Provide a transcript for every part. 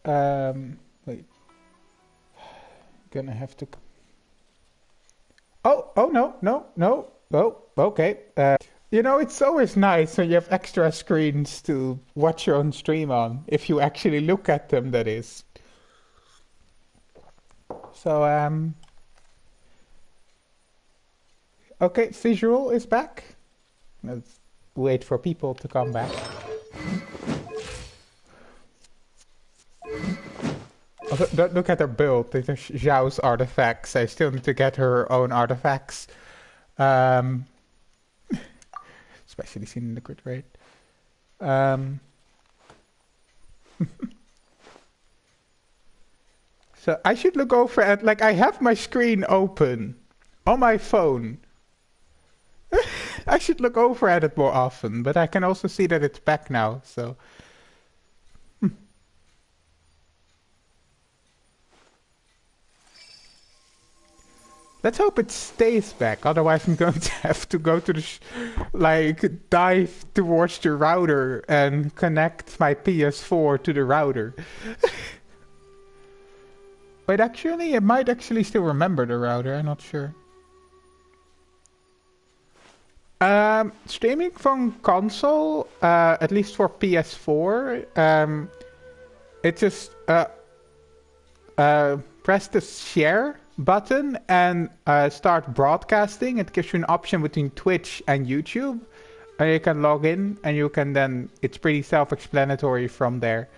Wait. Gonna have to. Oh, no, no, no. Oh, okay. You know, it's always nice when you have extra screens to watch your own stream on, if you actually look at them, that is. So, okay, visual is back. Let's wait for people to come back. Also, don't look at her build. These are Zhao's artifacts. I still need to get her own artifacts. Especially seen in the crit rate. So I should look over at, like, I have my screen open on my phone. I should look over at it more often, but I can also see that it's back now, so. Let's hope it stays back, otherwise I'm going to have to go to the dive towards the router and connect my PS4 to the router. Wait, actually, it might actually still remember the router, I'm not sure. Streaming from console, at least for PS4, it just press the share button and start broadcasting. It gives you an option between Twitch and YouTube, and you can log in, and you can then, it's pretty self-explanatory from there.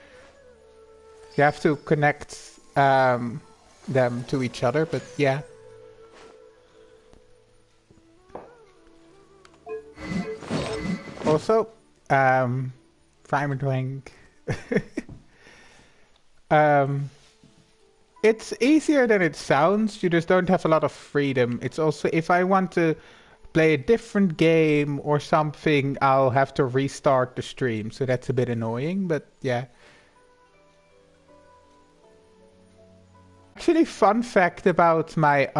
You have to connect them to each other, but yeah. Also, primer drink. It's easier than it sounds. You just don't have a lot of freedom. It's also, if I want to play a different game or something, I'll have to restart the stream. So that's a bit annoying, but yeah. Actually, fun fact about my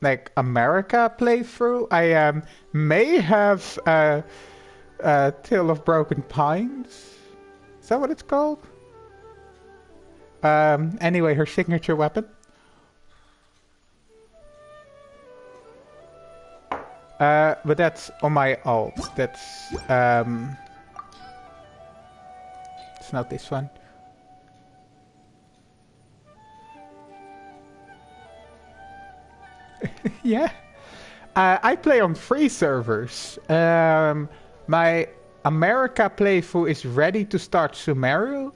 like America playthrough, I may have Tale of Broken Pines. Is that what it's called? Anyway, her signature weapon. But that's on my alt. That's it's not this one. Yeah. I play on free servers. My America playthrough is ready to start Sumeru.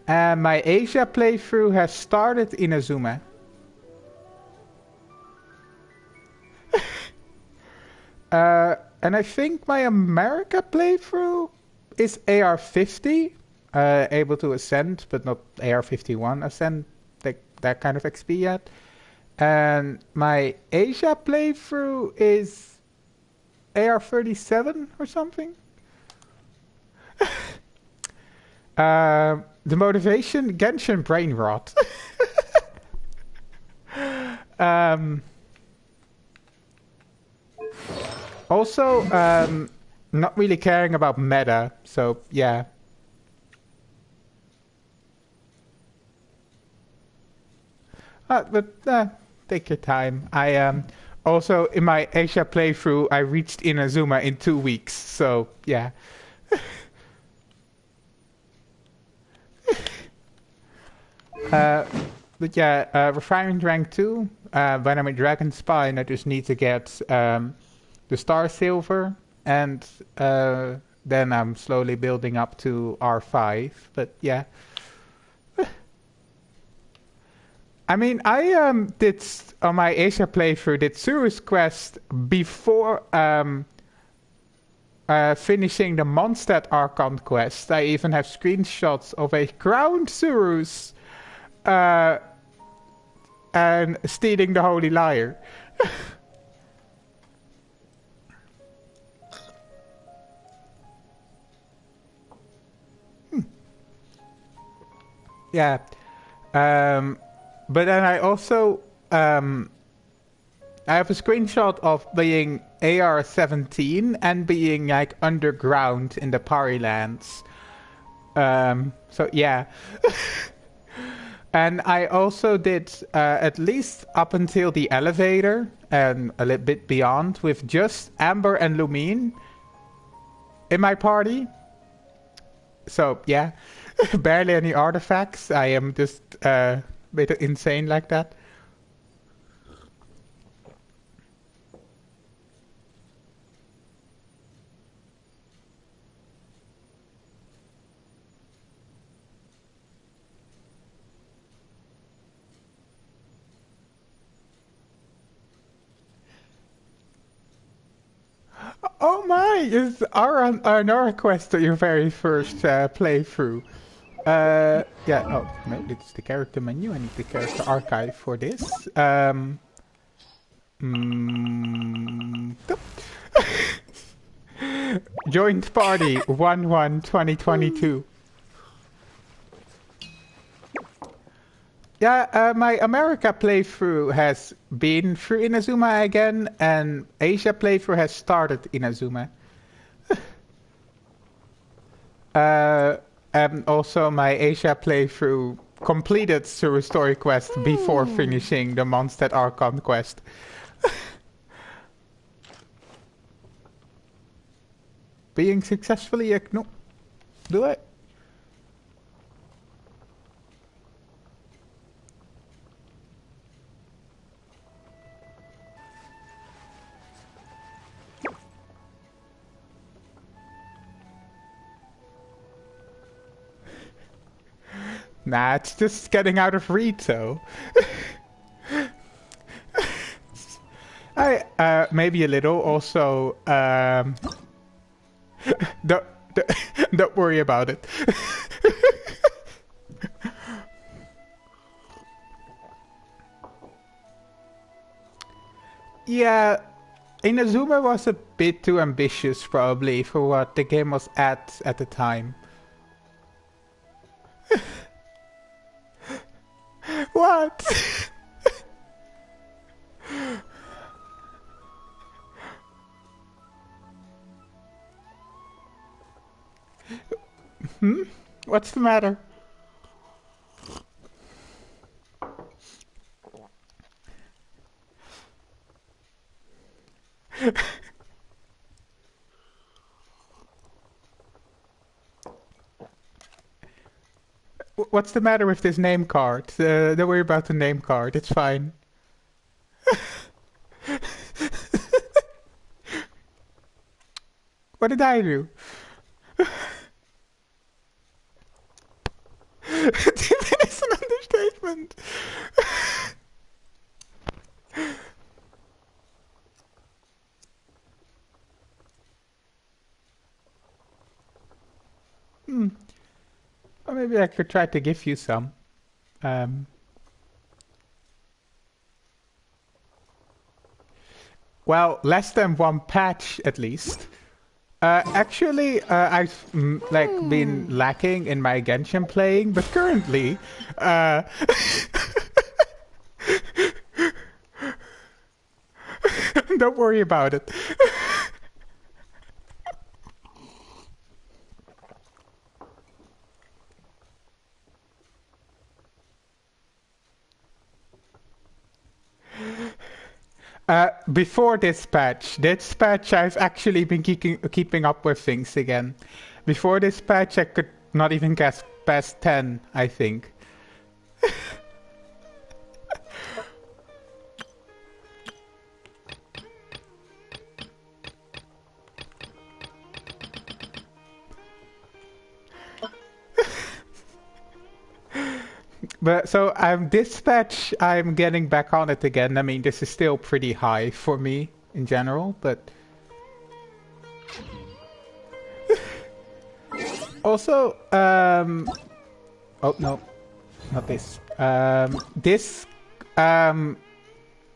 My Asia playthrough has started Inazuma. And I think my America playthrough is AR50, able to ascend, but not AR51 ascend, that kind of XP yet. And my Asia playthrough is AR37 or something. The motivation, Genshin brain rot. Also, not really caring about meta, so yeah. But take your time. I also in my Asia playthrough, I reached Inazuma in 2 weeks, so yeah. But yeah, refinement rank 2. When I'm in Dragon Spine, I just need to get the Star Silver, and then I'm slowly building up to R5. But yeah. I mean, I did on my Asia playthrough did Suru's quest before finishing the Mondstadt Archon quest. I even have screenshots of a crowned Suru's and stealing the Holy Lyre. Yeah. But then I also I have a screenshot of being AR-17 and being like underground in the Pari lands. So yeah. And I also did at least up until the elevator and a little bit beyond with just Amber and Lumine in my party. So yeah, barely any artifacts. I am just a bit insane like that. Oh my! Is Aranora Quest your very first playthrough? Yeah. Oh, no, it's the character menu. I need the character archive for this. Yup. Joined party 1/1/2022. Yeah, my America playthrough has been through Inazuma again, and Asia playthrough has started Inazuma. And also my Asia playthrough completed through a story quest before finishing the Mondstadt Archon quest. Being successfully ignored. Do I? Nah, it's just getting out of Rito. Maybe a little. Also, don't, don't worry about it. Yeah, Inazuma was a bit too ambitious, probably, for what the game was at the time. What? What's the matter? What's the matter with this name card? Don't worry about the name card. It's fine. What did I do? That is an understatement. Or maybe I could try to give you some. Um, well, less than one patch at least. Actually, I've like been lacking in my Genshin playing, but currently, don't worry about it. Before this patch I've actually been keeping up with things again. Before this patch I could not even guess past 10, I think. But so this patch I'm getting back on it again. I mean, this is still pretty high for me in general, but also oh no, not this. This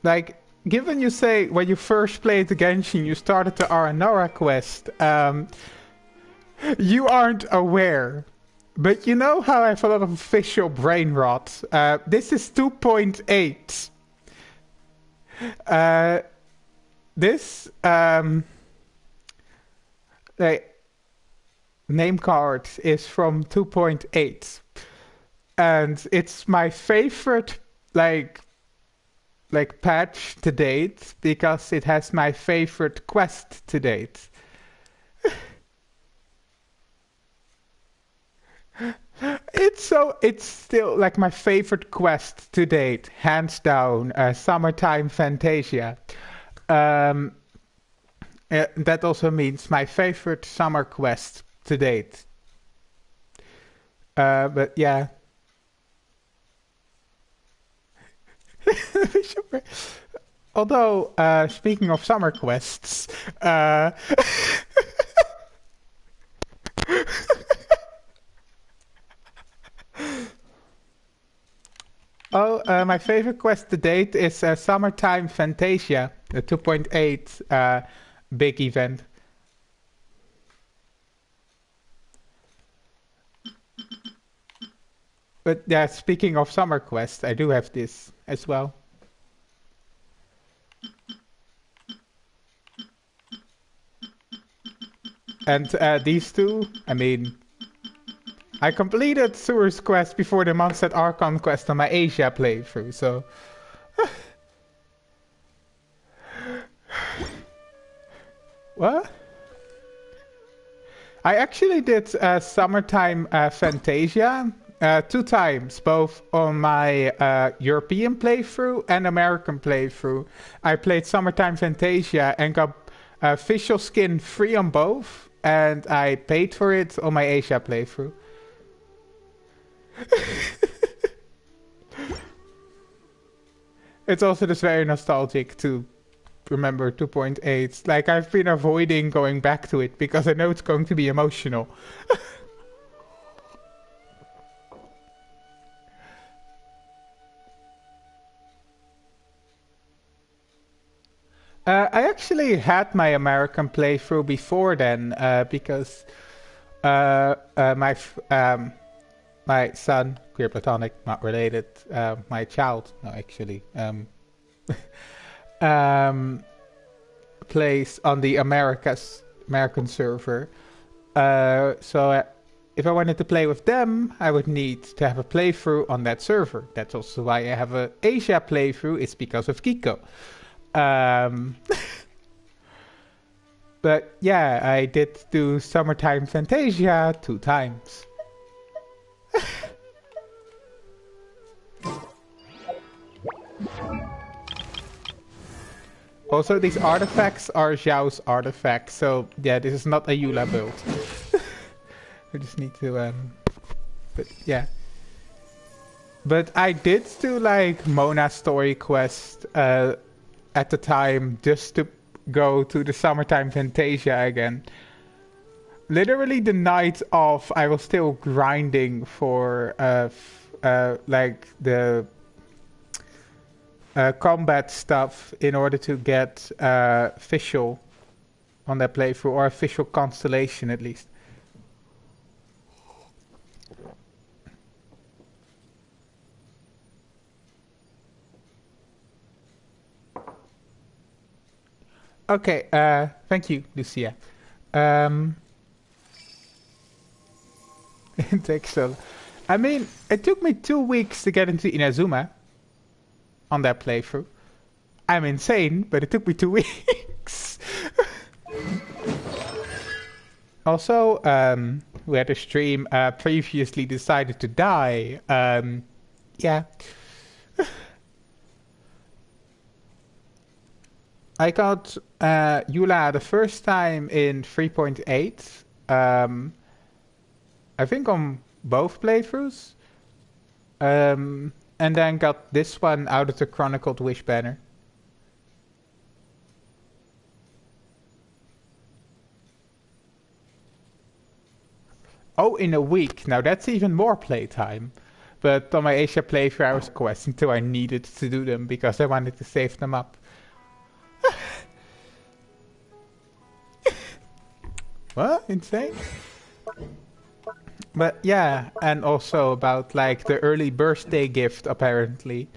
like given you say when you first played the Genshin you started the Aranora quest, you aren't aware. But you know how I have a lot of visual brain rot? This is 2.8. This like name card is from 2.8. and it's my favorite like patch to date because it has my favorite quest to date. It's still like my favorite quest to date, hands down. Summertime Fantasia. Um, that also means my favorite summer quest to date. But yeah. Although, speaking of summer quests, my favorite quest to date is Summertime Fantasia, the 2.8 big event. But yeah, speaking of summer quests, I do have this as well. And these two, I mean, I completed Sewer's quest before the Mondstadt Archon quest on my Asia playthrough, so... What? I actually did Summertime Fantasia 2 times, both on my European playthrough and American playthrough. I played Summertime Fantasia and got official skin free on both, and I paid for it on my Asia playthrough. It's also just very nostalgic to remember 2.8. Like, I've been avoiding going back to it because I know it's going to be emotional. I actually had my American playthrough before then because my son, queer platonic, not related, my child, no, actually, plays on the American server. So if I wanted to play with them, I would need to have a playthrough on that server. That's also why I have an Asia playthrough. It's because of Kiko. But yeah, I did do Summertime Fantasia 2 times. Also, these artifacts are Zhao's artifacts, so yeah, this is not a Eula build. We just need to, but yeah. But I did do like Mona story quest at the time just to go to the Summertime Fantasia again. Literally the night of, I was still grinding for like the combat stuff in order to get official on that playthrough, or official constellation at least. Okay, thank you, Lucia. It takes so. I mean, it took me 2 weeks to get into Inazuma on that playthrough. I'm insane, but it took me 2 weeks. Also, we had a stream previously decided to die. Yeah. I got Eula the first time in 3.8. I think on both playthroughs. And then got this one out of the Chronicled Wish banner. Oh, in a week. Now that's even more playtime. But on my Asia playthrough I was questing until I needed to do them because I wanted to save them up. What? Insane? But yeah, and also about like the early birthday gift apparently.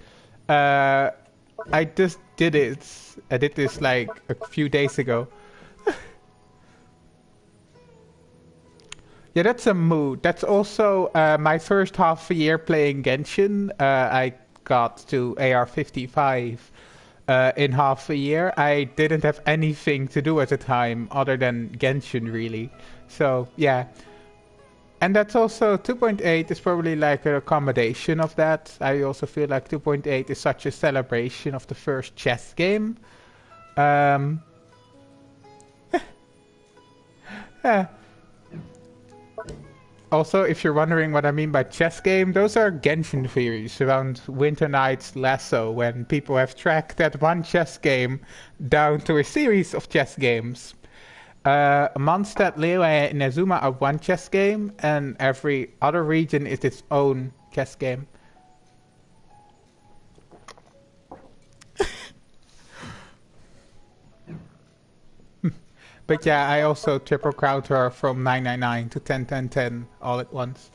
I just did it. I did this like a few days ago. Yeah, that's a mood. That's also my first half a year playing Genshin. I got to AR 55 in half a year. I didn't have anything to do at the time other than Genshin, really. So, yeah. And that's also 2.8 is probably like a accommodation of that. I also feel like 2.8 is such a celebration of the first chess game. Um, yeah. Also, if you're wondering what I mean by chess game, those are Genshin theories around Winter Night's Lasso, when people have tracked that one chess game down to a series of chess games. Mondstadt, Leo, and Inazuma are one chess game, and every other region is its own chess game. But yeah, I also triple crowned her from 999 to 101010 all at once.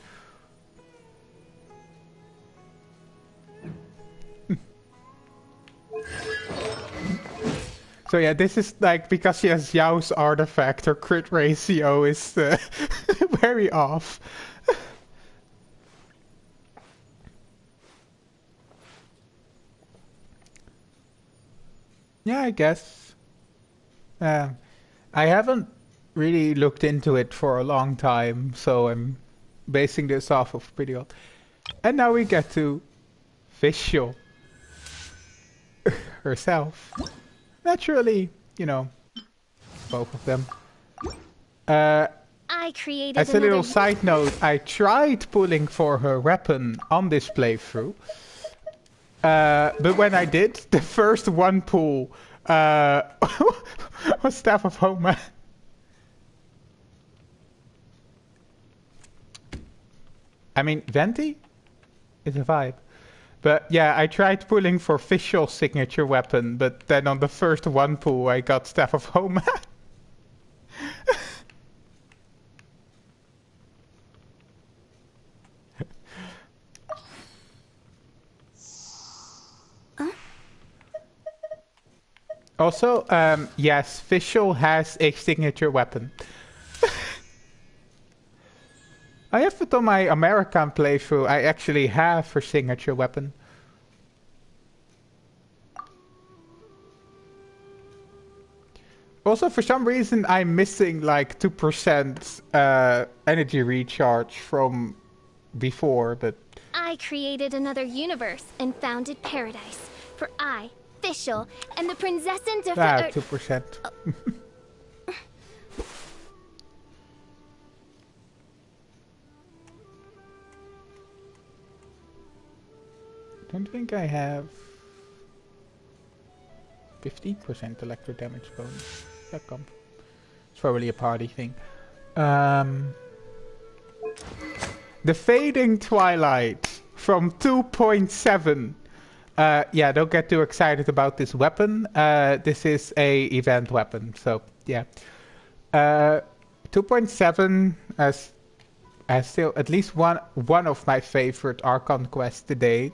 So yeah, this is like because she has Yao's artifact, her crit ratio is very off. Yeah, I guess. Uh, I haven't really looked into it for a long time, so I'm basing this off of pretty old. And now we get to Visual herself. Naturally, you know, both of them. I created As a little side note, I tried pulling for her weapon on this playthrough. But when I did, the first one pull was Staff of Homa. I mean, Venti is a vibe. But yeah, I tried pulling for Visual signature weapon, but then on the first one pull I got Staff of Homa. Also, yes, Visual has a signature weapon. I have it on my American playthrough. I actually have her signature weapon. Also, for some reason, I'm missing like 2% energy recharge from before, but... I created another universe and founded paradise. For I, Fischl, and the Prinzessin of Ah, 2%. Don't think I have 15% electro damage bonus. That comes. It's probably a party thing. The Fading Twilight from 2.7. Yeah, don't get too excited about this weapon. This is a event weapon, so yeah. 2.7 as still at least one of my favorite Archon quests to date.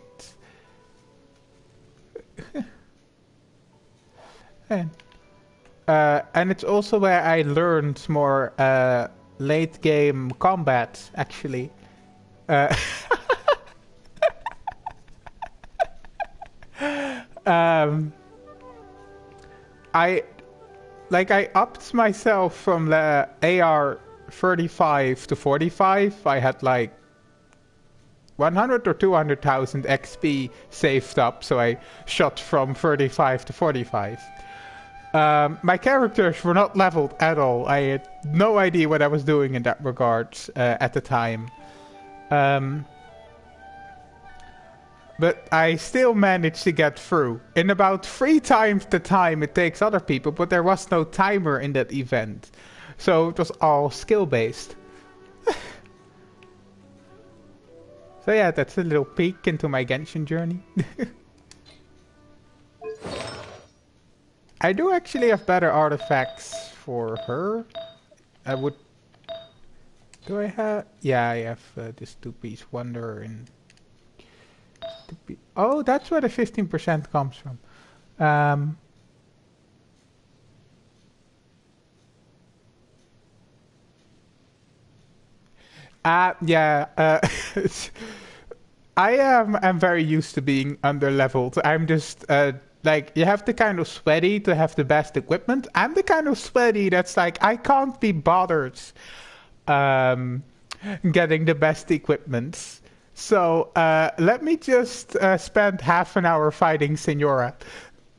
And it's also where I learned more late game combat, actually. I upped myself from the AR 35 to 45. I had like 100 or 200,000 XP saved up, so I shot from 35 to 45. My characters were not leveled at all. I had no idea what I was doing in that regard at the time. But I still managed to get through. In about 3 times the time it takes other people, but there was no timer in that event. So it was all skill-based. So yeah, that's a little peek into my Genshin journey. I do actually have better artifacts for her. I would... Do I have... Yeah, I have this 2-piece wonder and... Oh, that's where the 15% comes from. Yeah. I am very used to being underleveled. I'm just like you have to kind of sweaty to have the best equipment. I'm the kind of sweaty that's like I can't be bothered um, getting the best equipment. So let me just spend half an hour fighting Senora,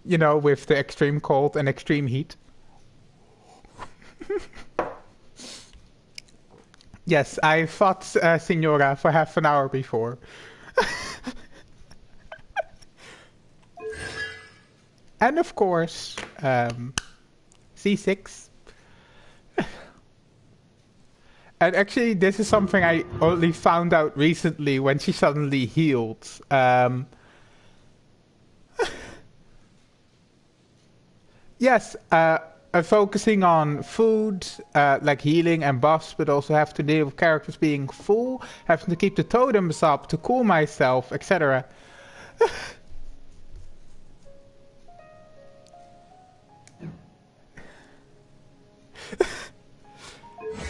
you know, with the extreme cold and extreme heat. Yes, I fought Senora for half an hour before. And of course, C6. And actually, this is something I only found out recently when she suddenly healed. Yes, focusing on food, like healing and buffs, but also have to deal with characters being full, having to keep the totems up to cool myself, etc.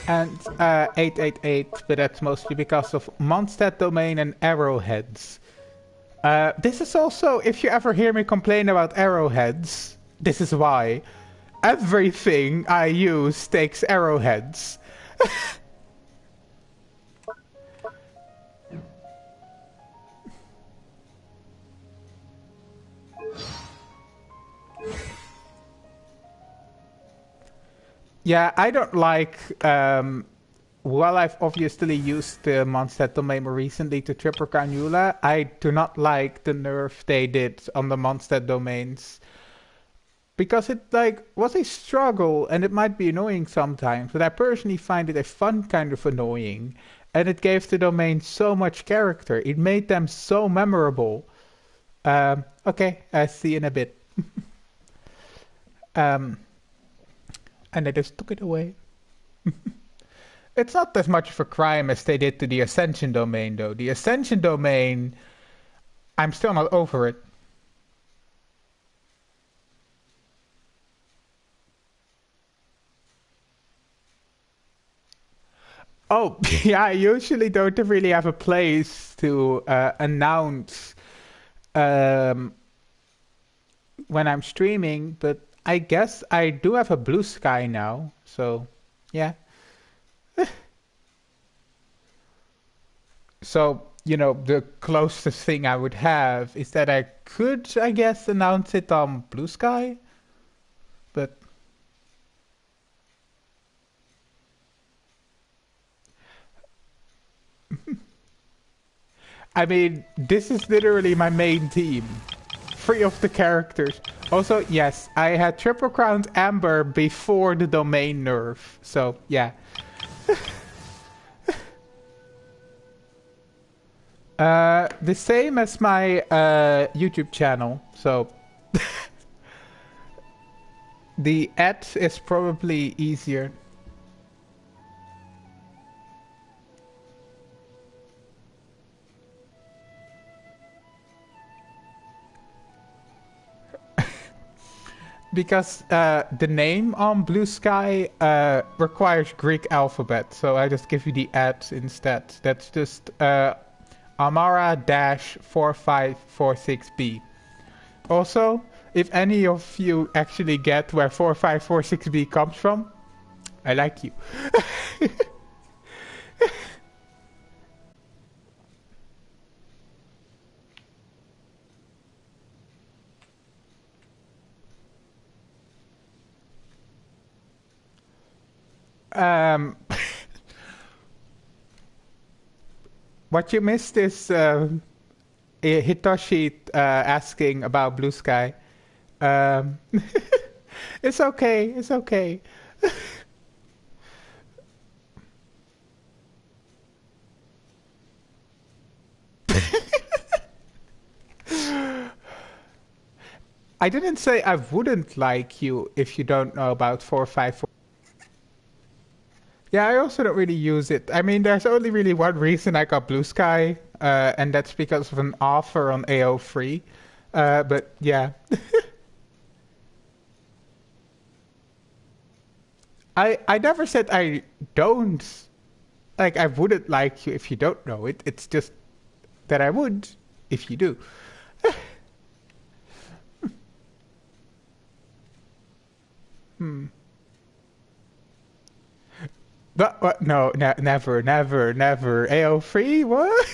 And 888, but that's mostly because of Mondstadt domain and arrowheads. This is also, if you ever hear me complain about arrowheads, this is why. Everything I use takes arrowheads. Yeah, I don't like. While I've obviously used the Mondstadt domain more recently to triple Carnula, I do not like the nerf they did on the Mondstadt domains. Because it like was a struggle and it might be annoying sometimes, but I personally find it a fun kind of annoying. And it gave the domain so much character. It made them so memorable. Okay, I see you in a bit. Um, and they just took it away. It's not as much of a crime as they did to the Ascension domain, though. The Ascension domain, I'm still not over it. Oh, yeah, I usually don't really have a place to announce um, when I'm streaming, but I guess I do have a blue sky now, so yeah. So, you know, the closest thing I would have is that I could, I guess, announce it on Blue Sky, but I mean, this is literally my main team. Three of the characters. Also, yes, I had Triple Crowned Amber before the domain nerf, so yeah. The same as my YouTube channel, so the ad is probably easier. Because the name on Blue Sky requires Greek alphabet, so I just give you the ad instead. That's just Amara-4546B. Also, if any of you actually get where 4546B comes from, I like you. um, what you missed is Hitoshi asking about Blue Sky. Um, it's okay, it's okay. I didn't say I wouldn't like you if you don't know about 454. Yeah, I also don't really use it. I mean, there's only really one reason I got Blue Sky, and that's because of an offer on AO3. But yeah. I never said I don't. like I wouldn't like you if you don't know it. It's just that I would if you do. Hmm. But what? No, never, never, never. AO3? What?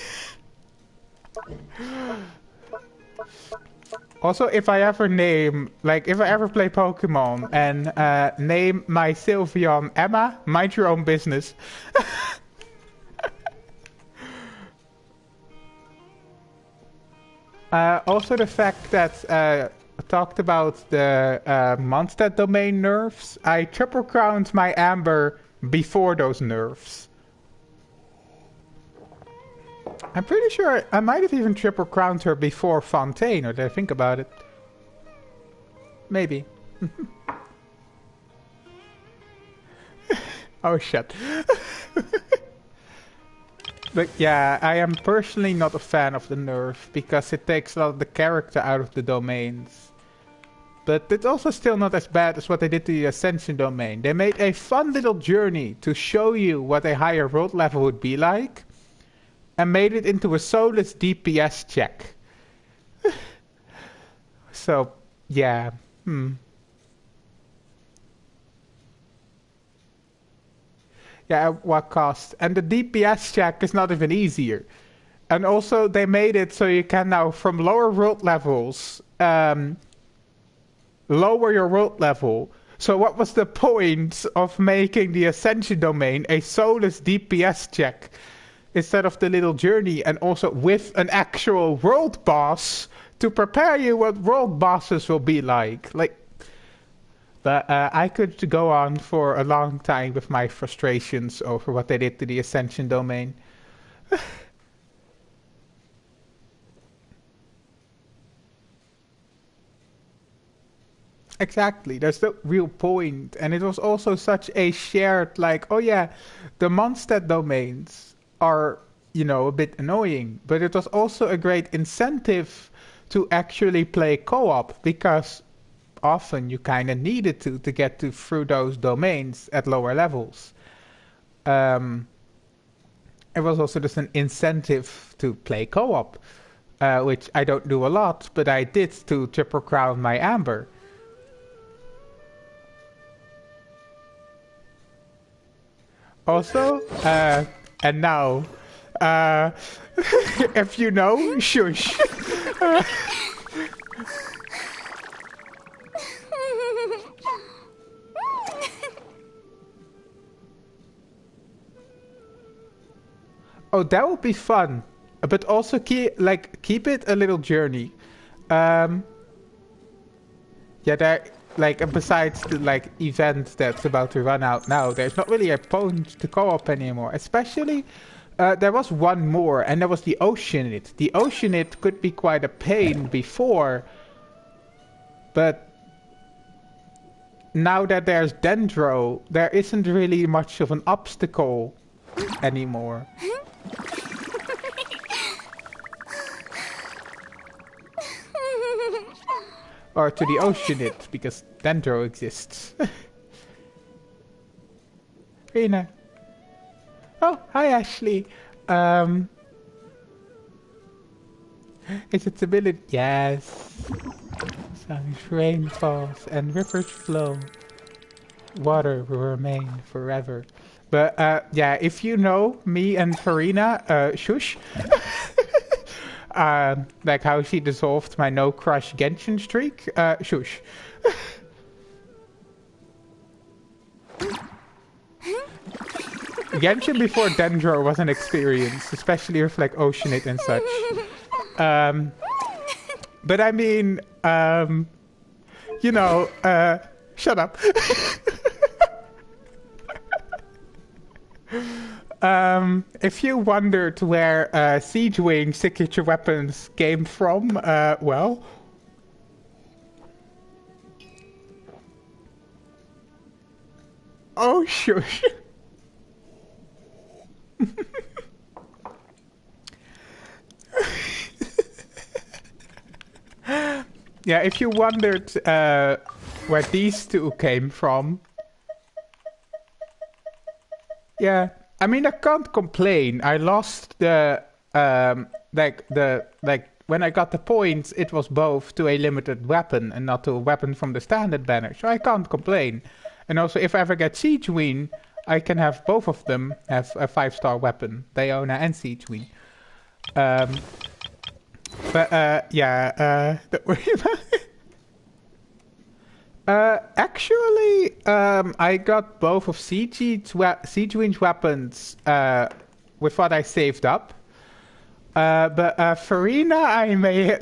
Also, if I ever name, like, if I ever play Pokemon and name my Sylveon Emma, mind your own business. Also, the fact that I talked about the Mondstadt domain nerfs, I triple crowned my Amber before those nerfs. I'm pretty sure I might have even triple crowned her before Fontaine, or did I think about it? Maybe. Oh shit. But yeah, I am personally not a fan of the nerf because it takes a lot of the character out of the domains. But it's also still not as bad as what they did to the Ascension domain. They made a fun little journey to show you what a higher world level would be like, and made it into a soulless DPS check. So, yeah. Yeah, at what cost? And the DPS check is not even easier. And also, they made it so you can now, from lower world levels, lower your world level. So what was the point of making the Ascension domain a soulless DPS check instead of the little journey, and also with an actual world boss to prepare you what world bosses will be like? But I could go on for a long time with my frustrations over what they did to the Ascension domain. Exactly, there's the real point. And it was also such a shared, like, oh yeah, the Mondstadt domains are, a bit annoying. But it was also a great incentive to actually play co-op, because often you kind of needed to get through those domains at lower levels. Um, it was also just an incentive to play co-op, which I don't do a lot, but I did to triple crown my Amber. Also, and now, uh, if you know, shush. Oh, that would be fun, but also keep it a little journey. Um, yeah, besides the event that's about to run out now, there's not really a point to co-op anymore. Especially, there was one more, and that was the Oceanid. The Oceanid could be quite a pain before, but now that there's Dendro, there isn't really much of an obstacle anymore. Or to the Oceanid, because Dendro exists. Rena. Oh, hi Ashley. Is its ability? Yes. Sun's rain falls and rivers flow. Water will remain forever. But yeah, if you know me and Farina, shush. Like how she dissolved my no crush Genshin streak, shush. Genshin before Dendro was an experience, especially with Oceanid and such. But I mean, shut up. If you wondered where Siege Wing signature weapons came from, well... Oh, shush. Yeah, if you wondered where these two came from... Yeah, I mean, I can't complain. I lost the when I got the points, it was both to a limited weapon and not to a weapon from the standard banner, so I can't complain. And also, if I ever get Siege Queen, I can have both of them have a 5-star weapon, Diona and Siege Queen. Yeah, don't worry about it. Actually, I got both of Siege Queen's weapons with what I saved up. But Farina, I may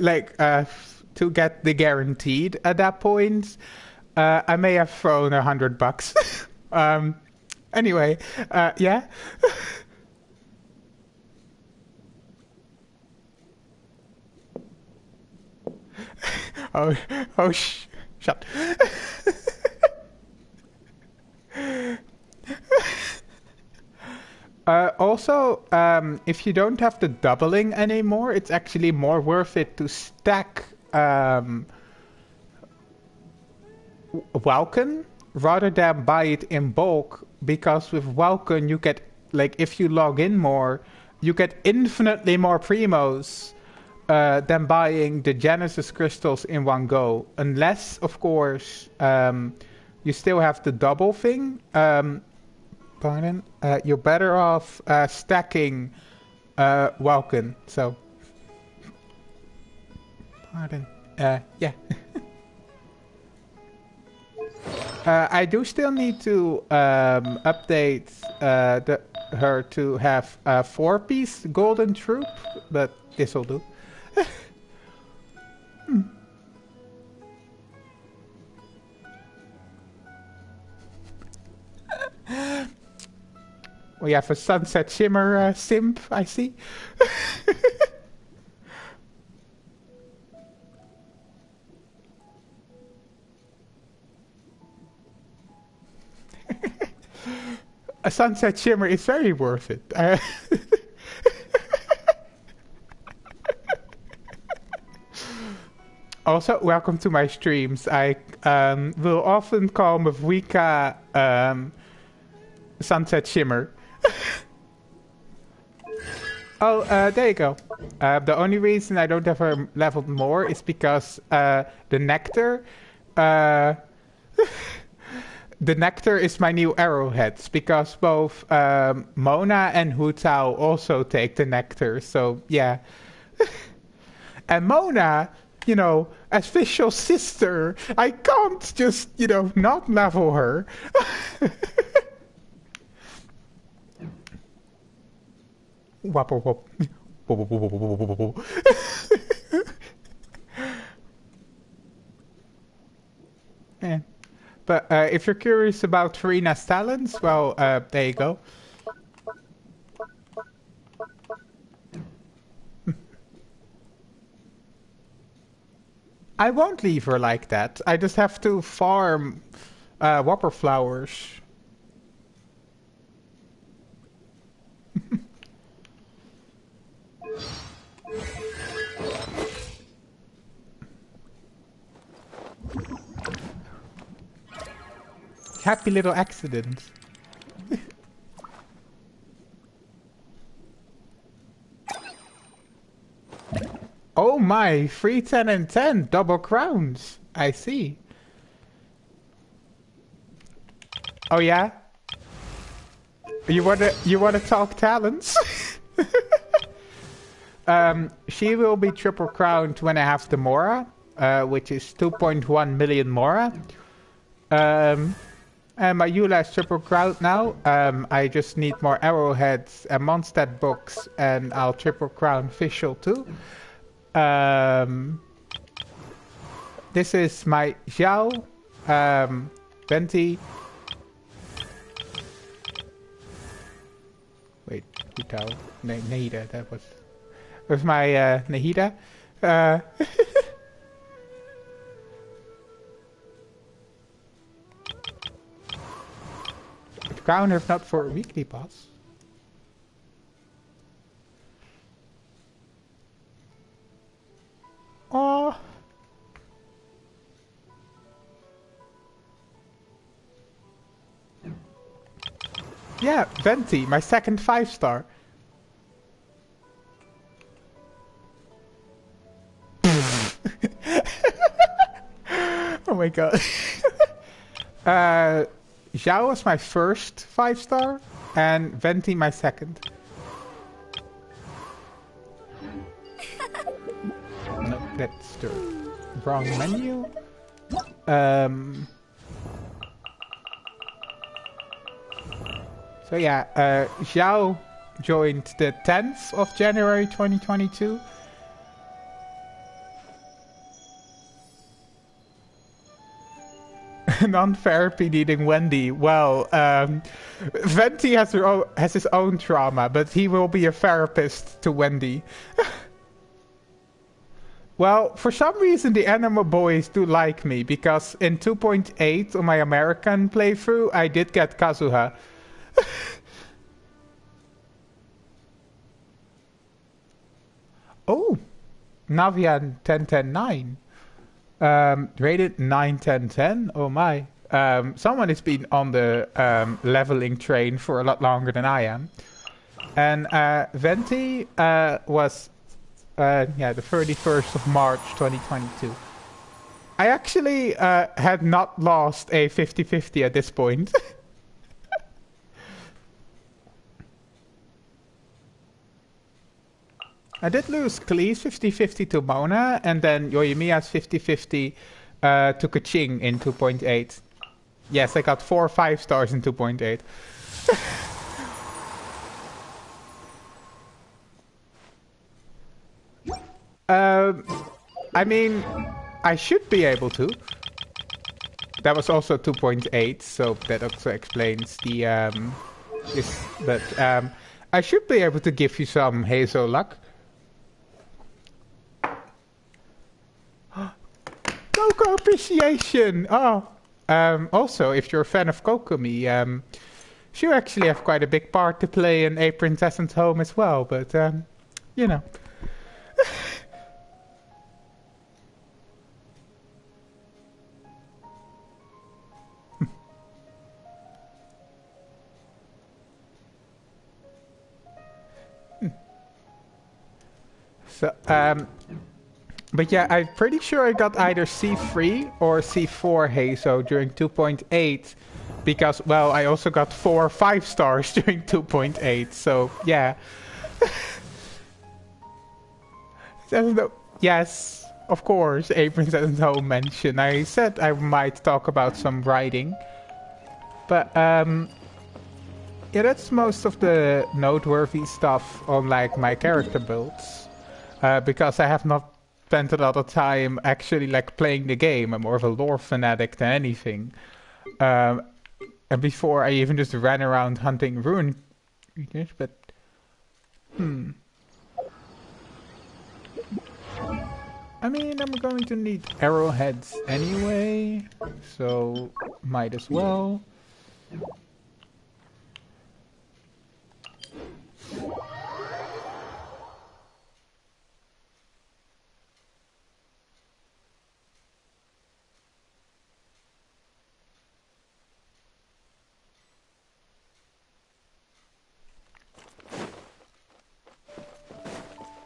to get the guaranteed at that point. I may have thrown $100. Anyway, yeah. oh, shut. Also, if you don't have the doubling anymore, it's actually more worth it to stack Welkin rather than buy it in bulk, because with Welkin you get, like, if you log in more, you get infinitely more primos than buying the Genesis crystals in one go. Unless, of course, you still have the double thing. Pardon? You're better off stacking Welkin. So, pardon. Yeah. I do still need to update her to have a 4-piece golden troop, but this will do. We have a Sunset Shimmer simp, I see. A Sunset Shimmer is very worth it. Also, welcome to my streams. I will often call Mavwika Sunset Shimmer. Oh, there you go. The only reason I don't have her leveled more is because the nectar... the nectar is my new arrowheads, because both Mona and Hu Tao also take the nectar, so yeah. And Mona, you know, as Fischl's sister, I can't just, you know, not level her. Wapper wop. Yeah. But if you're curious about Farina's talents, well, there you go. I won't leave her like that. I just have to farm whopper flowers. Happy little accident. Oh my, 3, 10, and 10, double crowns. I see. Oh yeah? You wanna talk talents? She will be triple crowned when I have the Mora, which is 2.1 million Mora. And my Eula is triple crowned now. I just need more arrowheads and Mondstadt books, and I'll triple crown Fischl too. This is my Xiao, Venti. Wait, Hutao, Nahida, that was... With my Nahida. Crown if not for a weekly pass. Oh. Yeah, Venti, my second 5-star. Oh my god. Zhao was my first 5-star, and Venti my second. No, that's the wrong menu. So yeah, Zhao joined the 10th of January 2022. Non-therapy needing Wendy. Well, Venti has his own trauma, but he will be a therapist to Wendy. Well, for some reason the Animal Boys do like me, because in 2.8 on my American playthrough, I did get Kazuha. Oh, Navian 1010-9. Rated 9-10-10. Oh my. Someone has been on the leveling train for a lot longer than I am. And Venti was the 31st of March 2022. I actually had not lost a 50-50 at this point. I did lose Klee's 50-50 to Mona, and then Yoimiya's 50-50 to Kaching in 2.8. Yes, I got 4 5-stars in 2.8. I mean, I should be able to. That was also 2.8, so that also explains the but I should be able to give you some Hazel luck. Coco appreciation! Oh! Also, if you're a fan of Kokomi, you actually have quite a big part to play in A Princess's Home as well, but, you know. So, but yeah, I'm pretty sure I got either C3 or C4 Hazo during 2.8 because, well, I also got 4 5-stars during 2.8, so yeah. Yes, of course, A Princess Home mention. I said I might talk about some writing, but yeah, that's most of the noteworthy stuff on like my character builds, because I have not spent a lot of time actually like playing the game. I'm more of a lore fanatic than anything. And before I even just ran around hunting rune creatures, but I mean, I'm going to need arrowheads anyway, so might as well.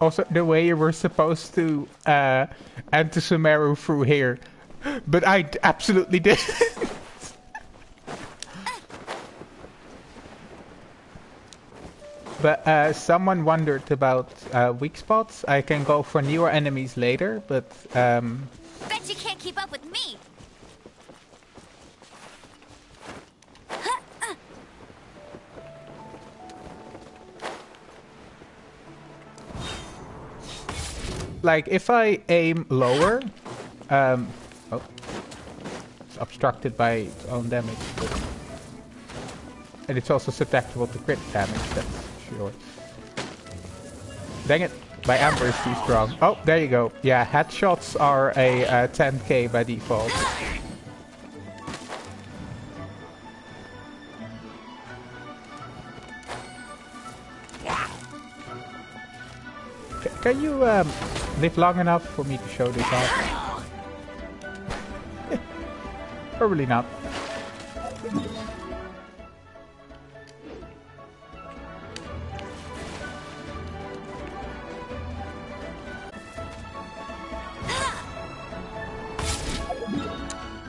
Also, the way you were supposed to enter Sumeru through here, but I absolutely didn't. But someone wondered about weak spots. I can go for newer enemies later, but Bet you can't keep up with me. like if I aim lower, oh, it's obstructed by its own damage, but... and it's also susceptible to crit damage. That's sure. Dang it, my Amber is too strong. Oh, there you go. Yeah, headshots are a 10k by default. Can you live long enough for me to show this off? Probably not.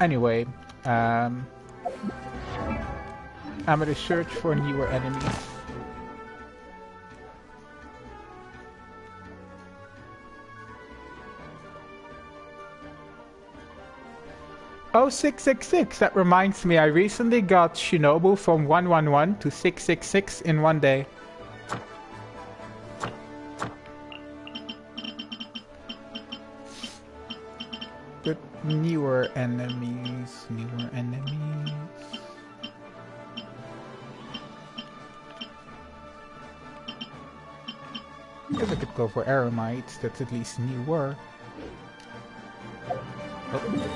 Anyway, I'm gonna search for newer enemies. Oh, 666. That reminds me, I recently got Shinobu from 111 to 666 in one day. But newer enemies, newer enemies. Guess I could go for Eremites, that's at least newer. Oh.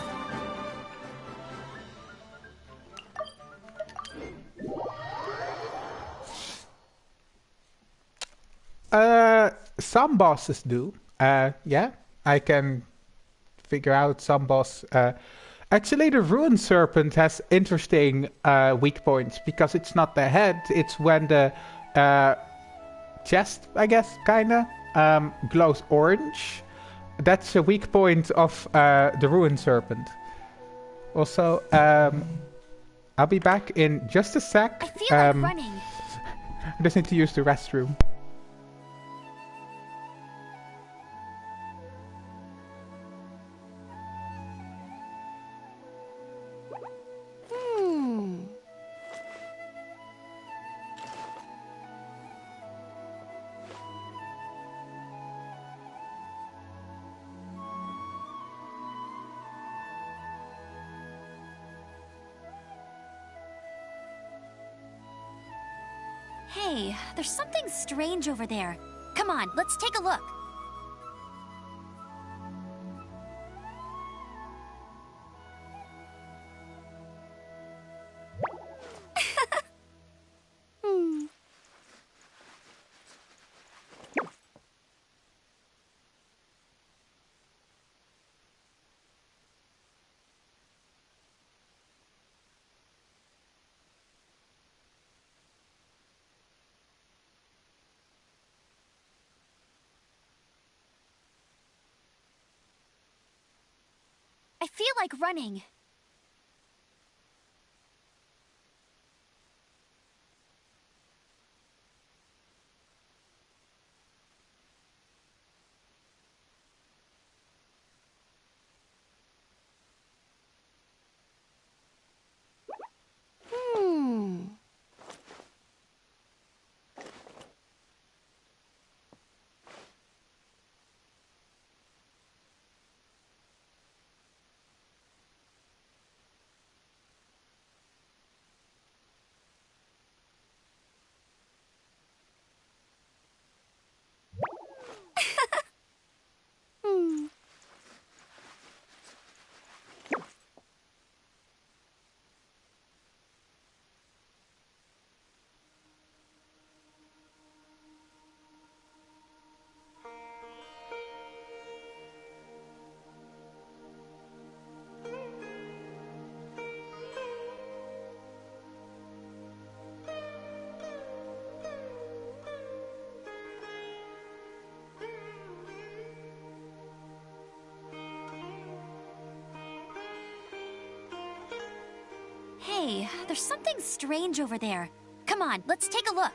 Some bosses do. Yeah, I can figure out some boss. Actually, the Ruin Serpent has interesting weak points because it's not the head, it's when the chest, I guess, kinda, glows orange. That's a weak point of the Ruin Serpent. Also, I'll be back in just a sec. I feel like running. I just need to use the restroom. Hey, there's something strange over there. Come on, let's take a look. I feel like running. Hey, there's something strange over there. Come on, let's take a look.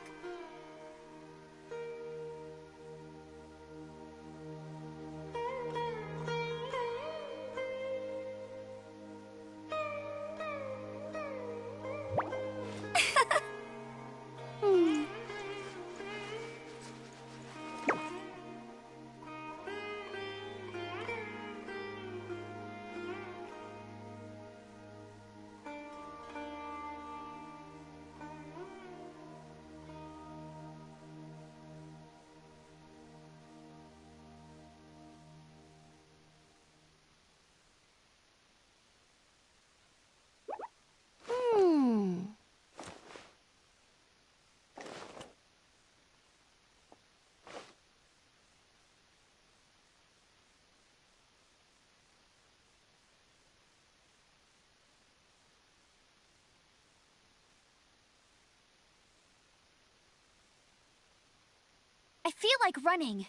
I feel like running.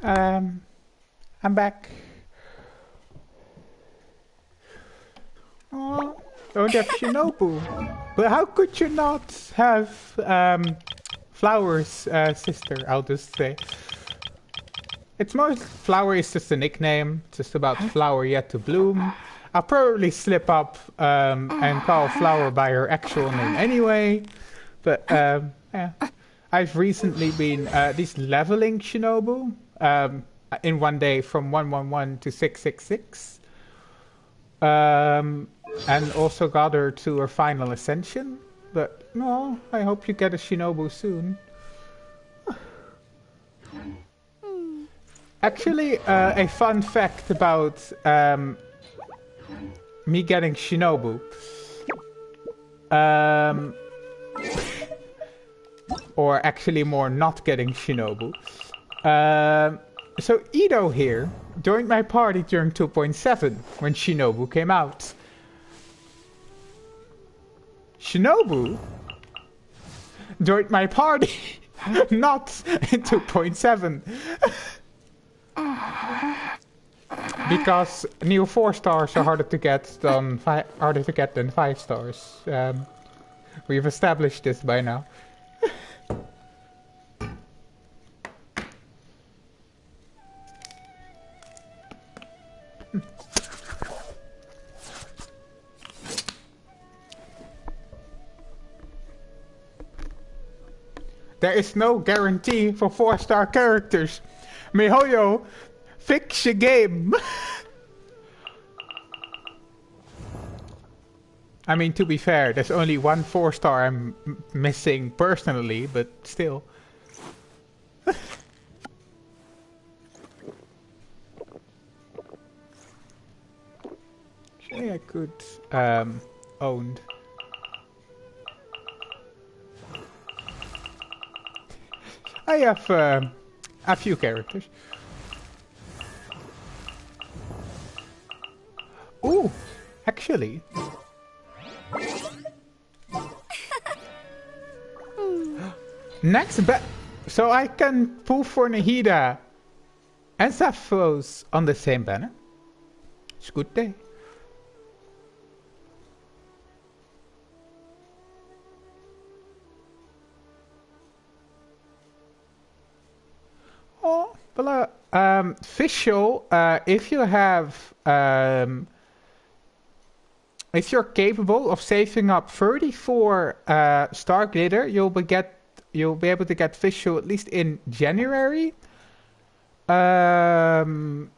I'm back. Oh, don't have Shinobu. But how could you not have Flower's sister, I'll just say. Flower is just a nickname. It's just about flower yet to bloom. I'll probably slip up and call Flower by her actual name anyway. But yeah. I've recently been at least leveling Shinobu in one day from 111 to 666. And also got her to her final ascension. But no, I hope you get a Shinobu soon. Actually, a fun fact about me getting Shinobu. Or actually more not getting Shinobu. So Ido here joined my party during 2.7 when Shinobu came out. Shinobu joined my party not in 2.7. Because new 4 stars are harder to get than 5 stars. We've established this by now. There is no guarantee for 4-star characters. MiHoYo, fix your game. I mean, to be fair, there's only one 4-star I'm missing personally, but still. Actually, I could owned. I have a few characters. Ooh, actually. Next so I can pull for Nahida and Sappho's on the same banner. It's a good day. Oh, well, Visual, if you have, if you're capable of saving up 34 star glitter, you'll be able to get Visual at least in January. And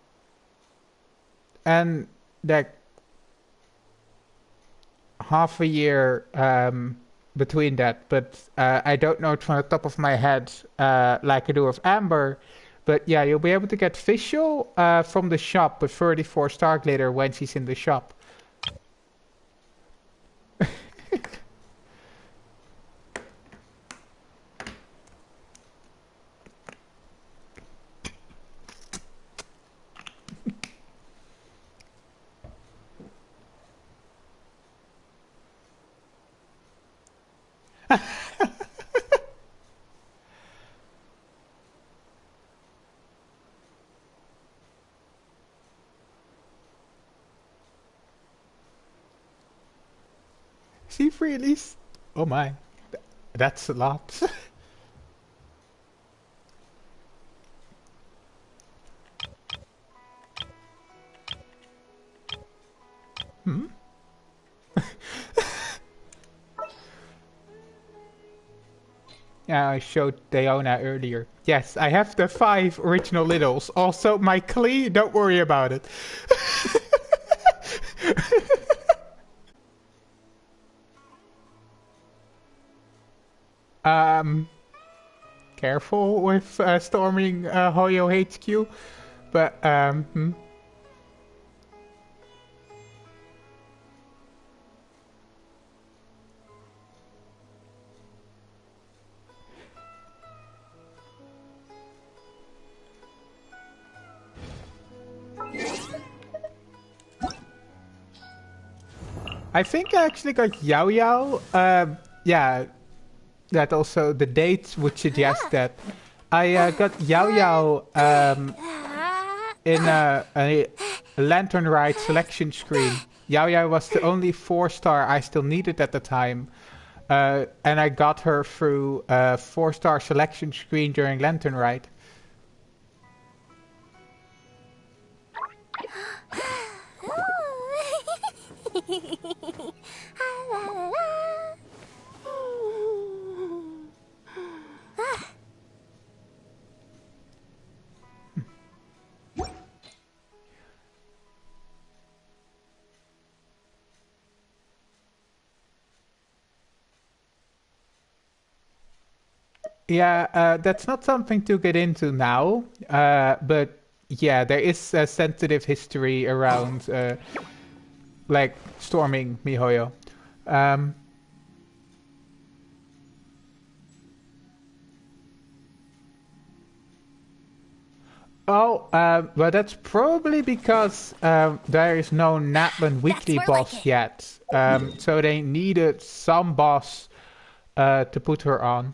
like half a year between that, but I don't know it from the top of my head like I do with Amber. But yeah, you'll be able to get Visual from the shop with 34 star glitter when she's in the shop. She released. Oh my, that's a lot. Hmm? Yeah, I showed Diona earlier. Yes, I have the 5 original littles. Also, my Klee, don't worry about it. Careful with storming Hoyo HQ, but I think I actually got Yao Yao. Yeah, that also the dates would suggest that I got Yao Yao in a Lantern Ride selection screen. Yao Yao was the only 4-star I still needed at the time. And I got her through a 4-star selection screen during Lantern Ride. Yeah, that's not something to get into now, but yeah, there is a sensitive history around like storming MiHoYo. Um, well, that's probably because there is no Natlan weekly boss yet, so they needed some boss to put her on.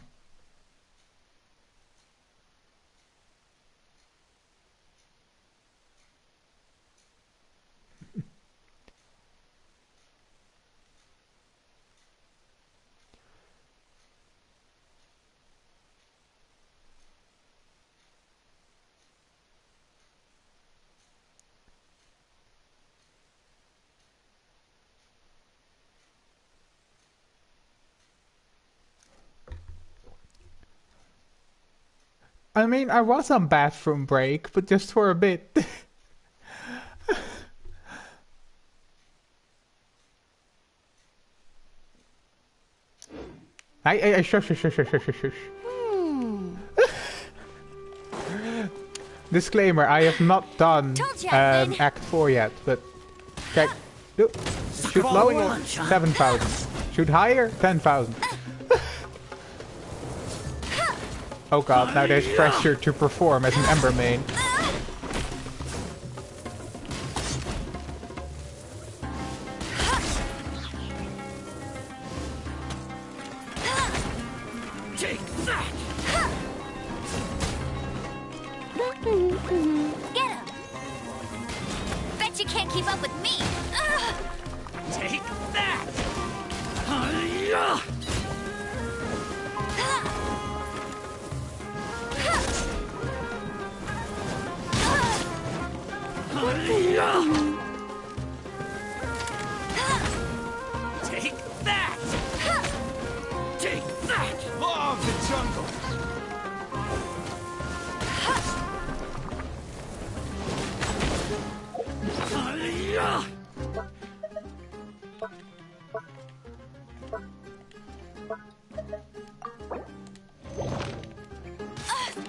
I mean, I was on bathroom break, but just for a bit. Shush, shush, shush, shush, shush, shush. Disclaimer, I have not done Act 4 yet, but... Okay, shoot lower, 7,000. Shoot higher, 10,000. Oh god, now there's pressure to perform as an Ember main.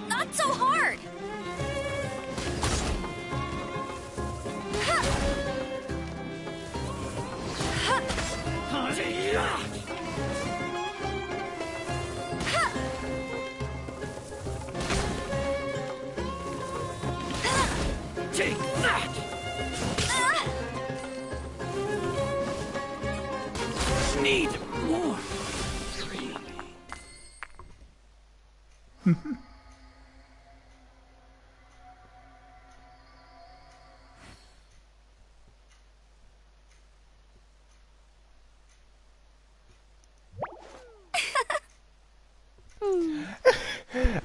Not so hard! Take that! Need more training.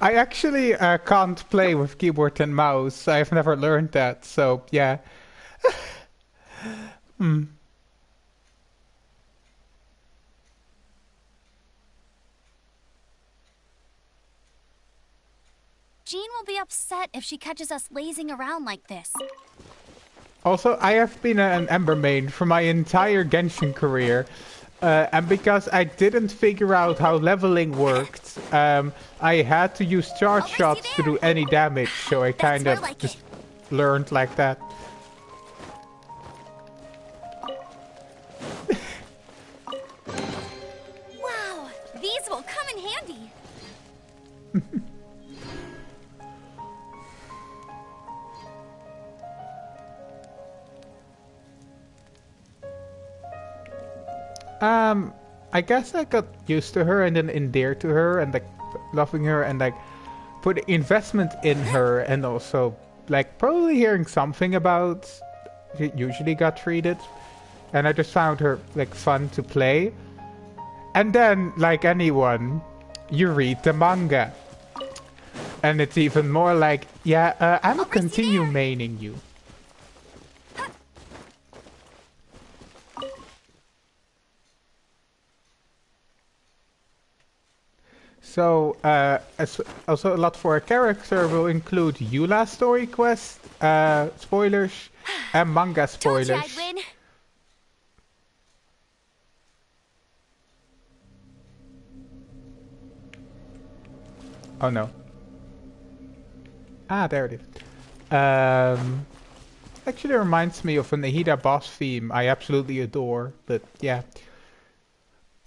I actually can't play with keyboard and mouse. I've never learned that, so yeah. Jean will be upset if she catches us lazing around like this. Also, I have been an Ember main for my entire Genshin career. And because I didn't figure out how leveling worked, I had to use charge shots to do any damage, so I kind of just learned like that. Wow, these will come in handy. I guess I got used to her and then endeared to her and like loving her and like put investment in her, and also like probably hearing something about it usually got treated, and I just found her like fun to play. And then, like anyone, you read the manga, and it's even more like, yeah, I'm gonna continue maining you. So, also a lot for a character will include Eula's story quest, spoilers, and manga spoilers. Told you I'd win. Oh no. Ah, there it is. Actually reminds me of an Ahida boss theme I absolutely adore, but yeah.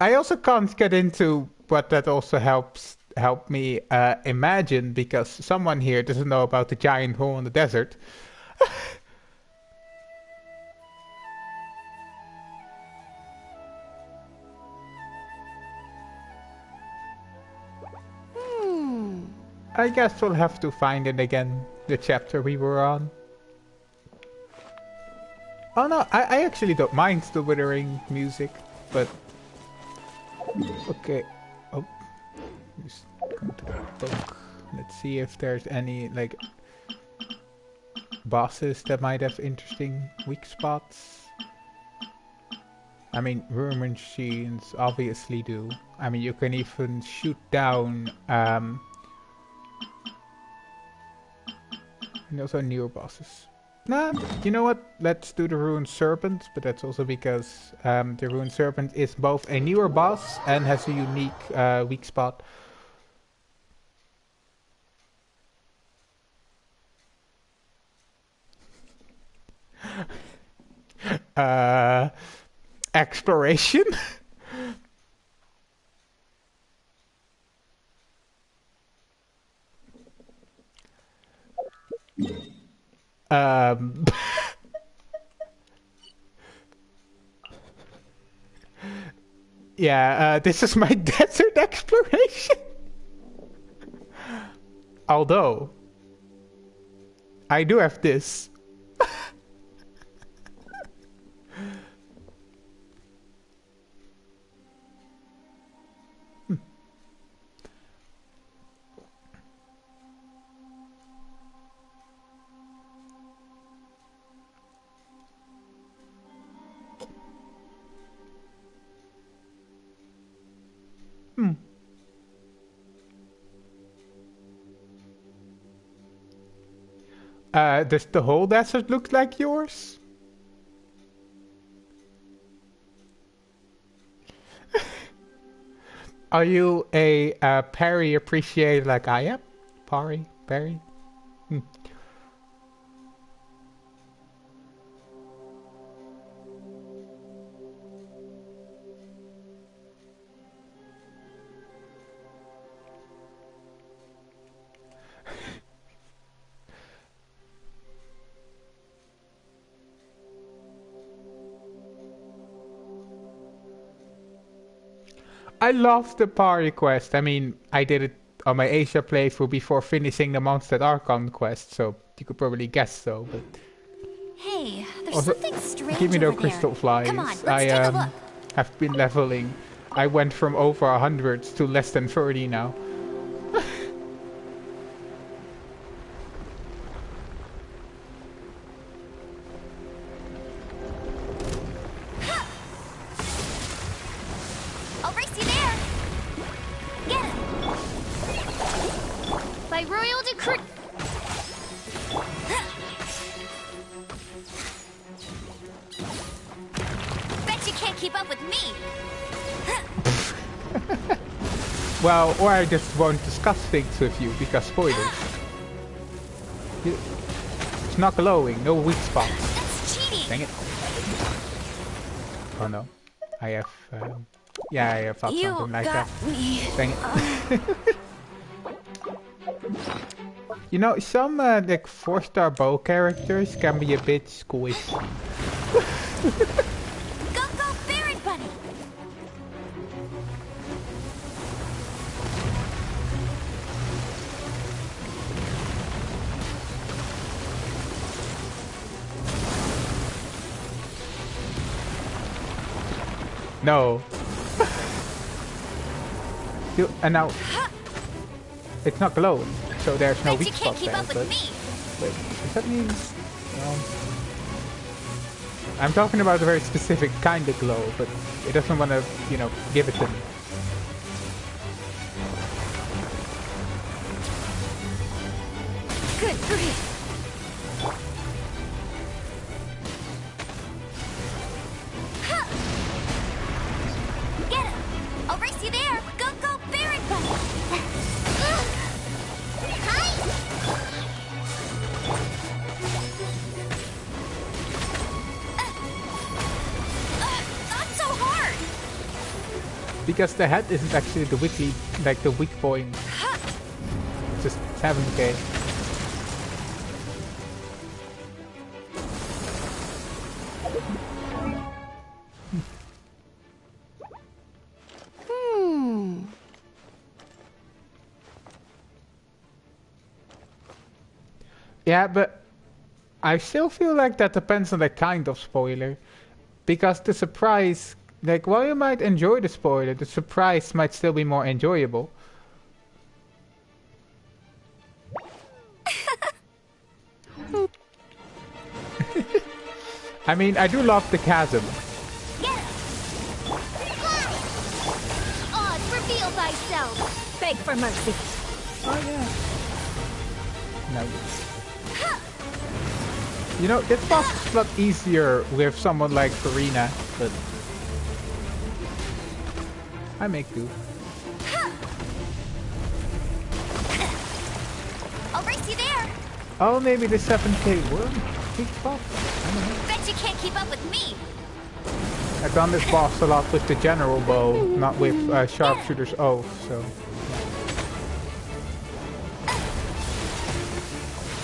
I also can't get into what that also help me imagine, because someone here doesn't know about the giant hole in the desert. I guess we'll have to find it again, the chapter we were on. Oh no, I actually don't mind the withering music, but... Okay. Oh. Just go to the book. Let's see if there's any, like... bosses that might have interesting weak spots. I mean, room machines obviously do. I mean, you can even shoot down... and also newer bosses. Nah, you know what? Let's do the Ruined Serpent, but that's also because the Ruined Serpent is both a newer boss and has a unique weak spot. Exploration? Yeah, this is my desert exploration. Although, I do have this. Does the whole desert look like yours? Are you a parry appreciator like I am? Parry? I love the party quest. I mean, I did it on my Asia playthrough before finishing the Mondstadt Archon quest, so you could probably guess so. But hey, there's also, something strange give me over those crystal there. flies. Come on, let's take a look. Have been leveling. I went from over 100 to less than 30 now. I'll race you there. Get him. By royal decree. Bet you can't keep up with me. Well, or I just won't discuss things with you because spoilers. It's not glowing, no weak spots. That's cheating. Dang it. Oh no. I have, yeah, I have thought something like that. Me. Dang it. You know, some like 4-star bow characters can be a bit squishy. Go, Baron Bunny. No. And now it's not glowing, so there's no Bet weak you can't spot keep there. up with But me. wait, does that mean? No. I'm talking about a very specific kind of glow, but it doesn't want to, you know, give it to me. Good grief. Get him. I'll race you there. Go, go, Baron Bite. Not so hard. Because the head isn't actually the weakly, like the weak point. It's just 7k. Yeah, but I still feel like that depends on the kind of spoiler. Because the surprise, like, while you might enjoy the spoiler, the surprise might still be more enjoyable. I mean, I do love the chasm. Get him! Odd, reveal thyself! Beg for mercy. Oh, yeah. No. You know, this boss is a lot easier with someone like Farina, but I make do. I'll race you there. Oh, maybe the 7k worm weak spot? I don't know. Bet you can't keep up with me. I've done this boss a lot with the general bow, not with sharpshooter's oath, so...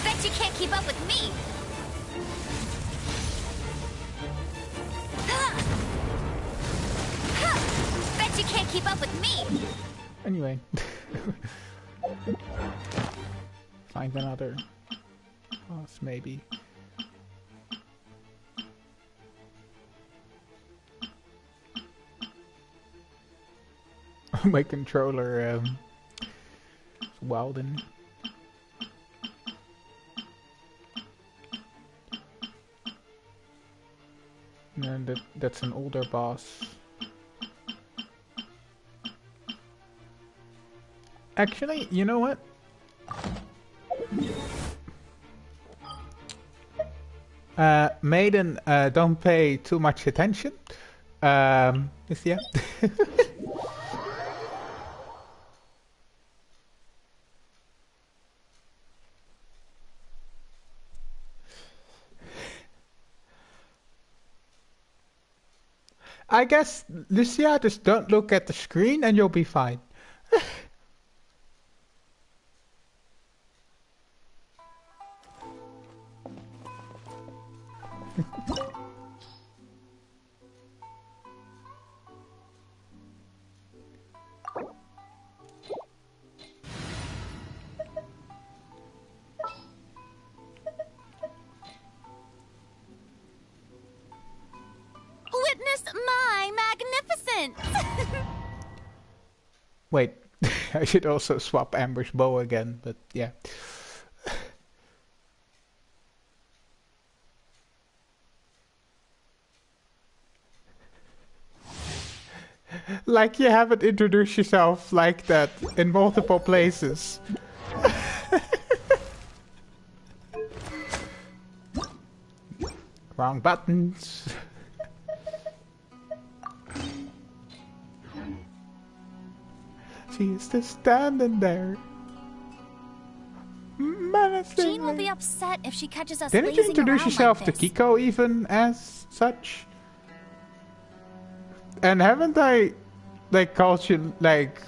Bet you can't keep up with me. Bet you can't keep up with me. Anyway. Find another boss, maybe. My controller, is Wilden. And that's an older boss. Actually, you know what? Maiden, don't pay too much attention. Yeah. I guess, Lucia, just don't look at the screen and you'll be fine. Witness my magnificence. Wait, I should also swap Amber's bow again, but yeah. Like you haven't introduced yourself like that in multiple places. Wrong buttons. She is just standing there. Menacingly. Jean will be upset if she catches us. Didn't you lazing introduce around yourself like to this. Kiko even as such? And haven't I like called you like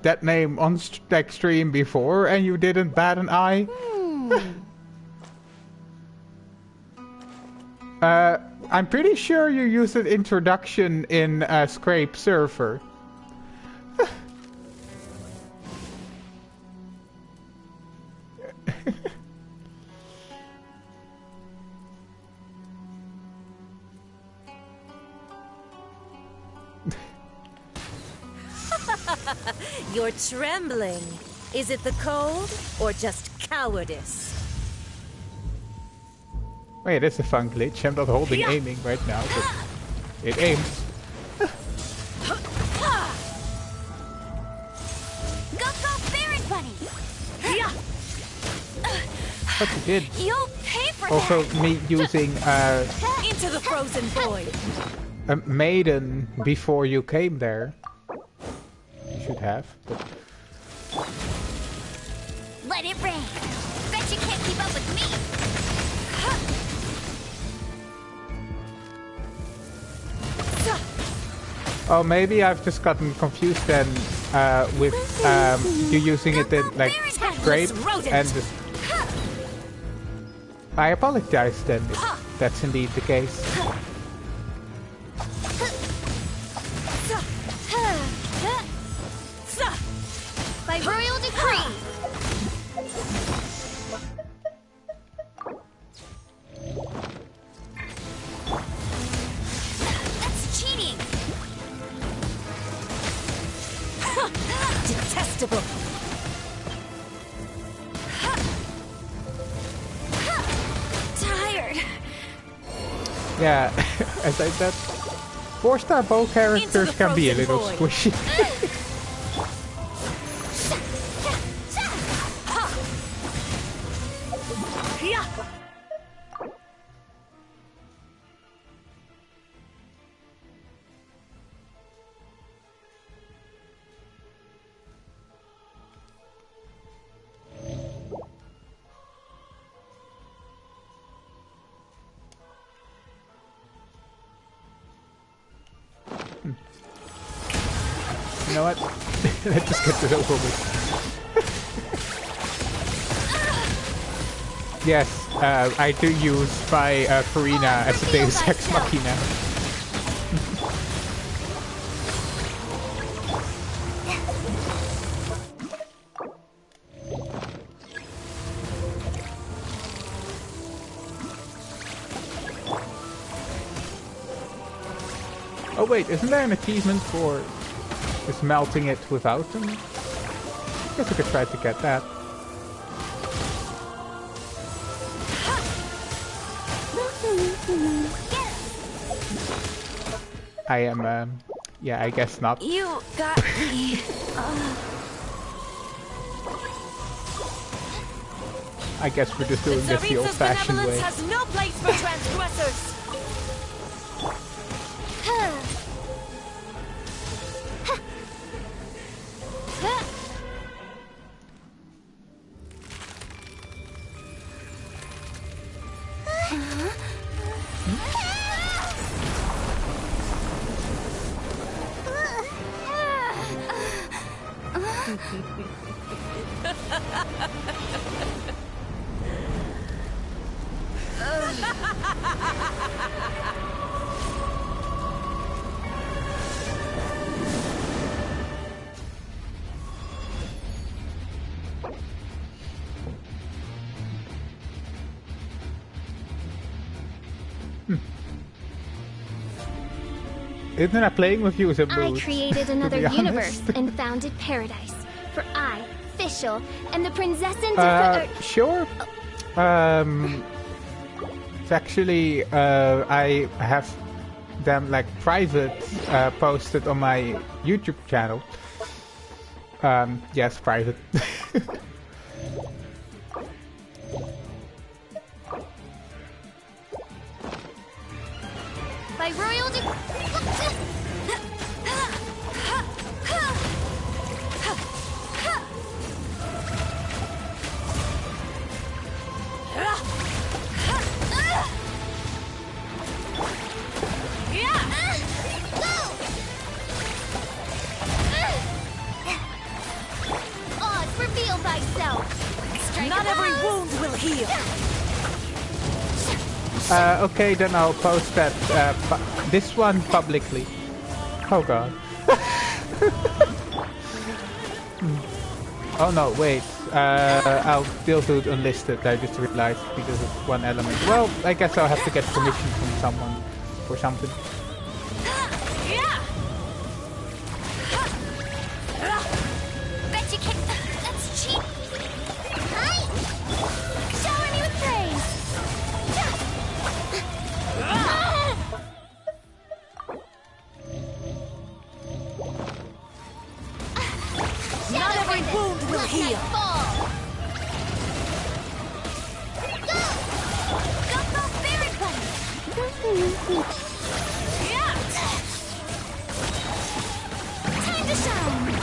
that name on like stream before and you didn't bat an eye? I'm pretty sure you used an introduction in Scrape Surfer. You're trembling. Is it the cold or just cowardice? Wait, that's a fun glitch. I'm not holding aiming right now, but it aims. Go, Baron Bunny! But you did. You'll pay for Also, that! me using Into the frozen void! a maiden before you came there. You should have, but... Let it rain! Bet you can't keep up with me! Oh, maybe I've just gotten confused then with you using it in like scrape and just... I apologize then if that's indeed the case. By royal decree. That's cheating! Detestable! Tired! Yeah, as I said, 4-star bow characters can be a little squishy. You know what? Let's just get this over with. Yes, I do use my Farina as a Deus Ex Machina. Oh wait, isn't there an achievement for just melting it without them? I guess I could try to get that. I am, yeah, I guess not. You got me. I guess we're just doing this the old-fashioned way. Has no place for transgressors! Isn't that playing with you is a I mood, created to another be honest. universe and founded paradise. For I, Fischl, and the Princessins Sure. It's actually, I have them like private posted on my YouTube channel. Yes, private. by royal Oz, reveal thyself. Not every wound will heal! Okay, then I'll post that, this one publicly. Oh god. Oh no, wait. I'll still do it unlisted, I just realized, because of one element. Well, I guess I'll have to get permission from someone or something. Yeah. Time to shine.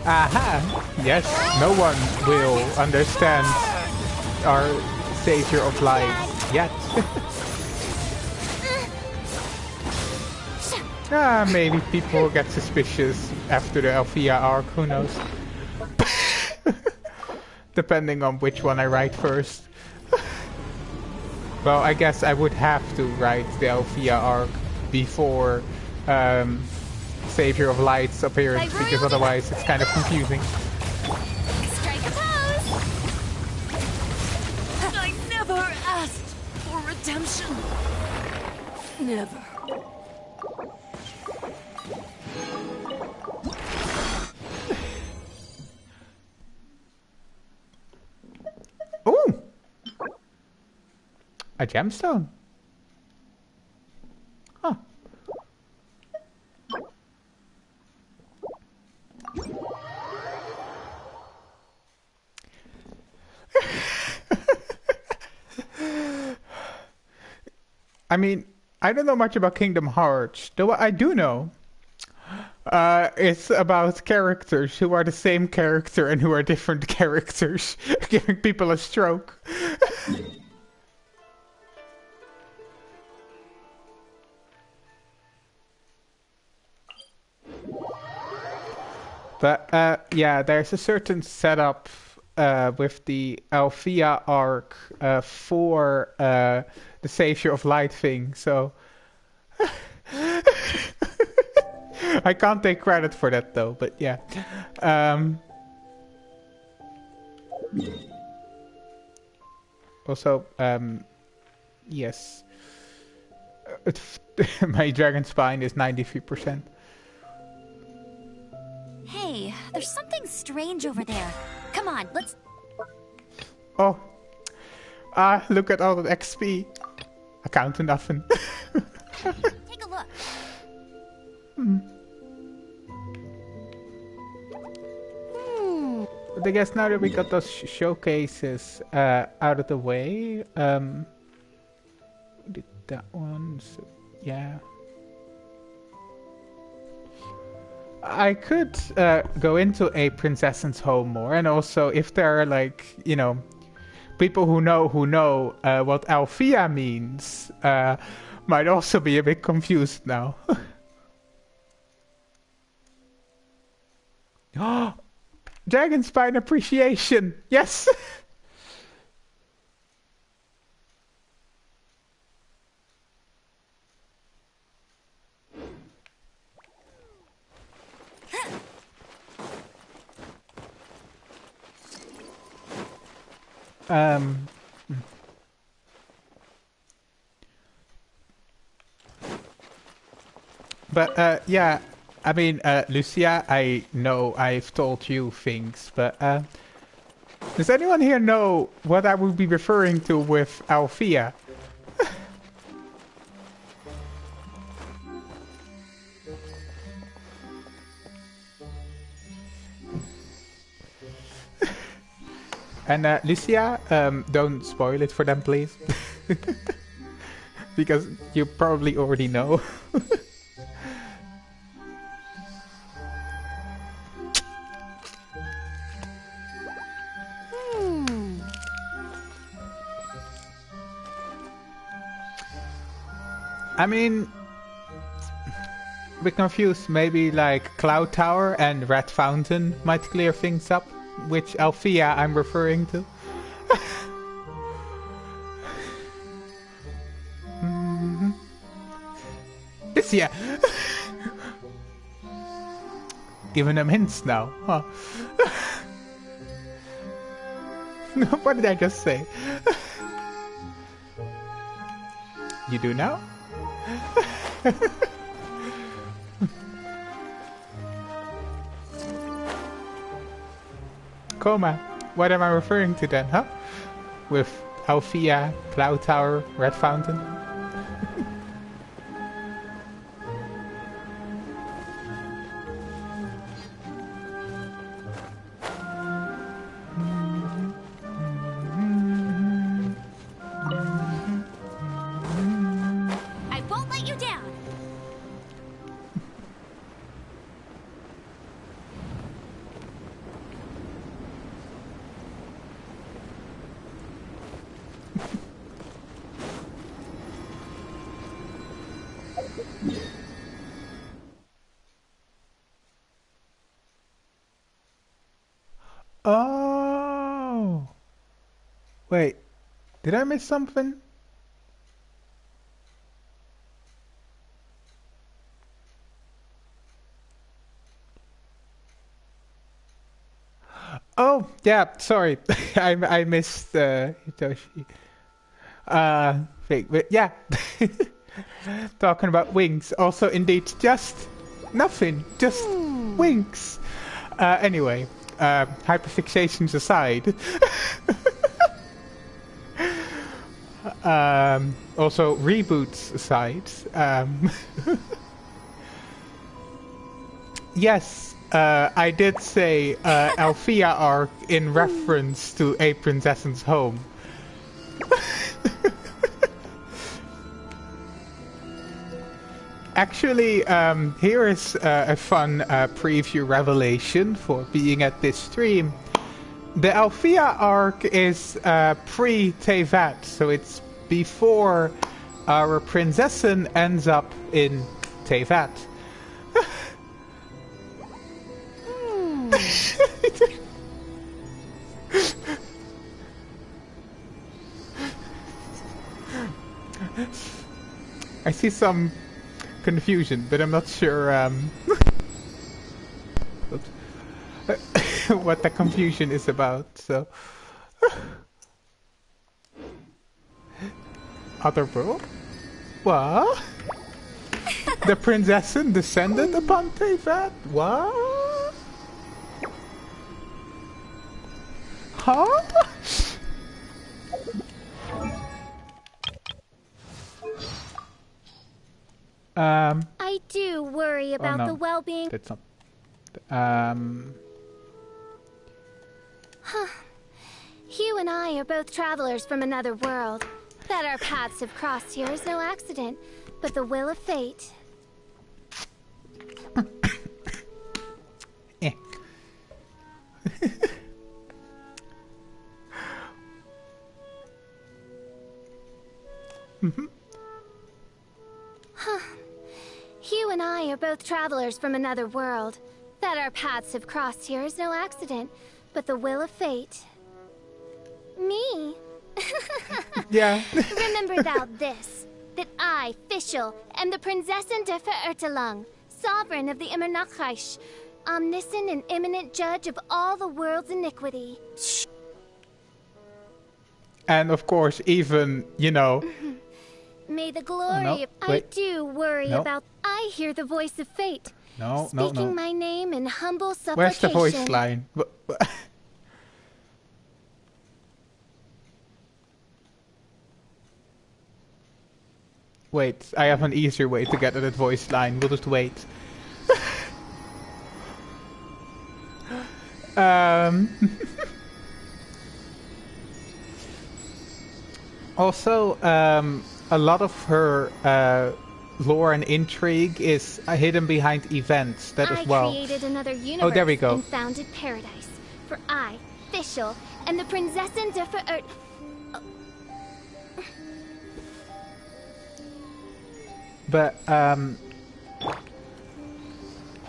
Aha! Yes, no one will understand our savior of light yet. Maybe people will get suspicious after the Althea arc, who knows? Depending on which one I write first. Well, I guess I would have to write the Althea arc before Savior of Light's appearance, because otherwise it's kind of confusing. Strike a pose. I never asked for redemption. Never. Ooh! A gemstone. Huh. I mean, I don't know much about Kingdom Hearts, though what I do know it's about characters who are the same character and who are different characters, giving people a stroke. But yeah, there's a certain setup with the Althea arc for the Savior of Light thing, so I can't take credit for that though, but yeah. Also, yes. My dragon spine is 93%. Hey, there's something strange over there. Come on, let's... Oh. Look at all that XP. I count nothing. Take a look. But I guess now that we got those showcases out of the way, did that one, so, yeah. I could go into a princess's home more, and also if there are like, you know, people who know what Althea means, might also be a bit confused now. Oh, Dragon Spine appreciation, yes. But yeah, I mean, Lucia, I know I've told you things, but does anyone here know what I would be referring to with Althea? And Lucia, don't spoil it for them, please. Because you probably already know. I mean, a bit confused. Maybe like Cloud Tower and Red Fountain might clear things up. Which Althea I'm referring to. This year. Giving them hints now. Huh. What did I just say? You do now? Coma. What am I referring to then, huh? With Althea, Cloud Tower, Red Fountain? Oh. Wait. Did I miss something? Oh, yeah, sorry. I missed Hitoshi. Wait, yeah. Talking about wings. Also, indeed, just nothing. Just wings. Anyway, hyperfixations aside. Also, reboots aside. Yes, I did say Althea arc in reference to A Princess's Home. Actually, here is a fun preview revelation for being at this stream. The Althea arc is pre-Tevat, so it's before our Prinzessin ends up in Tevat. I see some confusion, but I'm not sure what the confusion is about, so... Otherworld? What? The Prinzessin descended upon Tevat? What? Huh? I do worry about no. the well-being. That's not... Hugh and I are both travelers from another world. That our paths have crossed here is no accident, but the will of fate. Eh. Hugh and I are both travelers from another world. That our paths have crossed here is no accident, but the will of fate. Me? Yeah. Remember thou this, that I, Fischl, am the Prinzessin der Verirrtelung, sovereign of the Immernachtreich, omniscient and imminent judge of all the world's iniquity. And of course, even, you know... May the glory no, of... I wait. do worry No. about... I hear the voice of fate. No, Speaking my name in humble supplication. Where's the voice line? Wait, I have an easier way to get to that voice line. We'll just wait. Also, a lot of her lore and intrigue is hidden behind events that as well. I created another universe Oh, there we go. and founded paradise. For I, Fischl, am the Prinzessin der Verirrt... But,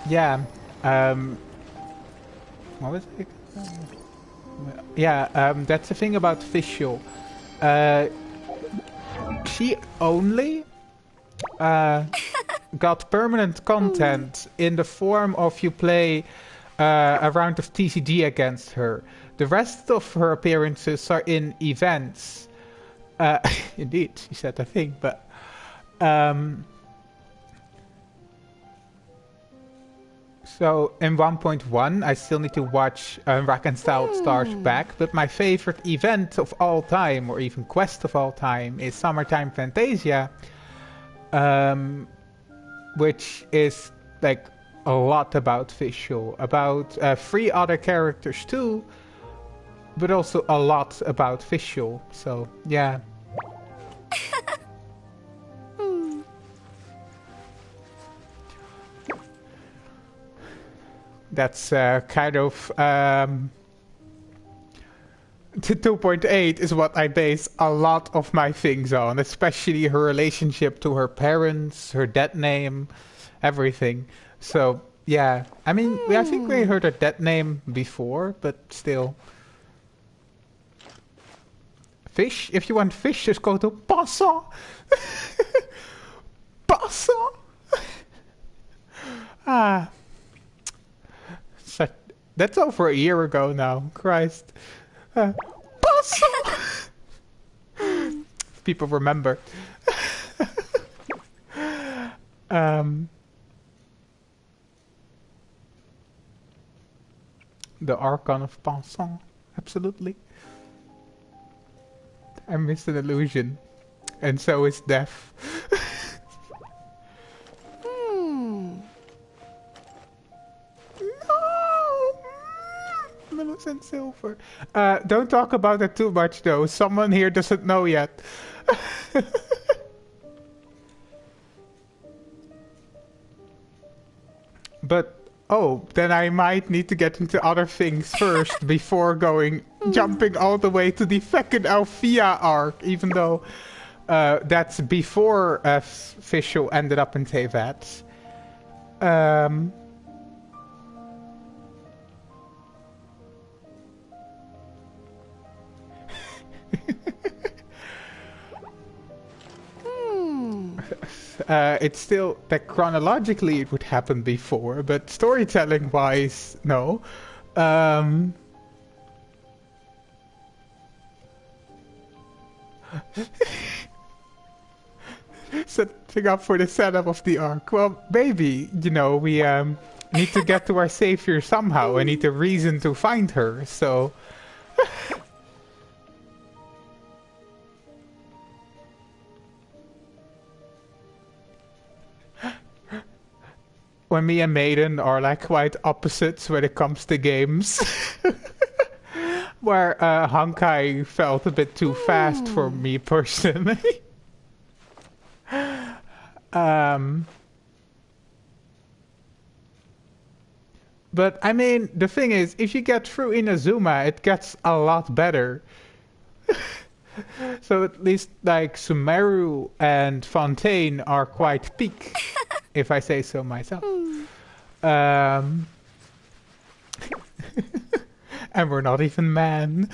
yeah, what was it? Yeah, that's the thing about Fischl. She only got permanent content in the form of you play a round of TCG against her. The rest of her appearances are in events. Indeed, she said a thing, but... So in 1.1, I still need to watch Reconciled Stars back, but my favorite event of all time, or even quest of all time, is Summertime Fantasia, which is like a lot about Fischl, about 3 other characters too, but also a lot about Fischl. So yeah. That's kind of the 2.8 is what I base a lot of my things on, especially her relationship to her parents, her dead name, everything. So, yeah. I mean, I think we heard her dead name before, but still. Fish? If you want fish, just go to Passa. Passa. Ah. That's over a year ago now. Christ. Passa. People remember. The Archon of Pensant. Absolutely. I missed an illusion. And so is death. No! Millicent Silver. Don't talk about it too much though. Someone here doesn't know yet. But, oh, then I might need to get into other things first before jumping all the way to the fucking Althea arc, even though that's before Fischl ended up in Teyvat. It's still that chronologically it would happen before, but storytelling wise, no. Setting up for the setup of the arc. Well, maybe, you know, we need to get to our savior somehow. I need a reason to find her, so. When me and Maiden are like quite opposites when it comes to games. Where Honkai felt a bit too fast for me personally. But I mean, the thing is, if you get through Inazuma, it gets a lot better. So at least like Sumeru and Fontaine are quite peak, if I say so myself. And we're not even man.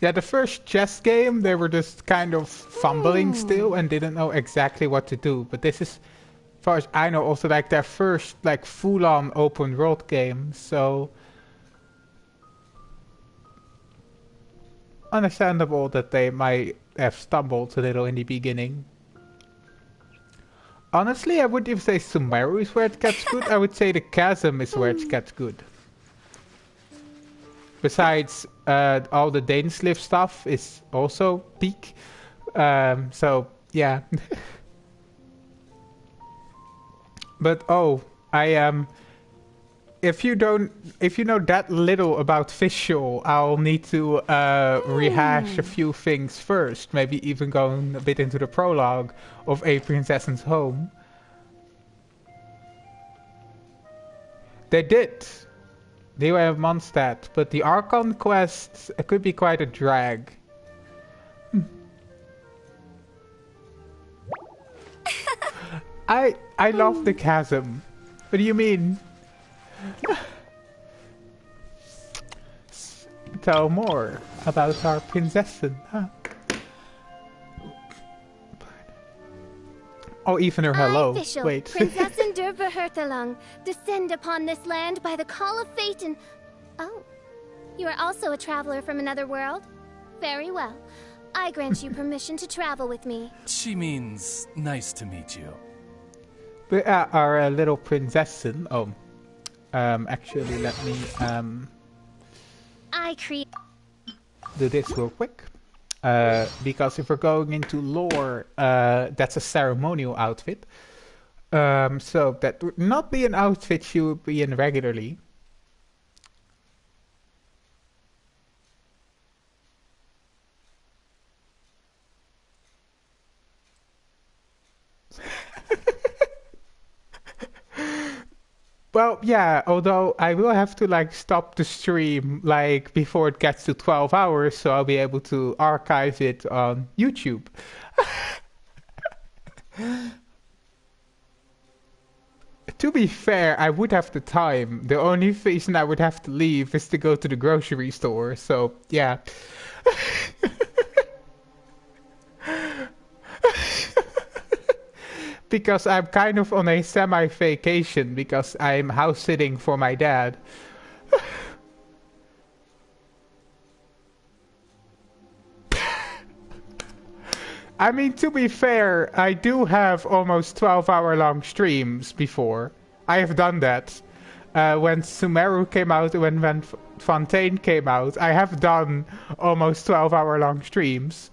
Yeah, the first chess game, they were just kind of fumbling still and didn't know exactly what to do. But this is, as far as I know, also like their first like full-on open world game. So understandable that they might have stumbled a little in the beginning. Honestly, I wouldn't even say Sumeru is where it gets good. I would say the Chasm is where it gets good. Besides, all the Dainsliff stuff is also peak. So, yeah. But, oh, if you know that little about Fischl, I'll need to rehash a few things first. Maybe even going a bit into the prologue of A Princess's Home. They did. They were Mondstadt, but the Archon quests could be quite a drag. I love the Chasm. What do you mean? Tell more about our princessin, huh? Oh, even her hello. Fischl, Wait. Prinzessin der Verhurthelung, descend upon this land by the call of fate and... Oh, you are also a traveler from another world? Very well. I grant you permission to travel with me. She means nice to meet you. We are our little princessin. Oh. Actually, let me, do this real quick. Because if we're going into lore, that's a ceremonial outfit. So that would not be an outfit she would be in regularly. Well, yeah, although I will have to like stop the stream like before it gets to 12 hours, so I'll be able to archive it on YouTube. To be fair, I would have the time. The only reason I would have to leave is to go to the grocery store, so yeah. Because I'm kind of on a semi-vacation because I'm house sitting for my dad. I mean, to be fair, I do have almost 12-hour long streams before. I have done that. When Sumeru came out, when Fontaine came out, I have done almost 12-hour long streams.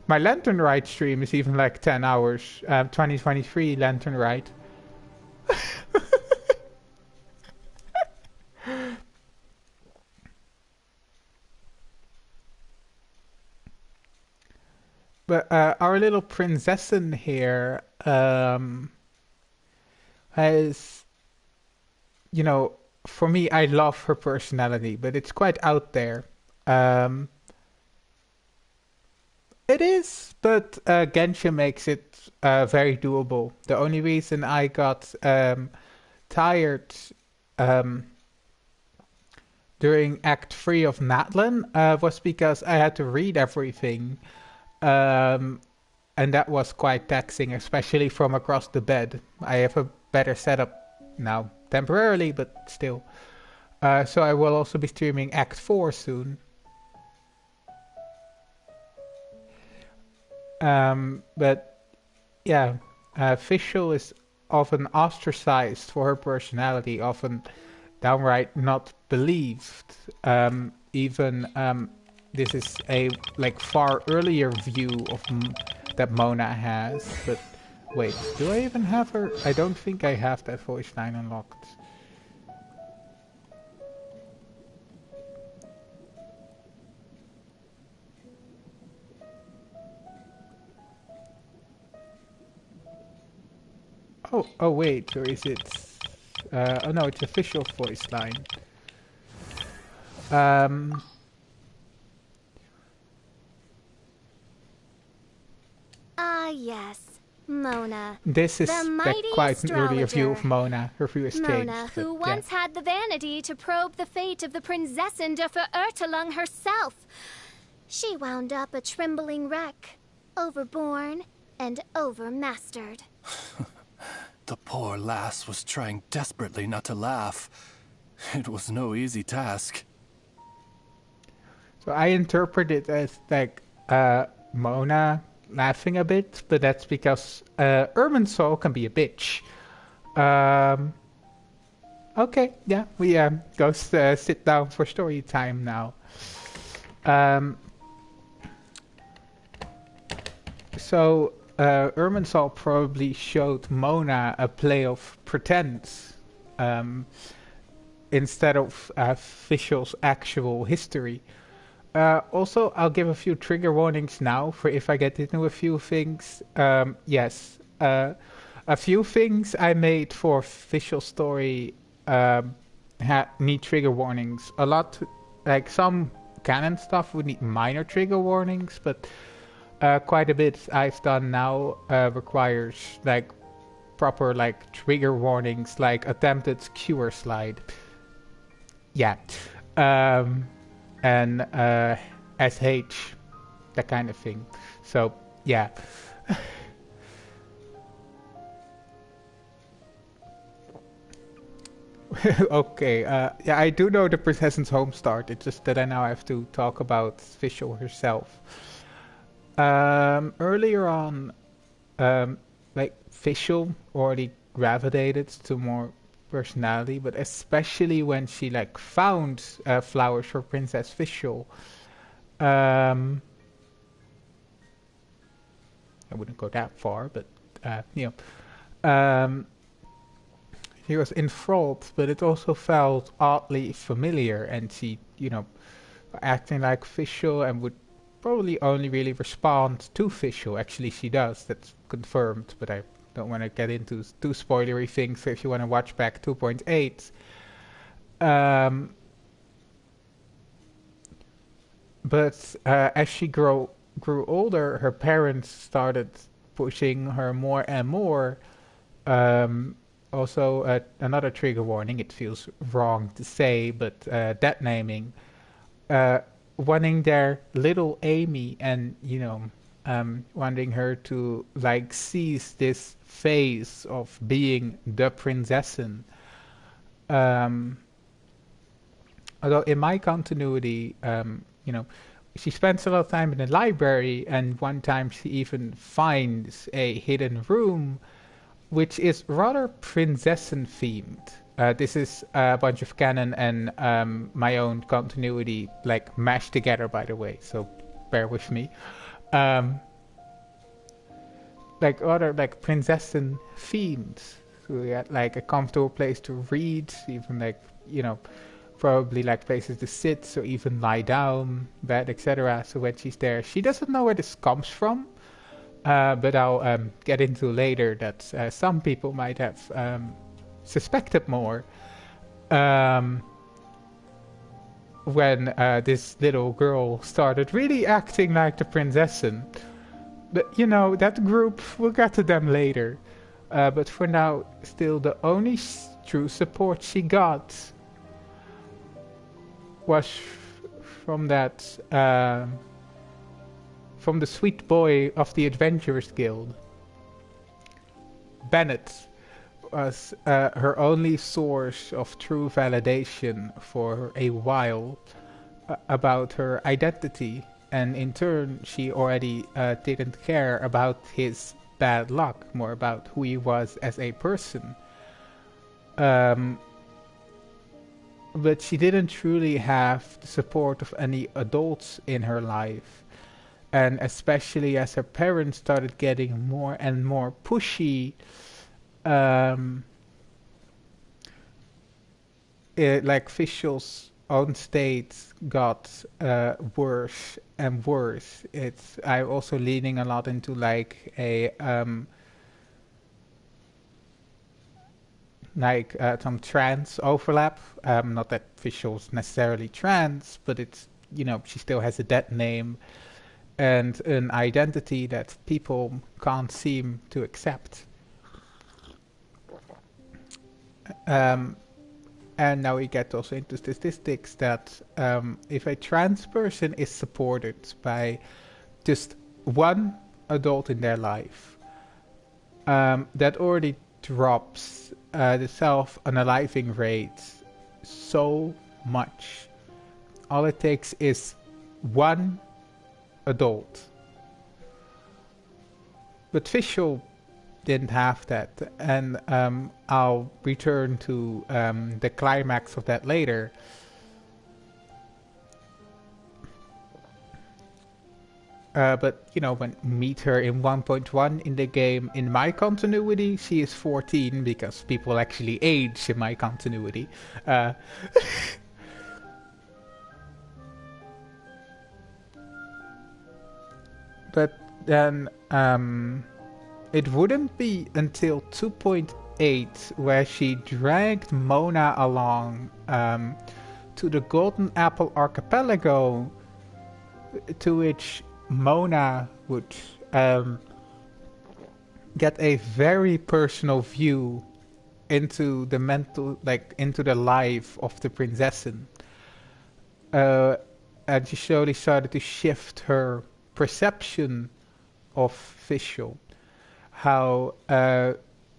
My Lantern Ride stream is even like 10 hours. 2023 Lantern Ride. But our little princessen here has, you know, for me, I love her personality, but it's quite out there. Um, it is, but Genshin makes it very doable. The only reason I got tired um, during Act 3 of Natlan was because I had to read everything. Um, and that was quite taxing, especially from across the bed. I have a better setup now, temporarily, but still. So I will also be streaming Act 4 soon. But yeah, Fischl is often ostracized for her personality, often downright not believed. Even this is a like far earlier view of that Mona has. But wait, do I even have her? I don't think I have that voice line unlocked. Oh wait, or is it? Oh no, it's official voice line. Um, Ah, yes, Mona. this is The like mighty quite an earlier view of astrologer. Mona. Her view has changed. Mona, But who yeah. once had the vanity to probe the fate of the Prinzessin de Verurtelung herself. She wound up a trembling wreck, overborne and overmastered. The poor lass was trying desperately not to laugh. It was no easy task. So I interpret it as like Mona laughing a bit, but that's because Irminsul can be a bitch. Okay, yeah, we go sit down for story time now. So Irminsul probably showed Mona a play of pretense instead of Fischl's actual history. Also, I'll give a few trigger warnings now for if I get into a few things. Yes, a few things I made for Fischl's story need trigger warnings. A lot, like some canon stuff would need minor trigger warnings, but quite a bit I've done now requires like proper like trigger warnings, like attempted cure slide. Yeah. And SH, that kind of thing. So, yeah. Okay, yeah, I do know the Princess's home start. It's just that I now have to talk about Fischl herself. Earlier on, like Fischl already gravitated to more personality, but especially when she like found flowers for Princess Fischl. I wouldn't go that far, but you know, he was enthralled, but it also felt oddly familiar, and she, you know, acting like Fischl and would probably only really respond to Fischl. Actually, she does. That's confirmed, but I don't want to get into too spoilery things. So if you want to watch back 2.8, but as she grew older, her parents started pushing her more and more. Also, another trigger warning. It feels wrong to say, but dead naming. Wanting their little Amy, and wanting her to like seize this phase of being the princessen. Although in my continuity, she spends a lot of time in the library, and one time she even finds a hidden room, which is rather princessen themed. This is a bunch of canon and my own continuity, like mashed together, by the way. So bear with me. Like rather like princessen themed. So we had like a comfortable place to read, even like probably like places to sit, or even lie down, bed, etc. So when she's there, she doesn't know where this comes from. But I'll get into later that some people might have suspected more when this little girl started really acting like the princessen. But that group, we'll get to them later. But for now, still the only true support she got was from that from the sweet boy of the Adventurers Guild. Bennett was her only source of true validation for a while about her identity, and in turn she already didn't care about his bad luck, more about who he was as a person. But she didn't truly have the support of any adults in her life. And especially as her parents started getting more and more pushy, like Fischl's own state got worse and worse. I'm also leaning a lot into like a some trans overlap. Not that Fischl's necessarily trans, but it's she still has a dead name and an identity that people can't seem to accept. And now we get also into statistics that if a trans person is supported by just one adult in their life, that already drops the self-unaliving rate so much. All it takes is one adult. But Fischl didn't have that, and I'll return to the climax of that later. But when meet her in 1.1 in the game, in my continuity, she is 14 because people actually age in my continuity. But then it wouldn't be until 2.8 where she dragged Mona along to the Golden Apple Archipelago, to which Mona would get a very personal view into the into the life of the princessen. And she slowly started to shift her perception of Fischl. How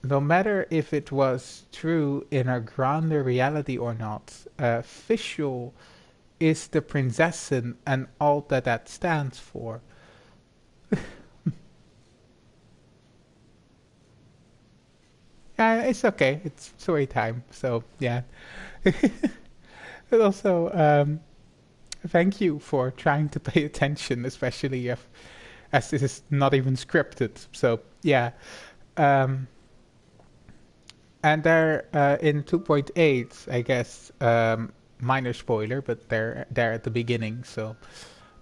no matter if it was true in a grander reality or not, Fischl is the princessen and all that stands for. Yeah, it's okay. It's story time. So yeah. But also, thank you for trying to pay attention, especially as this is not even scripted. So yeah. And they're in 2.8, I guess. Minor spoiler, but they're there at the beginning. So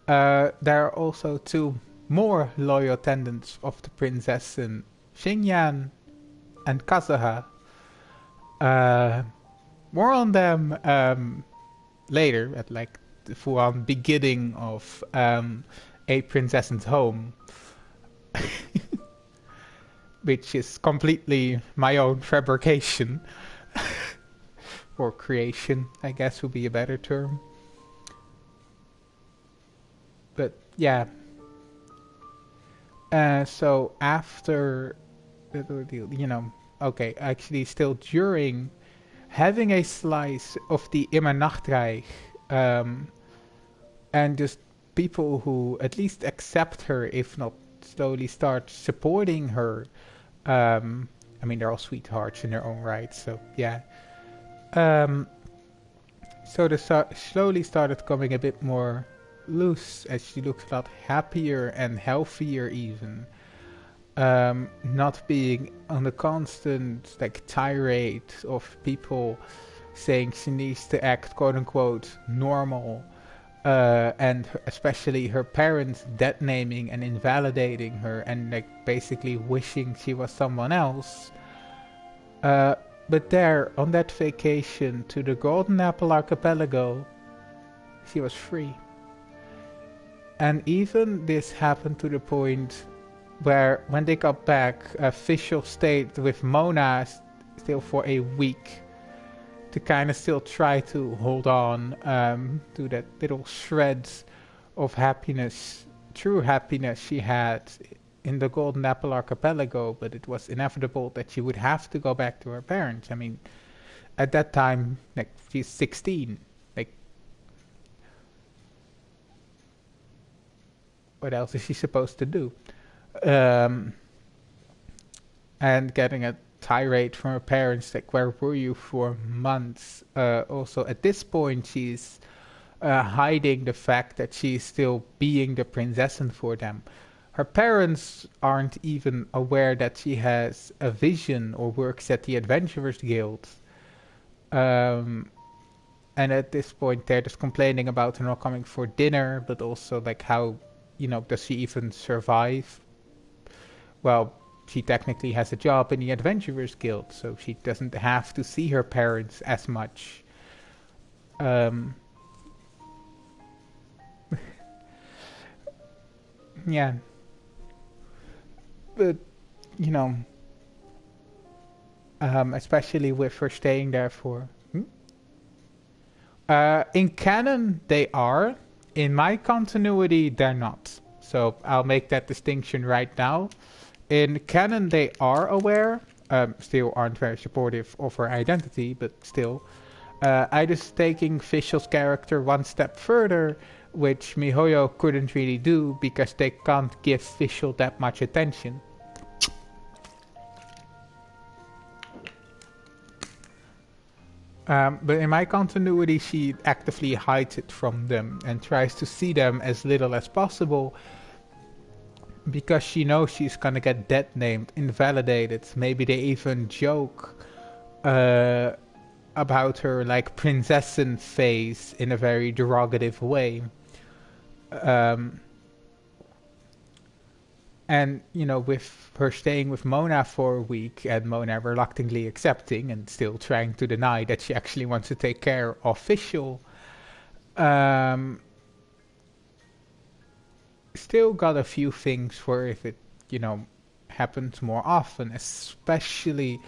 there are also two more loyal attendants of the princess, in Xingyan and Kazuha. More on them later, at like the full-on beginning of a princess's home, which is completely my own fabrication. Or creation, I guess would be a better term. But yeah. So after, you know, okay, actually still during having a slice of the Immer Nachtreich, and just people who at least accept her, if not slowly start supporting her. I mean, they're all sweethearts in their own right, so yeah. So they slowly started coming a bit more loose as she looked a lot happier and healthier even. Not being on the constant like tirade of people saying she needs to act quote unquote normal, and especially her parents dead naming and invalidating her and like basically wishing she was someone else. But there, on that vacation to the Golden Apple Archipelago, she was free. And even this happened to the point where, when they got back, official stayed with Mona still for a week to kind of still try to hold on to that little shreds of happiness, true happiness she had in the Golden Apple Archipelago, but it was inevitable that she would have to go back to her parents. I mean, at that time, like, she's 16. Like, what else is she supposed to do? And getting a tirade from her parents, like, where were you for months? Also, at this point, she's hiding the fact that she's still being the princess for them. Her parents aren't even aware that she has a vision or works at the Adventurers Guild. And at this point, they're just complaining about her not coming for dinner, but also, like, how, you know, does she even survive? Well, she technically has a job in the Adventurers Guild, so she doesn't have to see her parents as much. Yeah. But, you know, especially with her staying there for... in canon, they are. In my continuity, they're not. So I'll make that distinction right now. In canon, they are aware. Still aren't very supportive of her identity, but still. I just taking Fischl's character one step further, which MiHoYo couldn't really do because they can't give Fischl that much attention. But in my continuity, she actively hides it from them and tries to see them as little as possible because she knows she's gonna get dead named, invalidated. Maybe they even joke about her like princessin phase in a very derogative way. And, you know, with her staying with Mona for a week and Mona reluctantly accepting and still trying to deny that she actually wants to take care of Fischl, still got a few things for if it, you know, happens more often, especially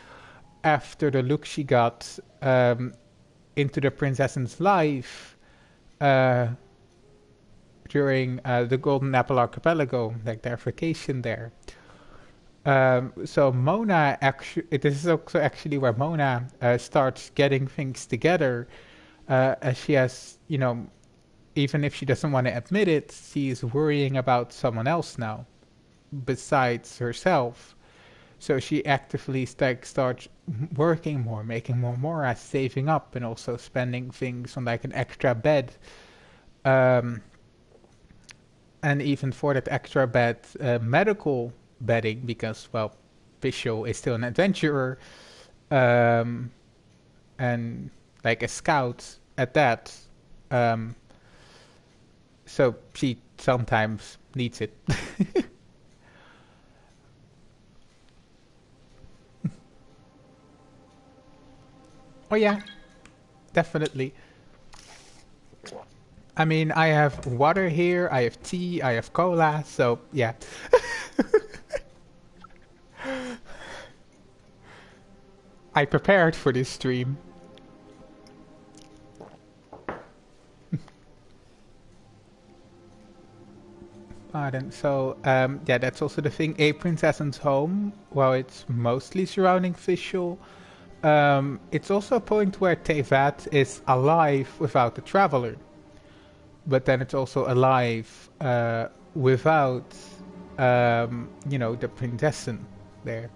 after the look she got into the princess's life during the Golden Apple Archipelago, like their vacation there. So Mona actually, this is also actually where Mona starts getting things together, as she has, you know, even if she doesn't want to admit it, she's worrying about someone else now, besides herself. So she actively starts working more, making more Mora, saving up, and also spending things on like an extra bed. And even for that extra bed, medical bedding, because, well, Fischl is still an adventurer, and like a scout at that. so she sometimes needs it. Oh yeah, definitely. I mean, I have water here, I have tea, I have cola, so yeah. I prepared for this stream. Pardon. So, yeah, that's also the thing. A Princess's Home, well, it's mostly surrounding visual. It's also a point where Tevat is alive without the Traveler. But then it's also alive without, you know, the Princessen there.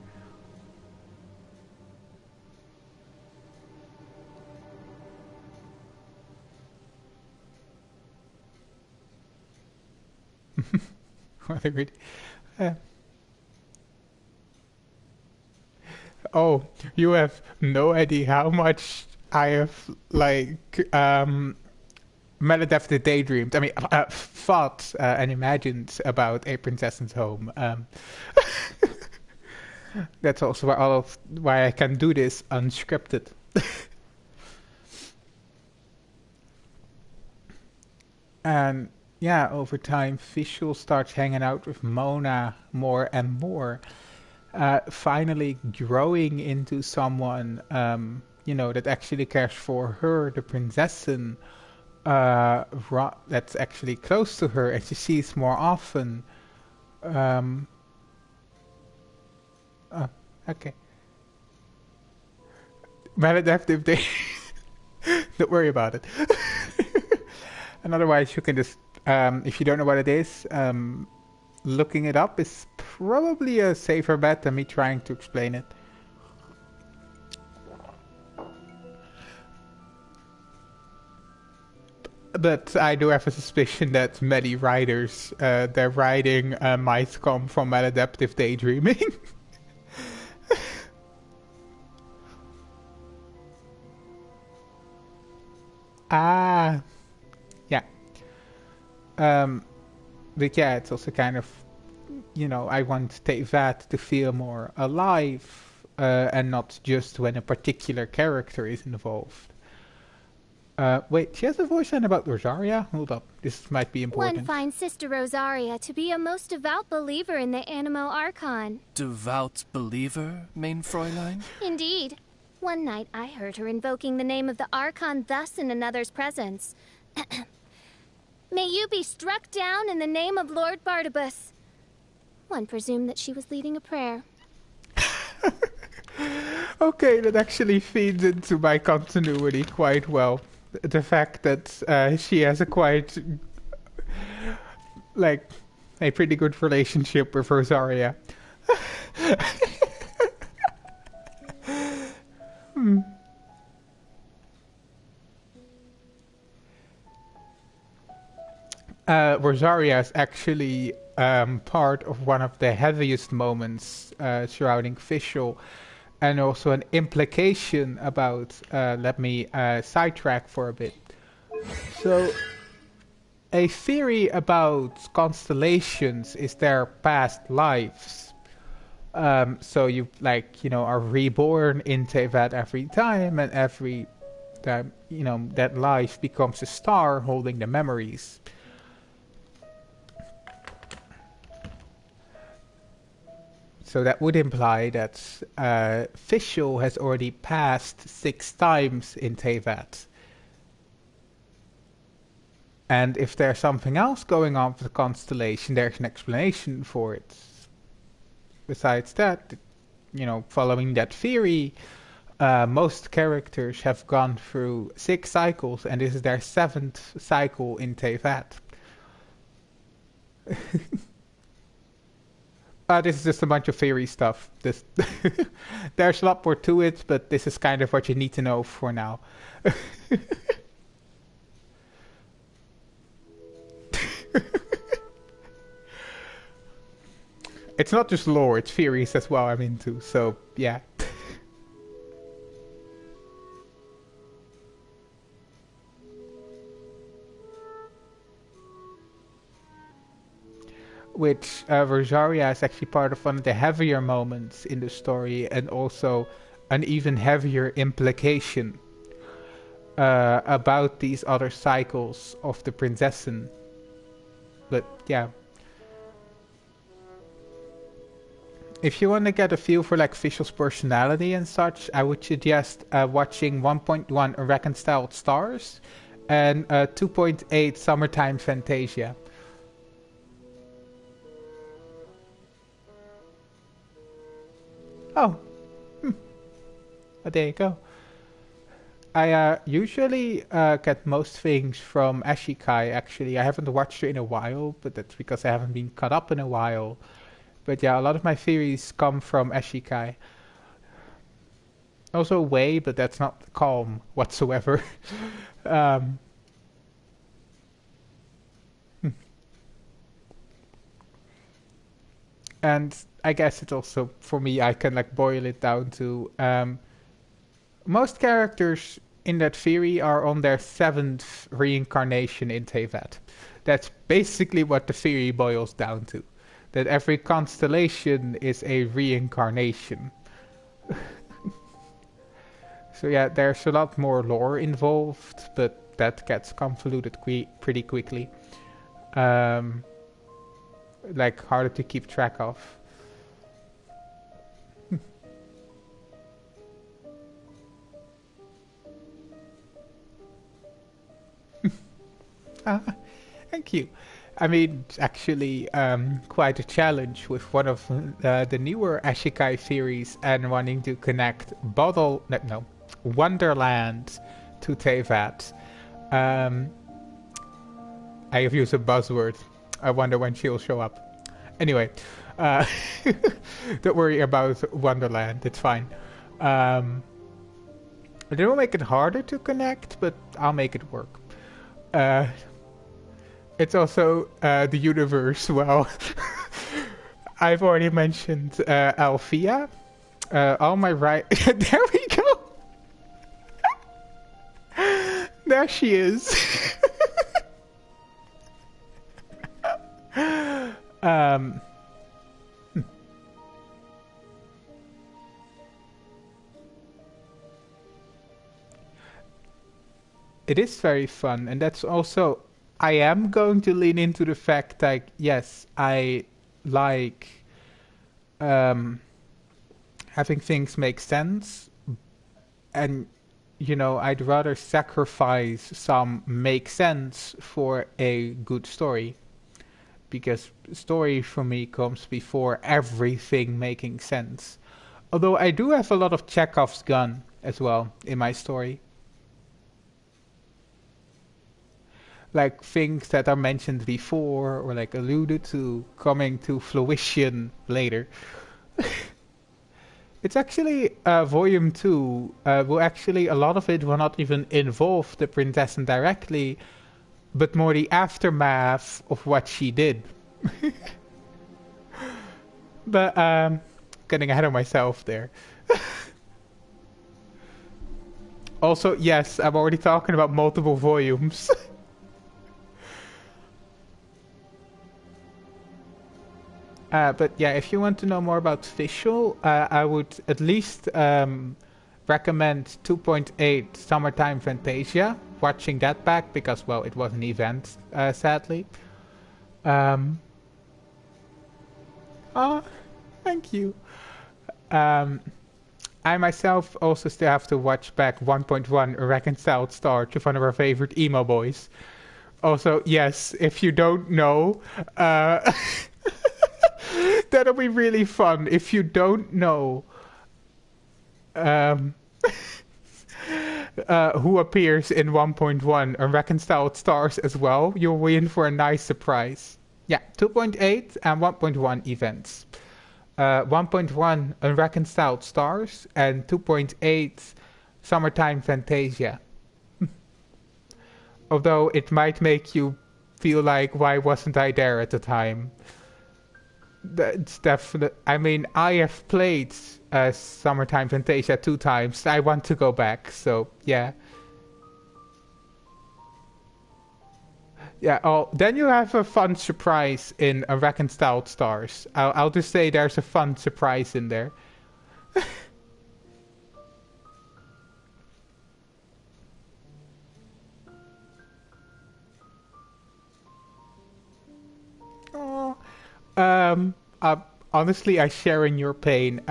Oh, you have no idea how much I have, like, maladaptive daydreamed. I mean, thought and imagined about A Princess's Home. That's also why I can do this unscripted. And yeah, over time, Visual starts hanging out with Mona more and more, finally growing into someone, you know, that actually cares for her, the Princessen, that's actually close to her, and she sees more often. Um, oh, okay. Maladaptive day. Don't worry about it. And otherwise, you can just, if you don't know what it is, looking it up is probably a safer bet than me trying to explain it. But I do have a suspicion that many writers, their writing might come from maladaptive daydreaming. Ah, yeah. But yeah, it's also kind of, you know, I want Tevat to feel more alive, and not just when a particular character is involved. Wait, she has a voice line about Rosaria? Hold up, this might be important. One finds Sister Rosaria to be a most devout believer in the Animo Archon. Devout believer, mein Fräulein? Indeed. One night I heard her invoking the name of the Archon thus in another's presence. May you be struck down in the name of Lord Barnabas. One presumed that she was leading a prayer. Okay, that actually feeds into my continuity quite well. The fact that she has a quite, like, a pretty good relationship with Rosaria. Rosaria is actually part of one of the heaviest moments surrounding Visual, and also an implication about, let me sidetrack for a bit. So, a theory about constellations is their past lives. So you, like, you know, are reborn in Tevat every time, and every time, you know, that life becomes a star holding the memories. So that would imply that Visual has already passed 6 times in Tevat. And if there's something else going on with the constellation, there's an explanation for it. Besides that, you know, following that theory, most characters have gone through 6 cycles, and this is their 7th cycle in Tevat. This is just a bunch of theory stuff. There's a lot more to it, but this is kind of what you need to know for now. It's not just lore, it's theories as well I'm into, so yeah. which Rosaria is actually part of one of the heavier moments in the story, and also an even heavier implication about these other cycles of the Prinzessin. But yeah. If you want to get a feel for like Fischl's personality and such, I would suggest watching 1.1 Reconciled Stars and 2.8 Summertime Fantasia. Oh, well, there you go. I usually get most things from Ashikai, actually. I haven't watched it in a while, but that's because I haven't been caught up in a while. But yeah, a lot of my theories come from Ashikai. Also Wei, but that's not calm whatsoever. And I guess it's also, for me, I can like boil it down to most characters in that theory are on their 7th reincarnation in Tevat. That's basically what the theory boils down to. That every constellation is a reincarnation. So yeah, there's a lot more lore involved, but that gets convoluted pretty quickly. Like harder to keep track of. Thank you. I mean, it's actually quite a challenge with one of the newer Ashikai theories and wanting to connect Wonderland to Tevat. I have used a buzzword. I wonder when she'll show up. Anyway, don't worry about Wonderland. It's fine. It will make it harder to connect, but I'll make it work. It's also the universe. Well, I've already mentioned Althea. All my right. There we go. There she is. It is very fun, and that's also. I am going to lean into the fact that yes, I like having things make sense, and you know, I'd rather sacrifice some make sense for a good story, because story for me comes before everything making sense. Although I do have a lot of Chekhov's gun as well in my story. Like things that are mentioned before or like alluded to coming to fruition later. It's actually volume 2 will actually, a lot of it will not even involve the Prinzessin directly, but more the aftermath of what she did. But getting ahead of myself there. Also, yes, I'm already talking about multiple volumes. But yeah, if you want to know more about Fischl, I would at least recommend 2.8 Summertime Fantasia, watching that back, because, well, it was an event, sadly. Thank you. I myself also still have to watch back 1.1 Reconciled Star to one of our favorite emo boys. Also, yes, if you don't know... That'll be really fun. If you don't know who appears in 1.1 and Reconciled Stars as well, you'll win for a nice surprise. Yeah, 2.8 and 1.1 events. 1.1 Unreconciled Stars and 2.8 Summertime Fantasia. Although it might make you feel like, why wasn't I there at the time? It's definitely. I mean, I have played Summertime Fantasia 2 times. I want to go back, so yeah. Yeah, oh, then you have a fun surprise in a Reconciled Stars. I'll just say there's a fun surprise in there. Oh, um, uh, honestly, I share in your pain.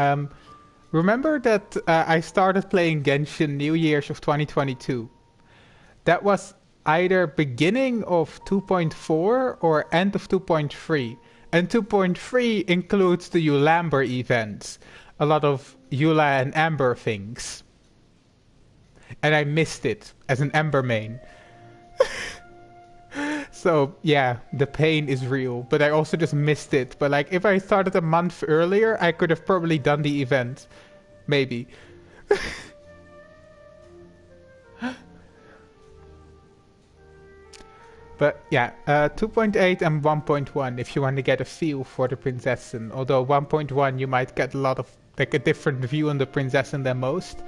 Remember that I started playing Genshin New Year's of 2022? That was either beginning of 2.4 or end of 2.3. And 2.3 includes the Eulamber events. A lot of Eula and Amber things. And I missed it as an Amber main. So, yeah, the pain is real. But I also just missed it. But, like, if I started a month earlier, I could have probably done the event. Maybe. But yeah, 2.8 and 1.1 if you want to get a feel for the Prinzessin. Although 1.1 you might get a lot of, like, a different view on the Prinzessin than most.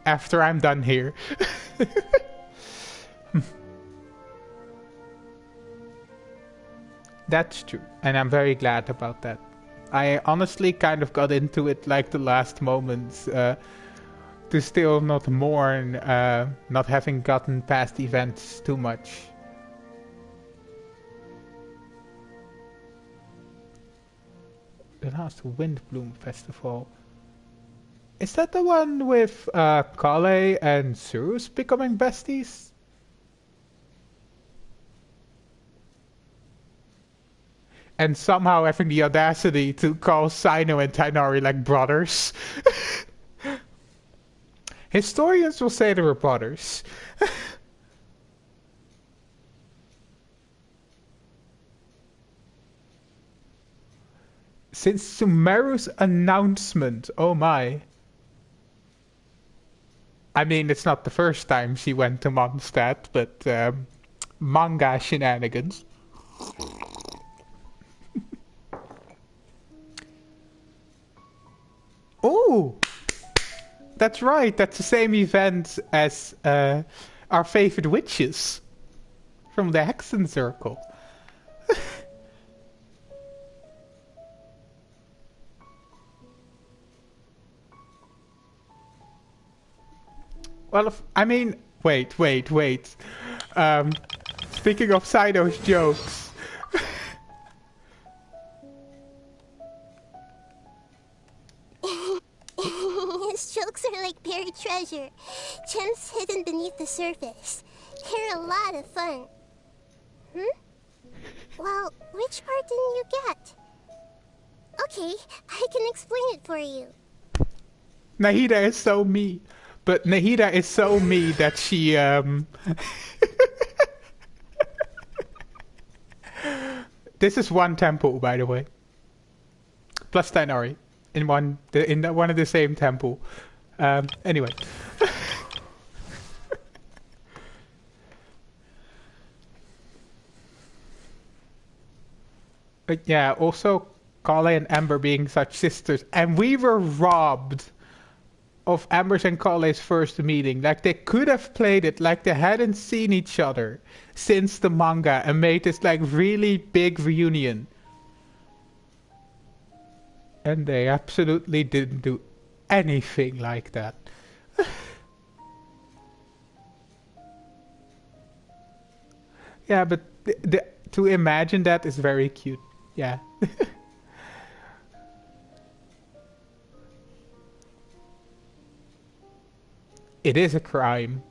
After I'm done here. That's true, and I'm very glad about that. I honestly kind of got into it like the last moments to still not mourn not having gotten past events too much. The last Windbloom Festival. Is that the one with Kale and Zeus becoming besties? And somehow having the audacity to call Sino and Tainari like brothers. Historians will say they were brothers. Since Sumeru's announcement, oh my. I mean, it's not the first time she went to Mondstadt, but manga shenanigans. Oh, that's right. That's the same event as our favorite witches from the Hexen Circle. Well, I mean, wait. Speaking of Sido's jokes. His jokes are like buried treasure, gems hidden beneath the surface. They're a lot of fun. Well, which part didn't you get? Okay, I can explain it for you. Nahida is so me. But Nahida is so me that she This is one temple, by the way. Plus Tainari. In one of the same temple. Anyway. But yeah, also Kale and Amber being such sisters. And we were robbed of Amber's and Kale's first meeting. Like, they could have played it like they hadn't seen each other since the manga and made this like really big reunion. And they absolutely didn't do anything like that. Yeah, but to imagine that is very cute. Yeah. It is a crime.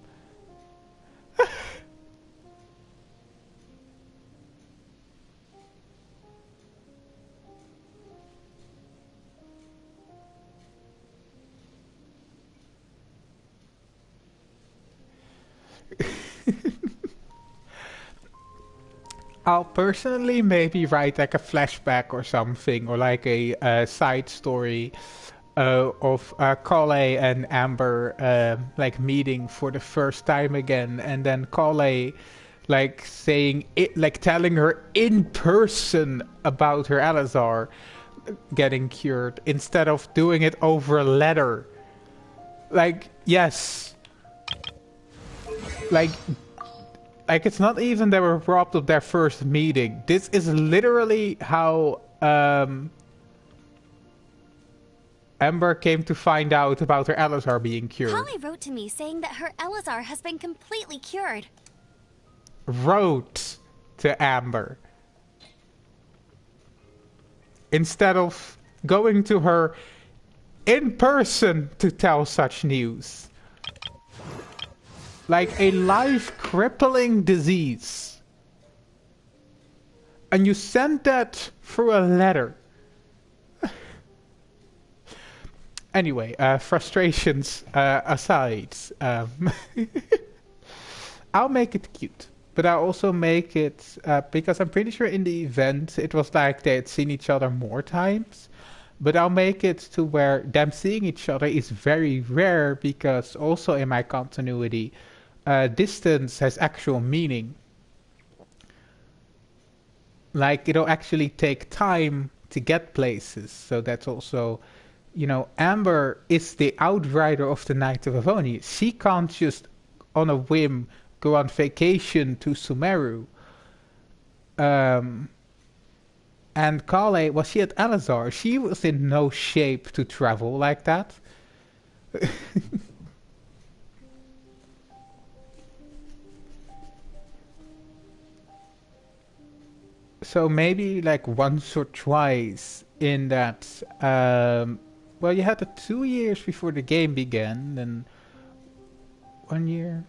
I'll personally maybe write like a flashback or something, or like a side story of Kale and Amber like meeting for the first time again, and then Kale like saying it, like telling her in person about her Alizar getting cured instead of doing it over a letter. Like, yes. Like Like, it's not even they were robbed of their first meeting. This is literally how Amber came to find out about her Elazar being cured. Polly wrote to me saying that her Elazar has been completely cured. Wrote to Amber. Instead of going to her in person to tell such news. Like a life crippling disease. And you sent that through a letter. Anyway, frustrations aside, I'll make it cute. But I'll also make it, because I'm pretty sure in the event it was like they had seen each other more times. But I'll make it to where them seeing each other is very rare, because also in my continuity, distance has actual meaning. Like, it'll actually take time to get places. So that's also, you know, Amber is the outrider of the Knight of Avonia. She can't just, on a whim, go on vacation to Sumeru. And Kale, was she at Elazar? She was in no shape to travel like that. So maybe like once or twice in that, well, you had the 2 years before the game began, then 1 year.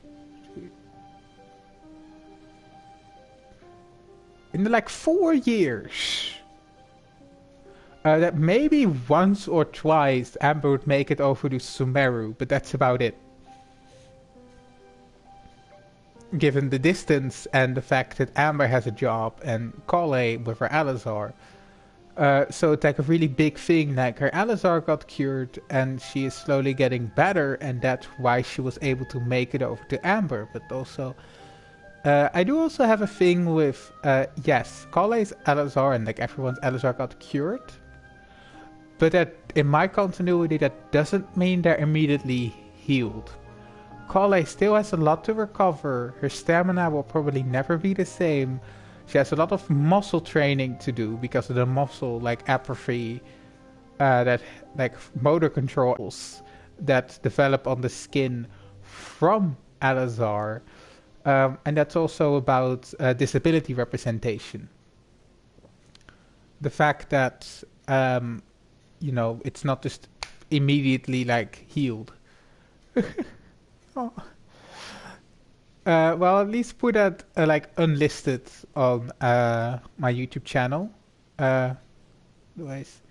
In the, like 4 years. That maybe once or twice Amber would make it over to Sumeru, but that's about it. Given the distance and the fact that Amber has a job and Kale with her Elazar. So it's like a really big thing, like her Elazar got cured and she is slowly getting better, and that's why she was able to make it over to Amber. But also, I do also have a thing with, yes, Kale's Elazar and like everyone's Elazar got cured. But that in my continuity, that doesn't mean they're immediately healed. Kale still has a lot to recover. Her stamina will probably never be the same. She has a lot of muscle training to do because of the muscle like atrophy, that like motor controls that develop on the skin from Elazar, and that's also about disability representation. The fact that you know, it's not just immediately like healed. Oh. Well, at least put that like unlisted on my YouTube channel. Otherwise,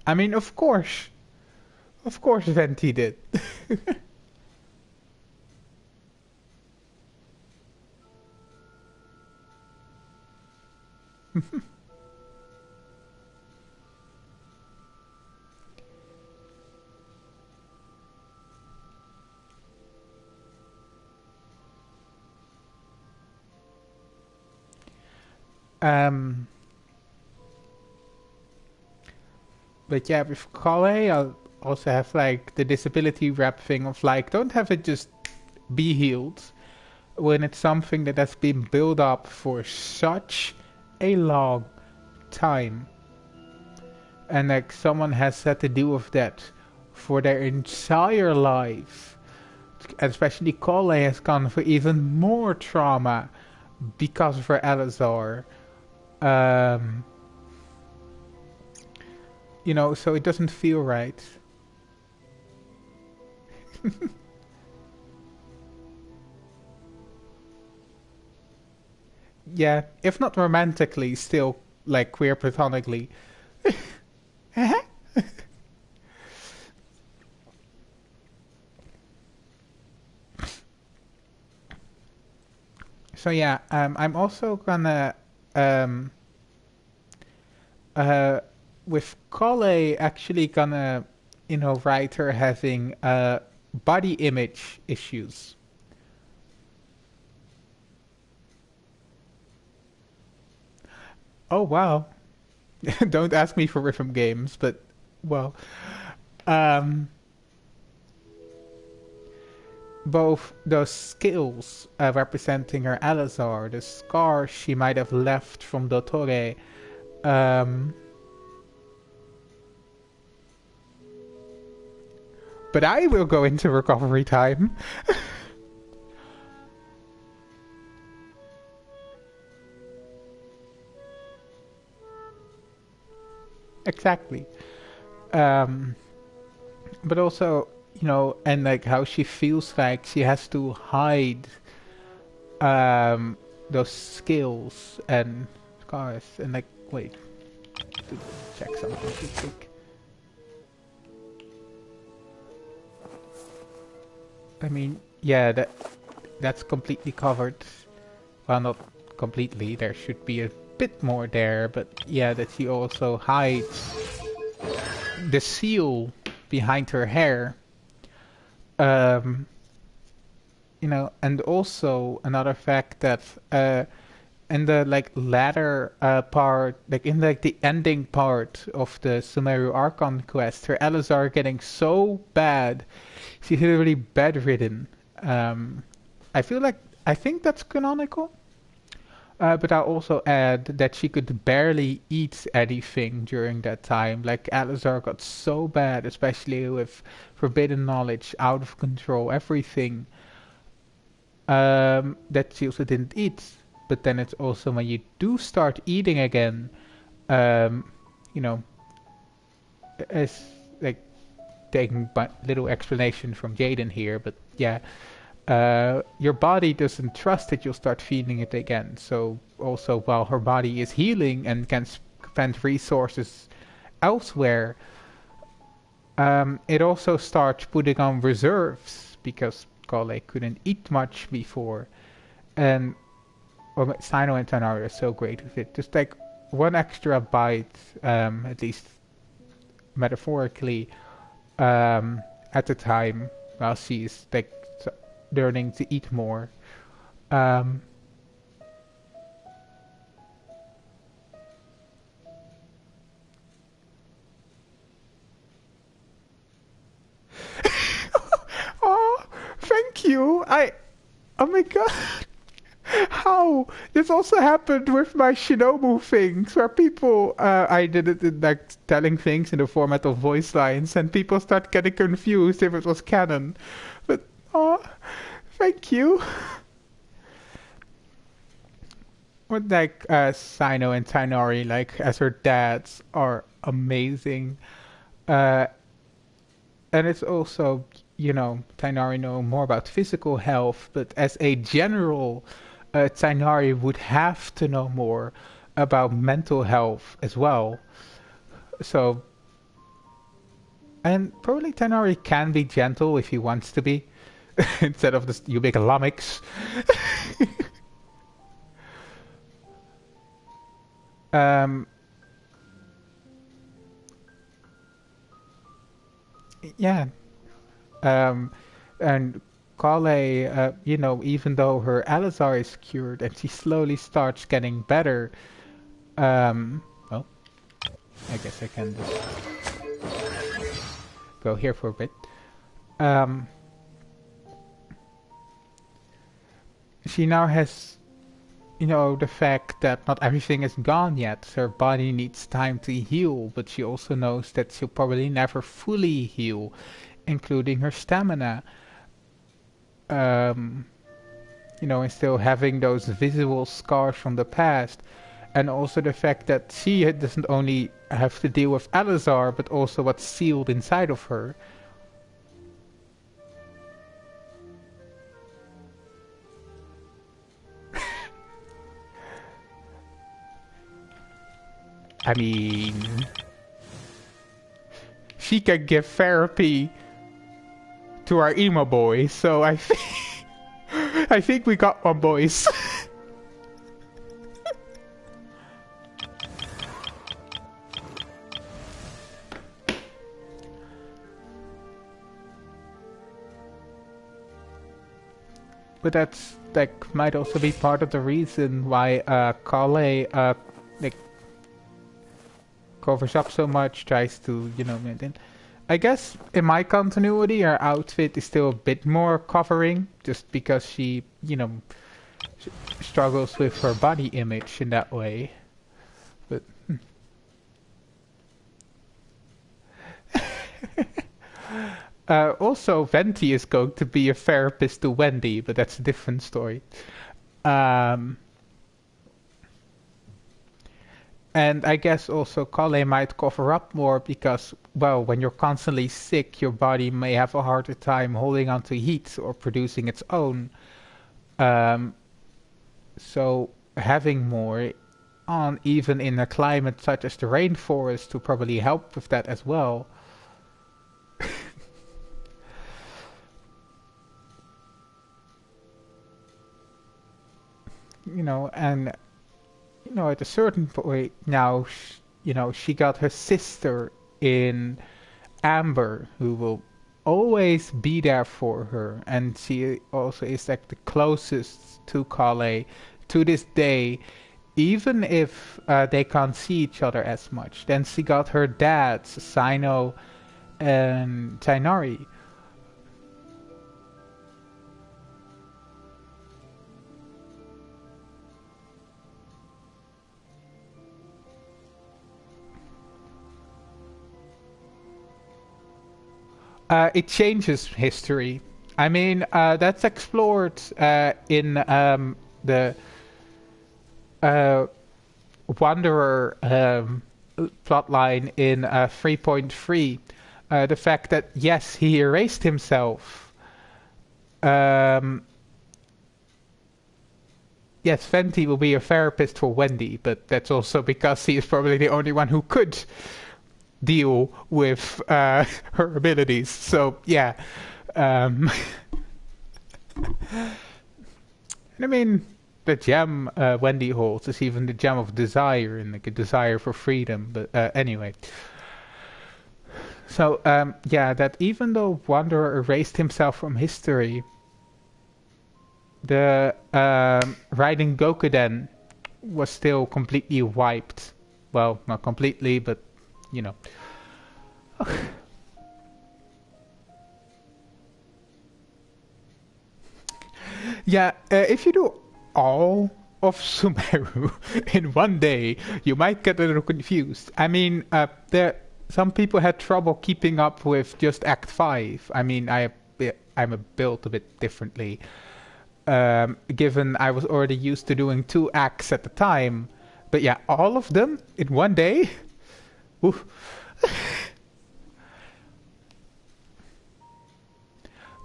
I mean, of course, Venti did. But yeah, with Kale, I'll also have like the disability rep thing of like, don't have it just be healed when it's something that has been built up for such a long time. And like someone has had to deal with that for their entire life. And especially Kale has gone for even more trauma because of her Elazar. You know, so it doesn't feel right. Yeah, if not romantically, still like queer platonically. So yeah, I'm also gonna with Kale actually gonna, you know, write her having body image issues. Oh wow. Don't ask me for rhythm games, but well, um, both those skills representing her Alizar, the scars she might have left from Dottore, um, but I will go into recovery time. Exactly. Um, but also, you know, and like how she feels like she has to hide those skills and scars and like wait to check something real quick. I mean, yeah, that's completely covered. Well, not completely. There should be a bit more there, but yeah, that she also hides the seal behind her hair. Um, you know, and also another fact that in the like latter part, like in like the ending part of the Sumeru Archon quest, her Alizar getting so bad, she's literally bedridden. I feel like I think that's canonical. But I'll also add that she could barely eat anything during that time. Like Alizar got so bad, especially with forbidden knowledge, out of control, everything, that she also didn't eat. But then it's also when you do start eating again, you know, as like taking little explanation from Jaden here, but yeah, your body doesn't trust that you'll start feeding it again. So also while her body is healing and can spend resources elsewhere, it also starts putting on reserves because Kale couldn't eat much before. And Sino and Tanara are so great with it. Just like one extra bite, at least metaphorically, at the time while she's like learning to eat more. Um, oh, thank you. Oh my god. How? This also happened with my Shinobu things, where people, I did it in, like, telling things in the format of voice lines, and people start getting confused if it was canon. But, oh, thank you. But, like, Sino and Tainari, like, as her dads, are amazing. Uh, and it's also, you know, Tainari know more about physical health, but as a general, Tainari would have to know more about mental health as well. So, and probably Tainari can be gentle if he wants to be, instead of this, you big lummox. Yeah. And Kale, you know, even though her Alizar is cured and she slowly starts getting better, well, I guess I can just go here for a bit. She now has, you know, the fact that not everything is gone yet. Her body needs time to heal, but she also knows that she'll probably never fully heal, including her stamina. You know, and still having those visual scars from the past. And also the fact that she doesn't only have to deal with Alizar, but also what's sealed inside of her. I mean, she can give therapy to our emo boy, so I think I think we got one, boys. But that's like might also be part of the reason why Kale like covers up so much, tries to, maintain. I guess in my continuity, her outfit is still a bit more covering, just because she, struggles with her body image in that way. But also, Venti is going to be a therapist to Wendy, but that's a different story. Um, and I guess also Kale might cover up more because, well, when you're constantly sick, your body may have a harder time holding on to heat or producing its own. Um, so having more on, even in a climate such as the rainforest, to probably help with that as well. And at a certain point now, she got her sister in Amber, who will always be there for her, and she also is like the closest to Kale to this day, even if they can't see each other as much. Then she got her dads, Sino and Tainari. It changes history. I mean, that's explored in the Wanderer plotline in 3.3. The fact that, yes, he erased himself. Yes, Venti will be a therapist for Wendy, but that's also because he is probably the only one who could deal with her abilities. So yeah, and I mean, the gem Wendy holds is even the gem of desire, and like a desire for freedom. But anyway, so yeah, that even though Wanderer erased himself from history, the Raiden Gokuden was still completely wiped. Well, not completely, but yeah, if you do all of Sumeru in one day, you might get a little confused. I mean, some people had trouble keeping up with just Act 5. I mean, I'm built a bit differently. Given I was already used to doing 2 acts at the time. But yeah, all of them in one day? Oof.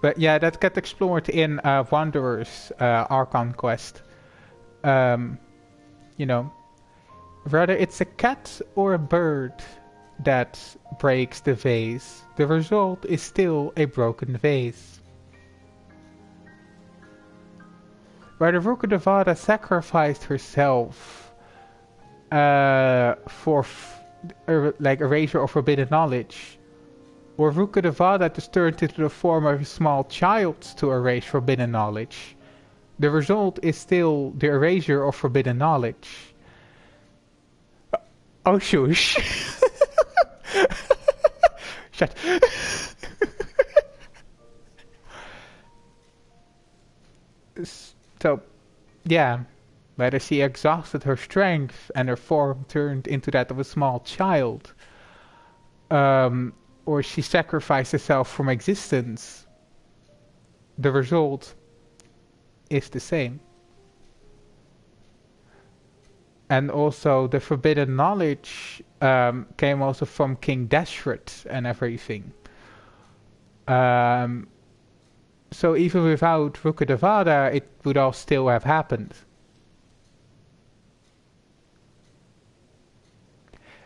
But yeah, that gets explored in Wanderer's Archon quest. Whether it's a cat or a bird that breaks the vase, the result is still a broken vase. Whether Rukkhadevata sacrificed herself for like erasure of forbidden knowledge, or Rukkhadevata just turned into the form of a small child to erase forbidden knowledge, the result is still the erasure of forbidden knowledge. Oh, shush. Shut. So, yeah, whether she exhausted her strength and her form turned into that of a small child, or she sacrificed herself from existence, the result is the same. And also the forbidden knowledge came also from King Dashrath and everything. So even without Rukkhadevata, it would all still have happened.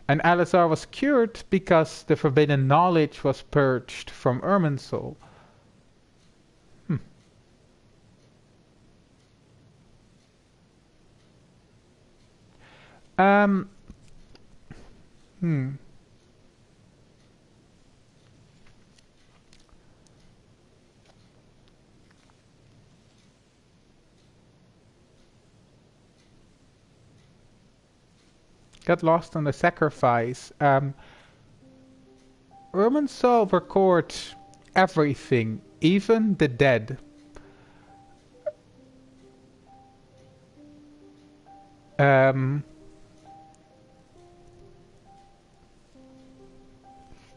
And Alizar was cured because the forbidden knowledge was purged from Irminsul. Hmm. got lost on the sacrifice. Irminsul records everything, even the dead.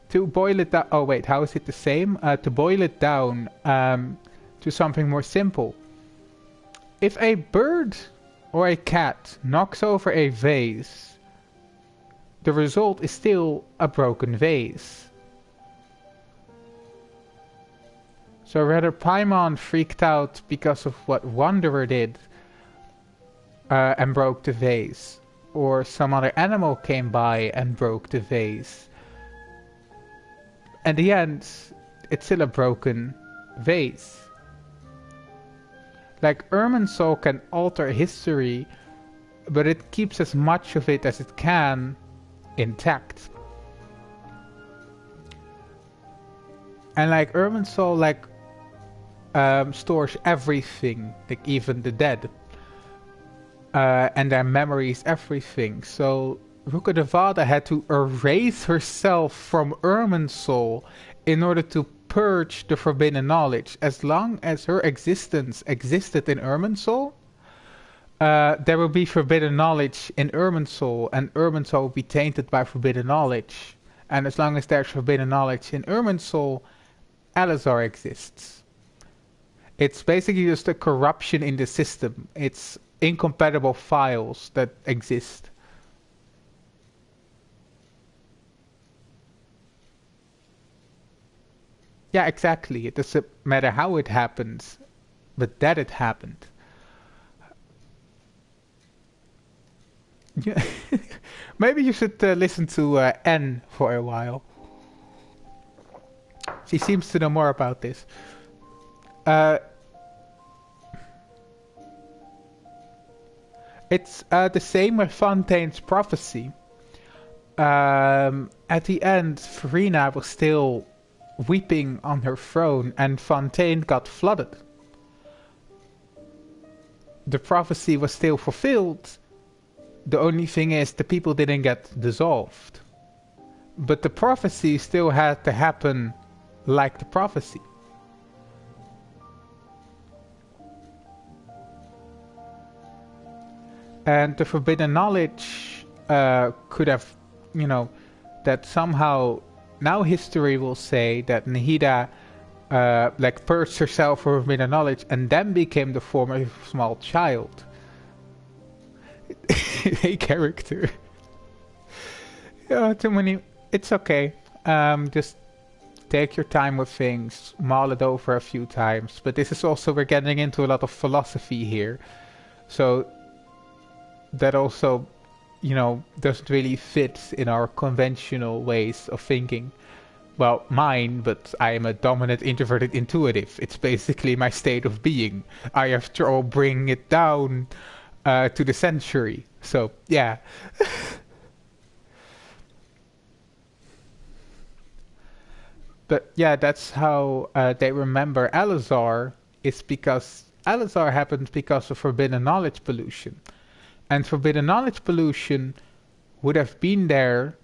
To boil it down, oh wait, how is it the same? To boil it down to something more simple. If a bird or a cat knocks over a vase, the result is still a broken vase. So whether Paimon freaked out because of what Wanderer did and broke the vase, or some other animal came by and broke the vase, in the end, it's still a broken vase. Like, Irminsul can alter history, but it keeps as much of it as it can intact. And like, Irminsul, like, stores everything, like even the dead. And their memories, everything. So Rukkhadevada had to erase herself from Irminsul in order to purge the forbidden knowledge. As long as her existence existed in Irminsul, there will be forbidden knowledge in Irminsul, and Irminsul will be tainted by forbidden knowledge. And as long as there's forbidden knowledge in Irminsul, Alizar exists. It's basically just a corruption in the system. It's incompatible files that exist. Yeah, exactly. It doesn't matter how it happens, but that it happened. Yeah. Maybe you should listen to N for a while. She seems to know more about this. It's the same with Fontaine's prophecy. At the end, Farina was still weeping on her throne, and Fontaine got flooded. The prophecy was still fulfilled. The only thing is, the people didn't get dissolved. But the prophecy still had to happen like the prophecy. And the forbidden knowledge could have, you know, that somehow now history will say that Nahida like purged herself from forbidden knowledge and then became the form of a small child. A character. Yeah, too many. It's okay. Just take your time with things, mull it over a few times. But this is also, we're getting into a lot of philosophy here. So that also, you know, doesn't really fit in our conventional ways of thinking. Well, mine, but I am a dominant introverted intuitive. It's basically my state of being. I have trouble bringing it down to the century. So, yeah. But yeah, that's how they remember Alizar, is because Alizar happened because of forbidden knowledge pollution. And forbidden knowledge pollution would have been there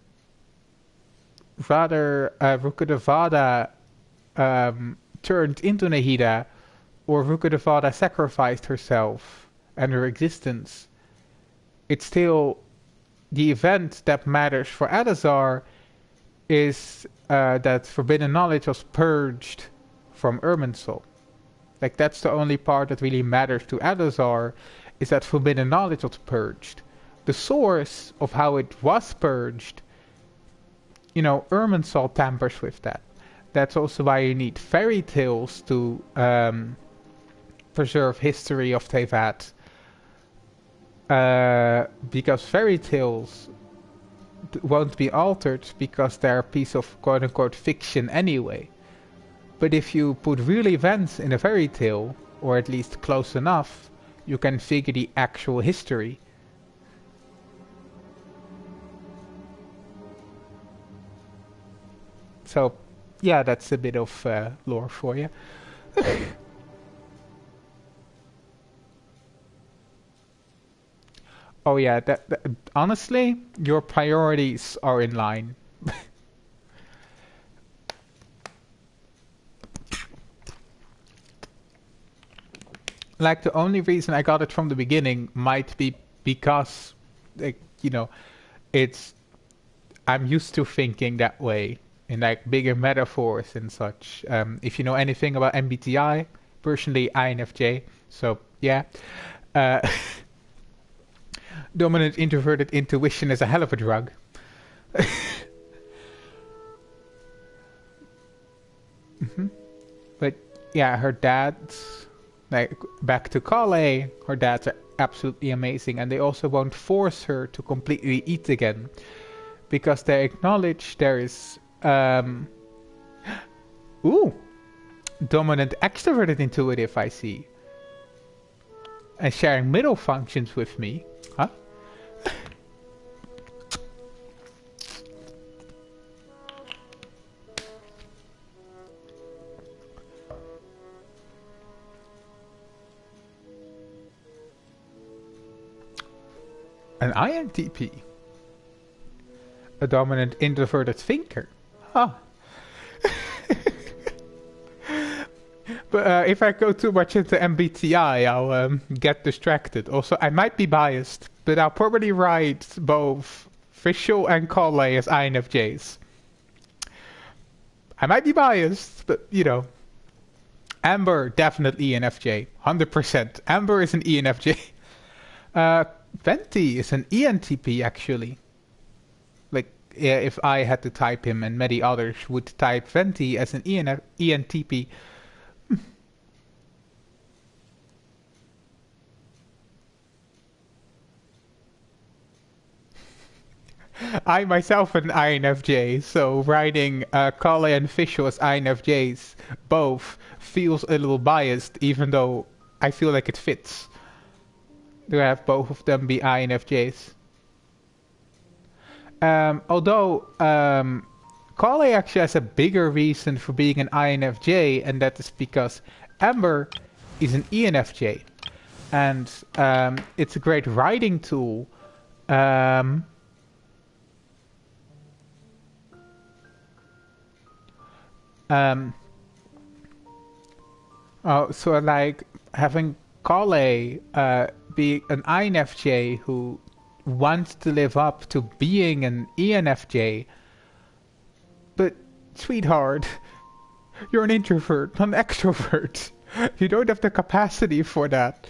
rather Rukkhadevada turned into Nahida, or Rukkhadevada sacrificed herself and her existence. It's still the event that matters for Alizar is that forbidden knowledge was purged from Irminsul. Like, that's the only part that really matters to Alizar, is that forbidden knowledge was purged. The source of how it was purged, you know, Irminsul tampers with that. That's also why you need fairy tales to preserve history of Tevat. Because fairy tales won't be altered because they're a piece of quote-unquote fiction anyway. But if you put real events in a fairy tale, or at least close enough, you can figure the actual history. So, yeah, that's a bit of lore for you. Oh yeah, honestly, your priorities are in line. Like the only reason I got it from the beginning might be because, like, it's I'm used to thinking that way in like bigger metaphors and such. If you know anything about MBTI, personally INFJ, so yeah. Uh, dominant introverted intuition is a hell of a drug. But yeah, her dad's like back to Kale. Her dads are absolutely amazing, and they also won't force her to completely eat again because they acknowledge there is ooh, dominant extroverted intuitive. I see, and sharing middle functions with me, huh? An INTP. A dominant introverted thinker. Huh. But if I go too much into MBTI, I'll get distracted. Also, I might be biased, but I'll probably write both Visual and Kale as INFJs. I might be biased, but Amber, definitely ENFJ. 100%. Amber is an ENFJ. Venti is an ENTP, actually. Like, yeah, if I had to type him and many others would type Venti as an ENTP. I myself an INFJ, so writing Kale and Visual as INFJs both feels a little biased, even though I feel like it fits to have both of them be INFJs. Although Kale actually has a bigger reason for being an INFJ, and that is because Amber is an ENFJ, and it's a great writing tool. So like having Kale be an INFJ who wants to live up to being an ENFJ, but sweetheart, you're an introvert, not an extrovert. You don't have the capacity for that.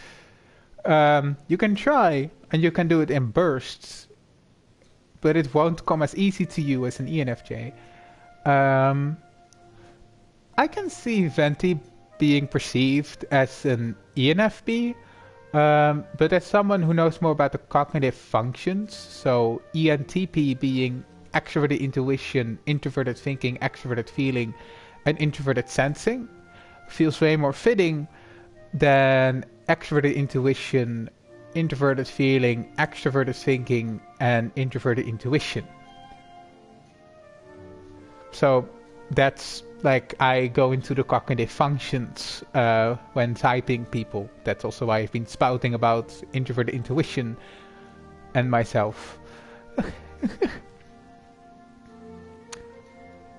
You can try, and you can do it in bursts, but it won't come as easy to you as an ENFJ. I can see Venti being perceived as an ENFP, but as someone who knows more about the cognitive functions, so ENTP being extroverted intuition, introverted thinking, extroverted feeling, and introverted sensing, feels way more fitting than extroverted intuition, introverted feeling, extroverted thinking, and introverted intuition. So that's like I go into the cognitive functions when typing people. That's also why I've been spouting about introverted intuition and myself.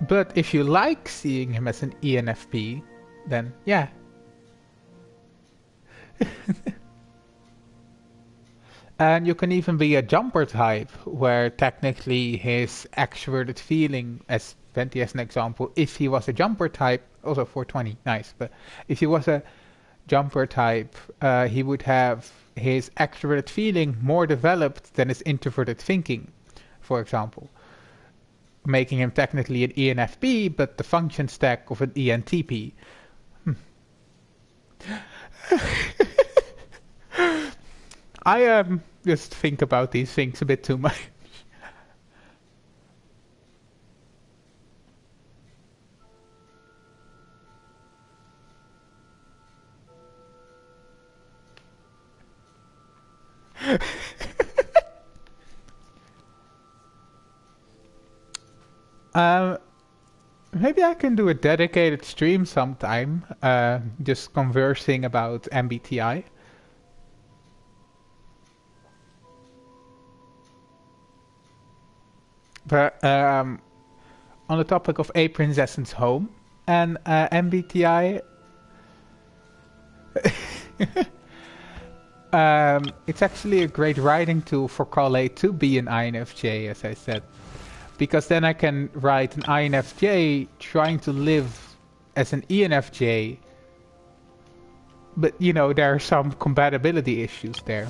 But if you like seeing him as an ENFP, then yeah. And you can even be a jumper type, where technically his extroverted feeling, as Venti as an example, if he was a jumper type, also 420, nice, but if he was a jumper type, he would have his extroverted feeling more developed than his introverted thinking, for example, making him technically an ENFP, but the function stack of an ENTP. I just think about these things a bit too much. Maybe I can do a dedicated stream sometime, just conversing about MBTI. But on the topic of A Princess's Home and MBTI, it's actually a great writing tool for Kale to be an INFJ, as I said. Because then I can write an INFJ trying to live as an ENFJ. But, you know, there are some compatibility issues there.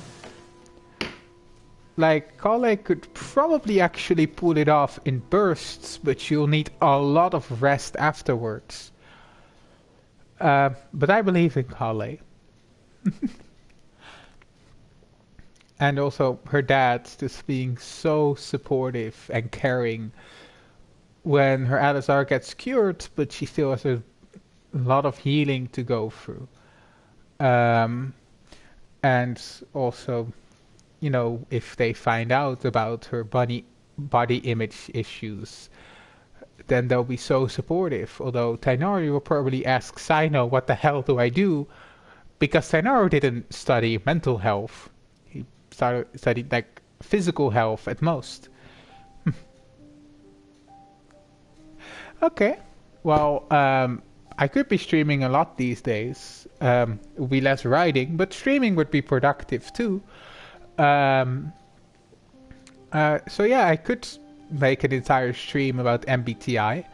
Like, Kale could probably actually pull it off in bursts, but you'll need a lot of rest afterwards. But I believe in Kale. And also her dad just being so supportive and caring when her Alizar gets cured, but she still has a lot of healing to go through. And also, you know, if they find out about her body image issues, then they'll be so supportive. Although Tainari will probably ask Sino, what the hell do I do? Because Tainari didn't study mental health. He studied like physical health at most. Okay. Well, I could be streaming a lot these days. It would be less writing, but streaming would be productive too. So yeah, I could make an entire stream about MBTI.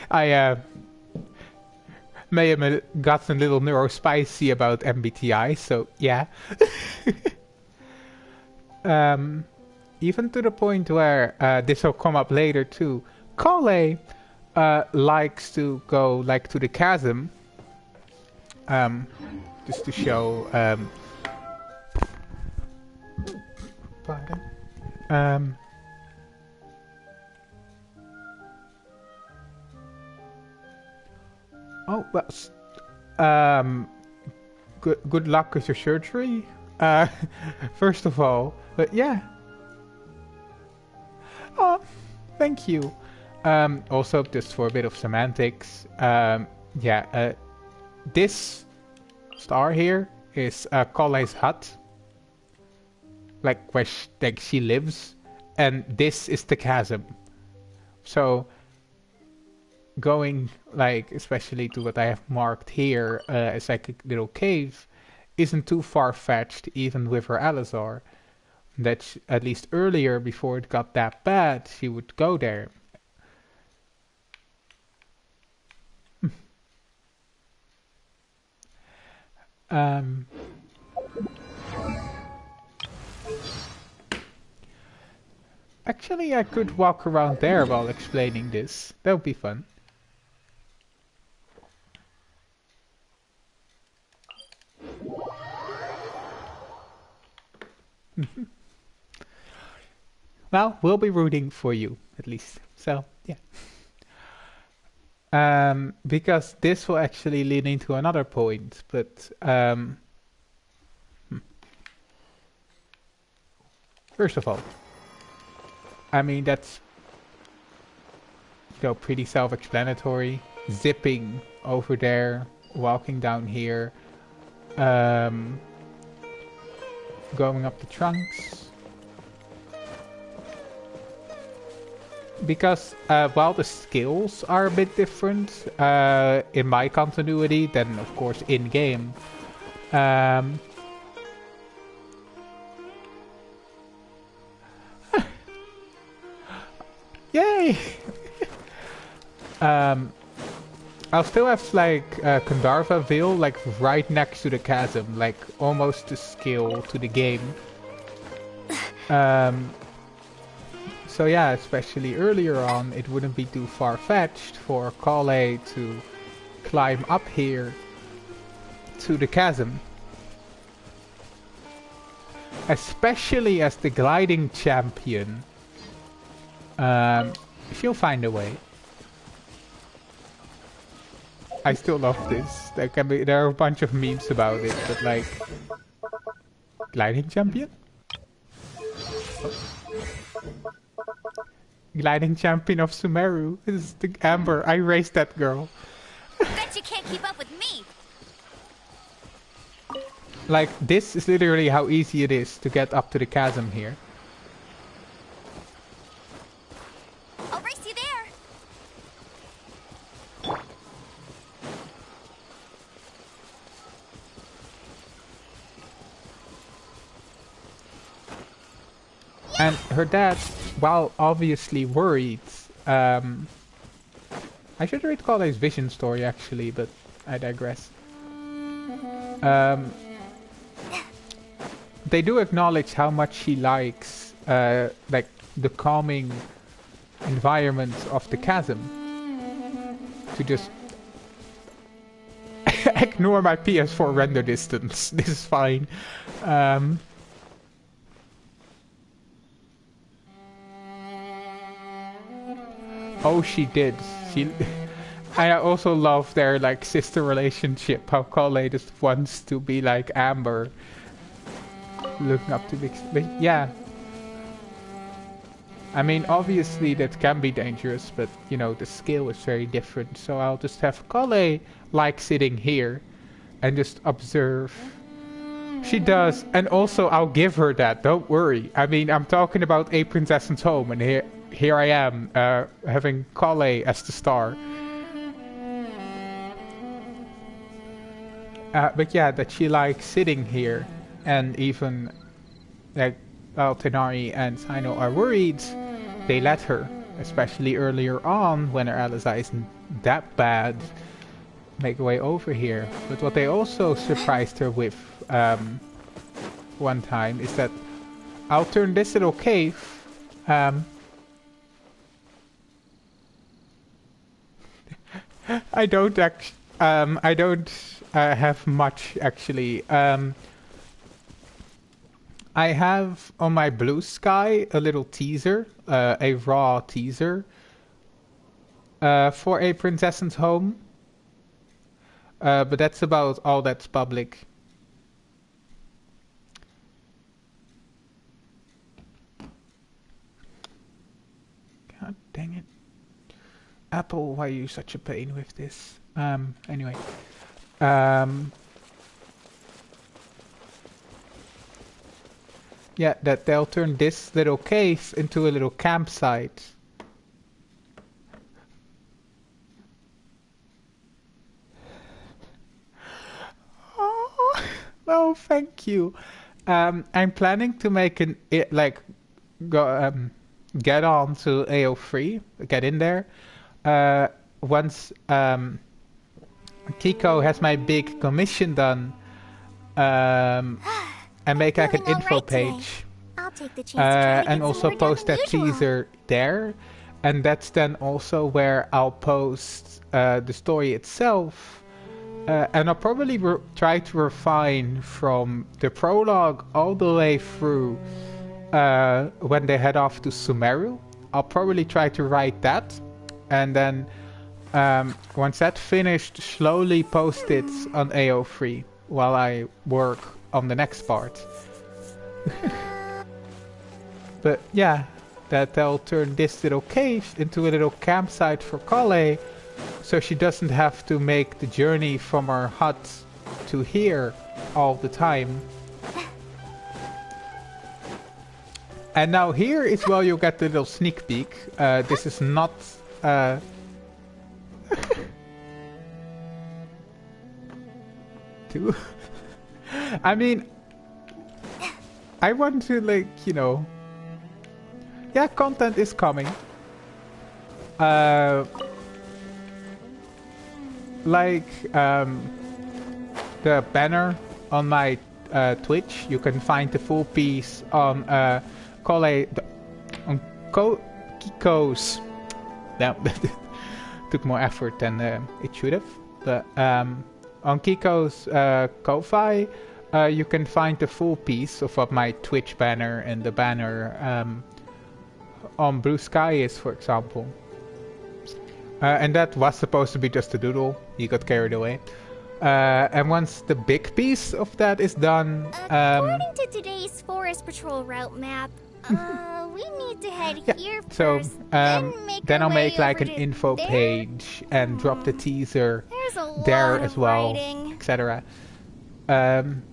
I may have gotten a little neurospicy about MBTI, so yeah. Even to the point where this will come up later too. Kale likes to go like to the chasm, just to show. Pardon. Oh well. Good luck with your surgery. First of all, but yeah. Oh, thank you. Also, just for a bit of semantics, yeah, this star here is Kale's hut, like where she lives, and this is the chasm. So, going like especially to what I have marked here as like a little cave, isn't too far-fetched, even with her Alizar. That at least earlier, before it got that bad, she would go there. Actually, I could walk around there while explaining this. That would be fun. Well, we'll be rooting for you, at least. So, yeah. Because this will actually lead into another point, but first of all, I mean, that's, you know, pretty self-explanatory. Zipping over there, walking down here, going up the trunks. Because while the skills are a bit different in my continuity than, of course, in-game, yay! I'll still have like Kandarva Veil like right next to the chasm, like almost to scale to the game. So yeah, especially earlier on, it wouldn't be too far-fetched for Kale to climb up here to the chasm. Especially as the gliding champion. She'll find a way. I still love this. There are a bunch of memes about it, but like... Gliding champion? Gliding champion of Sumeru. This is the Amber. I raised that girl. Bet you can't keep up with me. Like, this is literally how easy it is to get up to the chasm here. And her dad, while obviously worried, I should read Kole's vision story actually, but I digress. They do acknowledge how much she likes like the calming environment of the chasm. To just ignore my PS4 render distance. This is fine. Oh, she did. I also love their like sister relationship. How Kole just wants to be like Amber, looking up to Big. But yeah, I mean, obviously that can be dangerous, but you know the scale is very different. So I'll just have Kole like sitting here, and just observe. She does, and also I'll give her that. Don't worry. I mean, I'm talking about A Princess's Home, and here I am having Kole as the star. But yeah, that she likes sitting here, and even like Tenari and Sino are worried, they let her, especially earlier on when her Aliza isn't that bad, make her way over here. But what they also surprised her with one time is that I'll turn this little cave I don't have much actually. I have on my Blue Sky a little teaser, a raw teaser for A Princess's Home. But that's about all that's public. God dang it. Apple, why are you such a pain with this? Anyway. Yeah, that they'll turn this little cave into a little campsite. Oh, thank you. I'm planning to make get on to AO3, get in there. Once Kiko has my big commission done, and make like an info page, I'll take the chance to try to and get also some more post done that than usual. teaser there, and that's then also where I'll post the story itself, and I'll probably try to refine from the prologue all the way through when they head off to Sumeru. I'll probably try to write that, and then once that's finished, slowly post it on AO3 while I work on the next part. But yeah, that they'll turn this little cave into a little campsite for Kale, so she doesn't have to make the journey from her hut to here all the time. And now here is where you get the little sneak peek. This is not too I mean, I want to, like, you know... Yeah, content is coming. The banner on my Twitch, you can find the full piece on Kiko's... That took more effort than it should have. But on Kiko's Ko-Fi, you can find the full piece of what my Twitch banner and the banner on Blue Sky is, for example. And that was supposed to be just a doodle. He got carried away. And once the big piece of that is done... According to today's Forest Patrol route map, we need to head here so, first, then I'll make like an info page and drop the teaser there as well, etc. And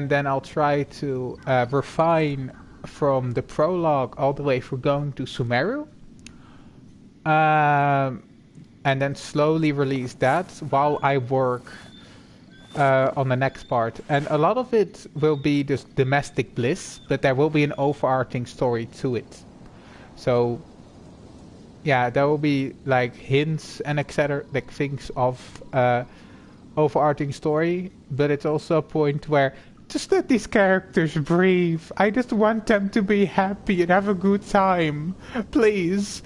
then I'll try to refine from the prologue all the way through going to Sumeru. And then slowly release that while I work on the next part, and a lot of it will be just domestic bliss, but there will be an overarching story to it. So yeah, there will be like hints and etc. like things of overarching story, but it's also a point where just let these characters breathe. I just want them to be happy and have a good time, please.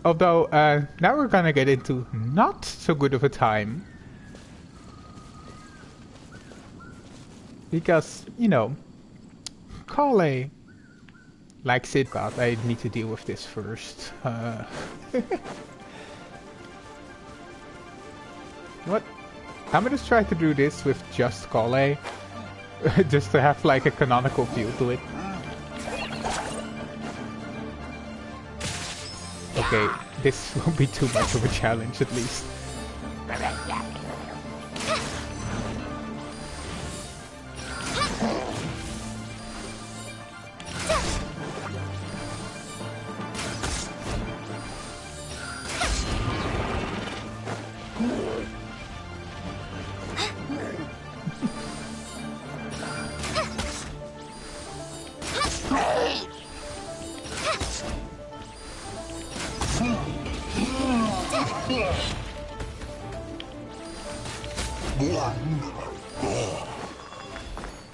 Although, now we're gonna get into not so good of a time. Because, you know, Kale likes it, but I need to deal with this first. What? I'm gonna try to do this with just Kale. Just to have like a canonical feel to it. Okay, this won't be too much of a challenge at least.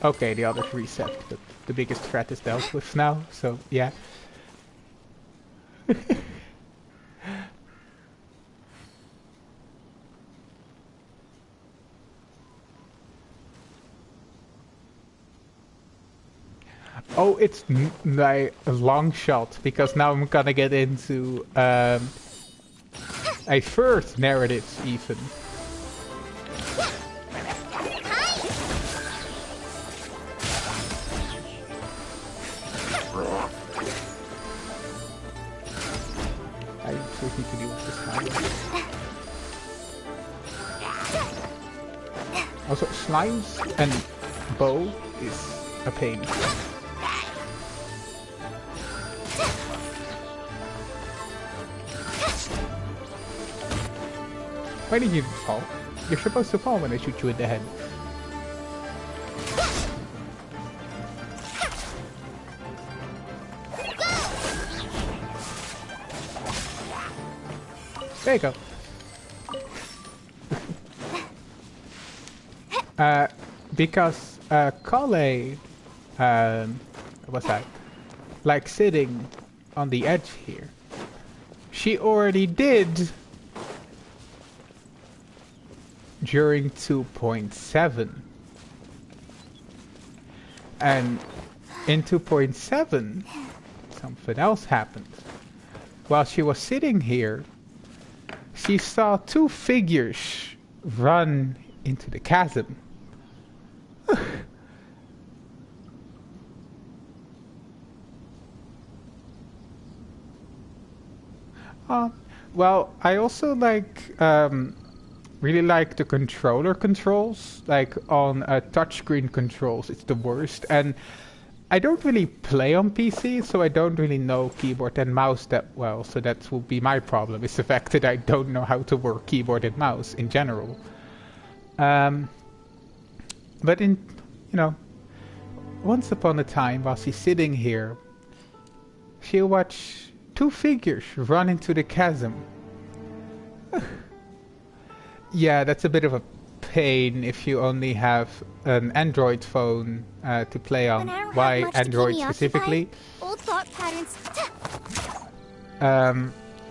Okay, the others reset, but the biggest threat is dealt with now, so yeah. Oh, it's like a long shot, because now I'm gonna get into a third narrative even. I just need to deal with this slime. Also, slimes and bow is a pain. Why did you fall? You're supposed to fall when I shoot you in the head. There you go. Because Kale, what's that? Like sitting on the edge here. She already did during 2.7. And in 2.7, something else happened. While she was sitting here, she saw two figures run into the chasm. Well, I also really like the controller controls. Like on touchscreen controls, it's the worst. And I don't really play on PC, so I don't really know keyboard and mouse that well. So that will be my problem, is the fact that I don't know how to work keyboard and mouse in general. But in, you know, once upon a time, while she's sitting here, she'll watch two figures run into the chasm. Yeah, that's a bit of a pain if you only have an Android phone to play on. Why Android specifically? Old thought patterns.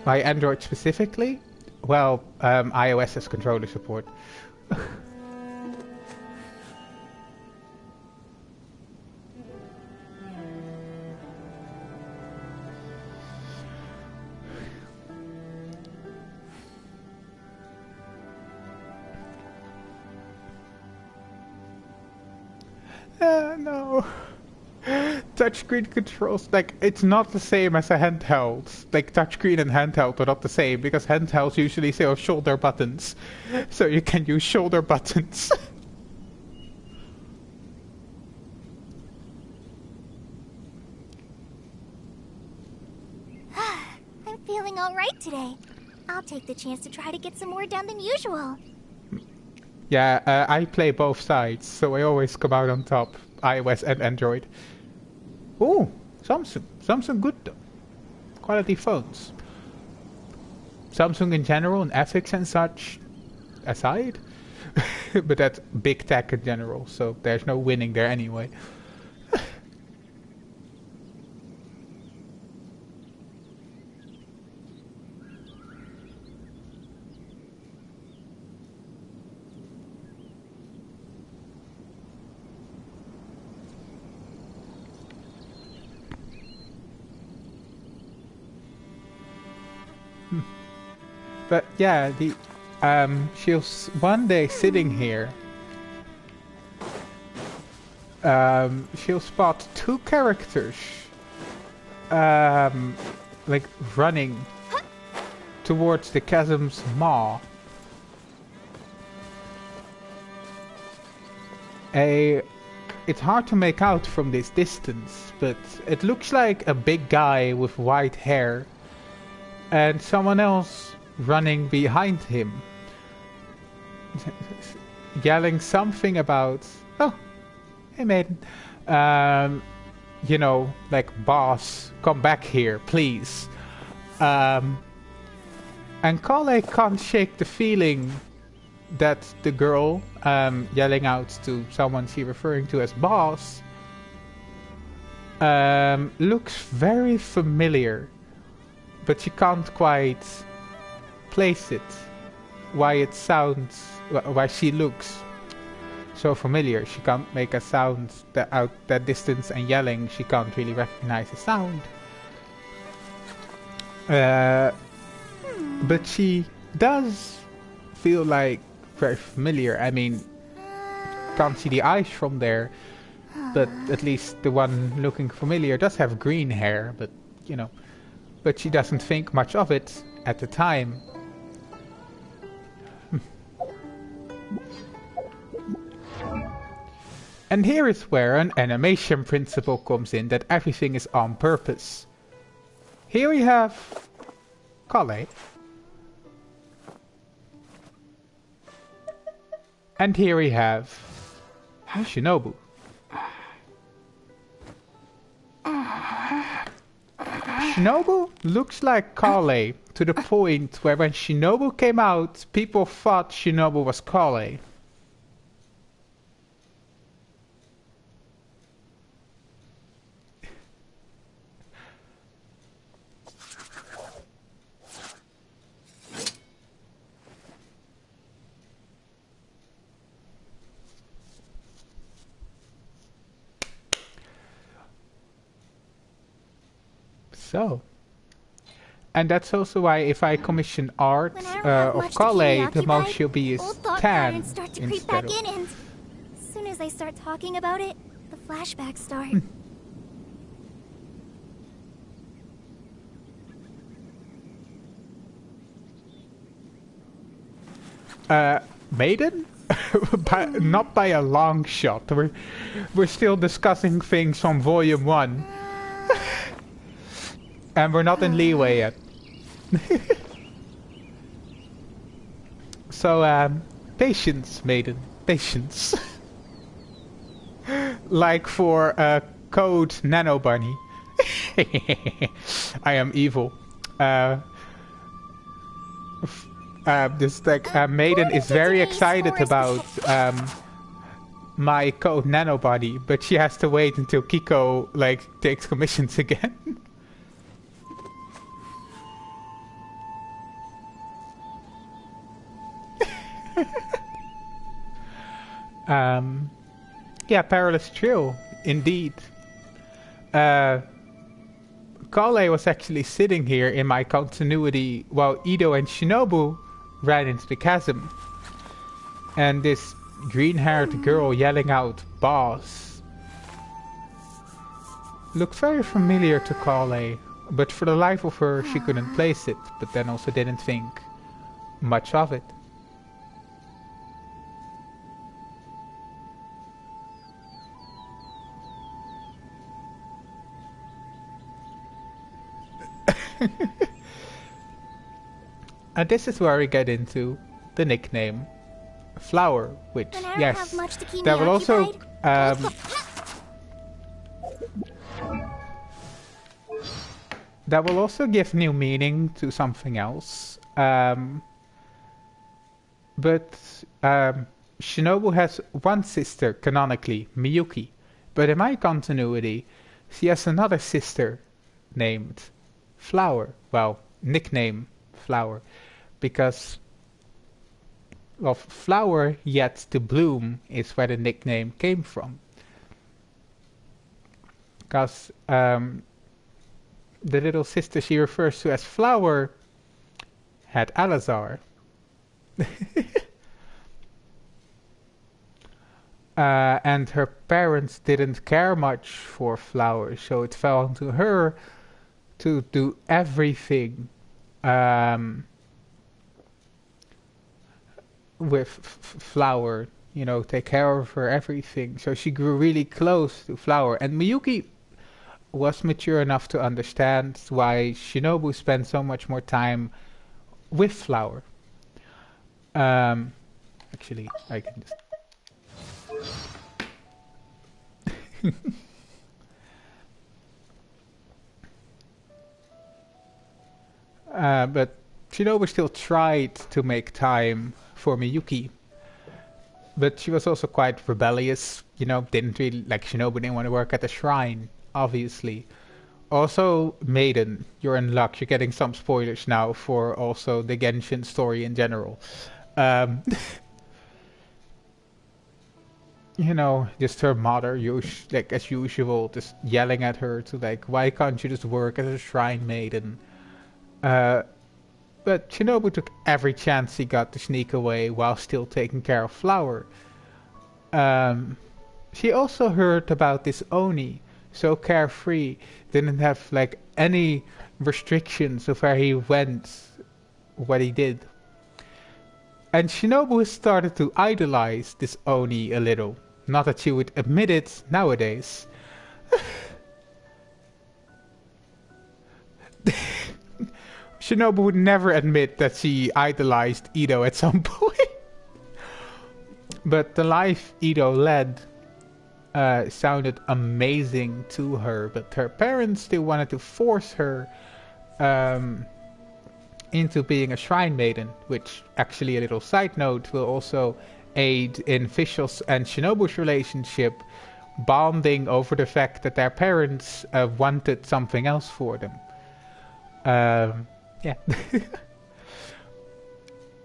Why Android specifically? Well, iOS has controller support. No. Touchscreen controls, like, it's not the same as a handheld. Like, touchscreen and handheld are not the same, because handhelds usually say shoulder buttons. So you can use shoulder buttons. I'm feeling alright today. I'll take the chance to try to get some more done than usual. Yeah, I play both sides, so I always come out on top, iOS and Android. Oh, Samsung. Samsung good though. Quality phones. Samsung in general and ethics and such aside. But that's big tech in general, so there's no winning there anyway. But yeah, she'll one day sitting here. She'll spot two characters, like running towards the chasm's maw. It's hard to make out from this distance, but it looks like a big guy with white hair, and someone else running behind him, yelling something about, oh, hey maiden, you know, like, boss, come back here, please. And Kale can't shake the feeling that the girl, yelling out to someone she referring to as boss, looks very familiar, but she can't quite place it, why she looks so familiar. She can't make a sound out that distance, and yelling, she can't really recognize the sound. But she does feel like very familiar. I mean, can't see the eyes from there, but at least the one looking familiar does have green hair, but you know, but she doesn't think much of it at the time. And here is where an animation principle comes in, that everything is on purpose. Here we have Kale. And here we have Shinobu. Shinobu looks like Kale to the point where when Shinobu came out, people thought Shinobu was Kale. So, and that's also why if I commission art of Kale, the most she'll be is 10 start to creep back in, and as soon as I start talking about it, the flashbacks start. Maiden? Not by a long shot. We're still discussing things from Volume 1. And we're not in leeway yet. So, patience, maiden. Patience. Like for Code Nano Bunny. I am evil. This maiden is very excited about my Code Nano Bunny, but she has to wait until Kiko like takes commissions again. Yeah, Perilous Trail, indeed. Kale was actually sitting here in my continuity while Ido and Shinobu ran into the chasm. And this green-haired girl yelling out, "Boss!" looked very familiar to Kale, but for the life of her she couldn't place it, but then also didn't think much of it. And this is where we get into the nickname Flower, which, When I don't yes, have much to keep that me will also occupied, that will also give new meaning to something else. But Shinobu has one sister, canonically, Miyuki. But in my continuity, she has another sister named Flower. Well, nickname Flower. Because, well, flower yet to bloom is where the nickname came from. Because the little sister she refers to as Flower had Alazar. And her parents didn't care much for Flower, so it fell onto her to do everything with Flower, you know, take care of her, everything. So she grew really close to Flower. And Miyuki was mature enough to understand why Shinobu spent so much more time with Flower. Actually, I can just... but Shinobu still tried to make time for Miyuki. But she was also quite rebellious, you know, didn't really, like Shinobu didn't want to work at the shrine, obviously. Also, Maiden, you're in luck, you're getting some spoilers now for also the Genshin story in general. You know, just her mother, like as usual, just yelling at her to like, why can't you just work as a shrine maiden? But Shinobu took every chance he got to sneak away while still taking care of Flower. She also heard about this Oni, so carefree, didn't have like any restrictions of where he went, what he did. And Shinobu started to idolize this Oni a little. Not that she would admit it nowadays. Shinobu would never admit that she idolized Ito at some point. But the life Ito led sounded amazing to her. But her parents still wanted to force her into being a shrine maiden, which actually, a little side note, will also aid in Fischl's and Shinobu's relationship, bonding over the fact that their parents wanted something else for them. Yeah.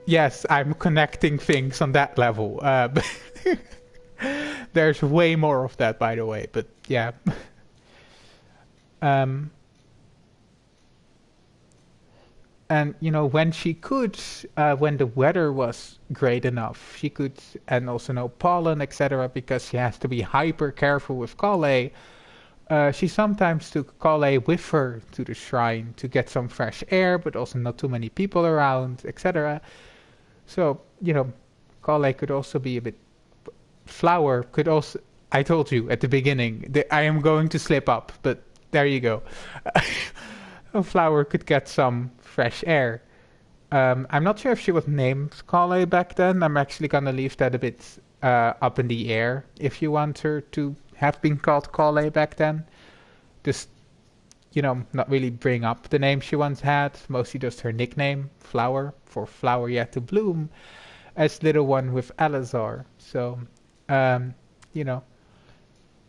Yes, I'm connecting things on that level. There's way more of that, by the way, but yeah. And, you know, when she could, when the weather was great enough, she could, and also no pollen, etc., because she has to be hyper careful with Kale, she sometimes took Kale with her to the shrine to get some fresh air, but also not too many people around, etc. So, you know, Kale could also be a bit... Flower could also... I told you at the beginning that I am going to slip up, but there you go. Flower could get some fresh air. I'm not sure if she was named Kale back then. I'm actually gonna leave that a bit up in the air if you want her to have been called Kale back then. Just, you know, not really bring up the name she once had. Mostly just her nickname, Flower, for flower yet to bloom, as little one with Alazar. So, you know.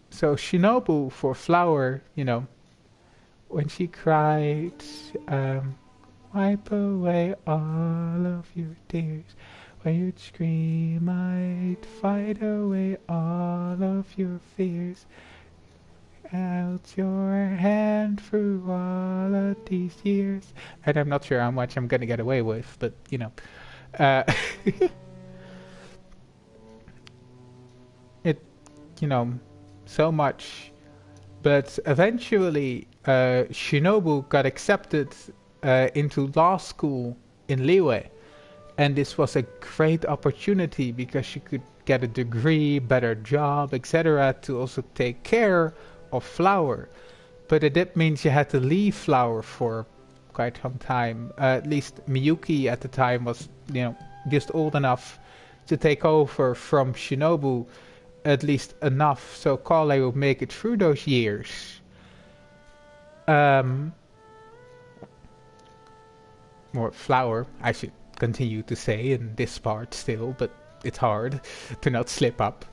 So Shinobu for Flower, you know, when she cried, wipe away all of your tears. When you'd scream, I'd fight away all of your fears. Out your hand through all of these years. And I'm not sure how much I'm gonna get away with, but you know. It, you know, so much. But eventually, Shinobu got accepted into law school in Liyue. And this was a great opportunity because she could get a degree, better job, etc. to also take care of Flower. But it did mean she had to leave Flower for quite some time. At least Miyuki at the time was, you know, just old enough to take over from Shinobu, at least enough so Kale would make it through those years. Or flower, I should continue to say in this part still, but it's hard to not slip up.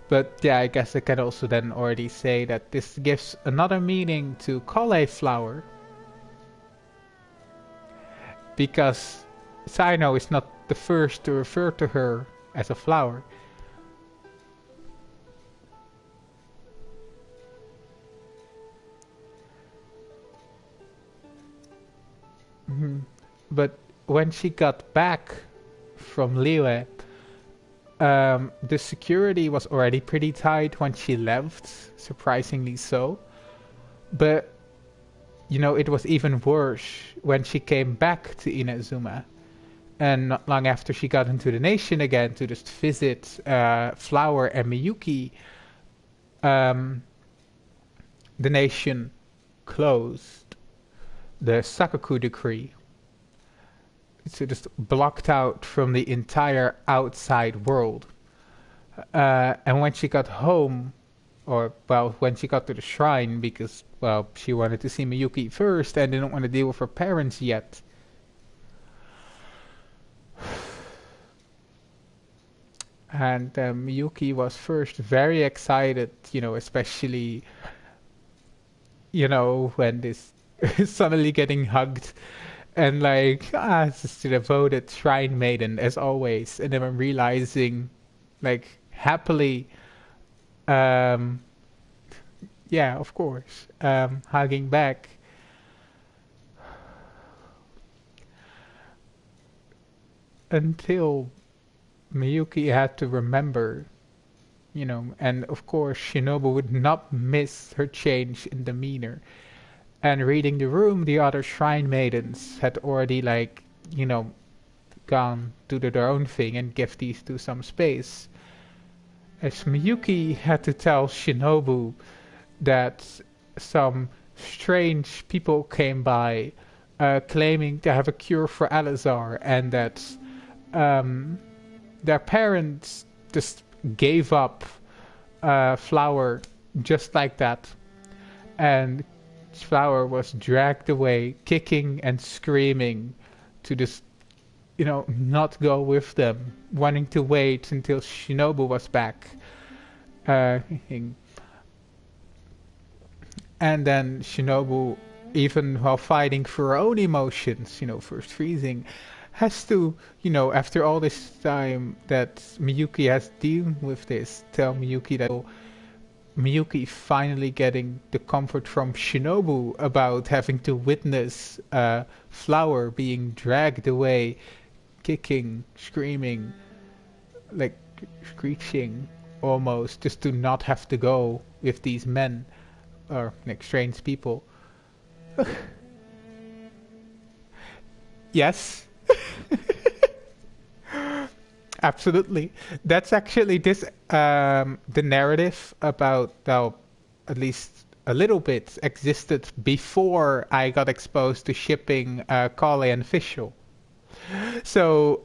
But yeah, I guess I can also then already say that this gives another meaning to cauliflower. Because Sino is not the first to refer to her as a flower. But when she got back from Liyue, the security was already pretty tight when she left, surprisingly so. But, you know, it was even worse when she came back to Inazuma. And not long after she got into the nation again to just visit Flower and Miyuki, the nation closed. The Sakaku decree. So just blocked out from the entire outside world. And when she got home, or, well, when she got to the shrine, because, well, she wanted to see Miyuki first and didn't want to deal with her parents yet. And Miyuki was first very excited, you know, especially, you know, when this suddenly getting hugged. And like, it's just a devoted shrine maiden, as always. And then I'm realizing, like, happily, yeah, of course, hugging back. Until Miyuki had to remember, you know, and of course Shinobu would not miss her change in demeanor. And reading the room, the other shrine maidens had already, like, you know, gone to do their own thing and give these two some space. As Miyuki had to tell Shinobu that some strange people came by claiming to have a cure for Alizar, and that their parents just gave up Flower just like that. And Flower was dragged away, kicking and screaming to just, you know, not go with them, wanting to wait until Shinobu was back. And then Shinobu, even while fighting for her own emotions, you know, first freezing, has to, you know, after all this time that Miyuki has dealt with this, tell Miyuki that Miyuki finally getting the comfort from Shinobu about having to witness Flower being dragged away, kicking, screaming, like screeching almost, just to not have to go with these men, or like strange people. Yes. Absolutely. That's actually this the narrative about, well, at least a little bit existed before I got exposed to shipping Kale and Fischl. So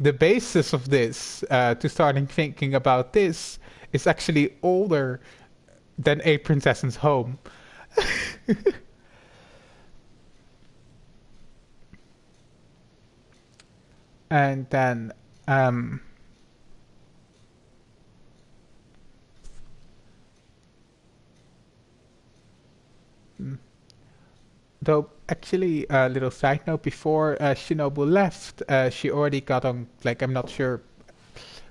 the basis of this, to starting thinking about this, is actually older than A Princess's Home. And then though actually a little side note, before Shinobu left, she already got on, like, I'm not sure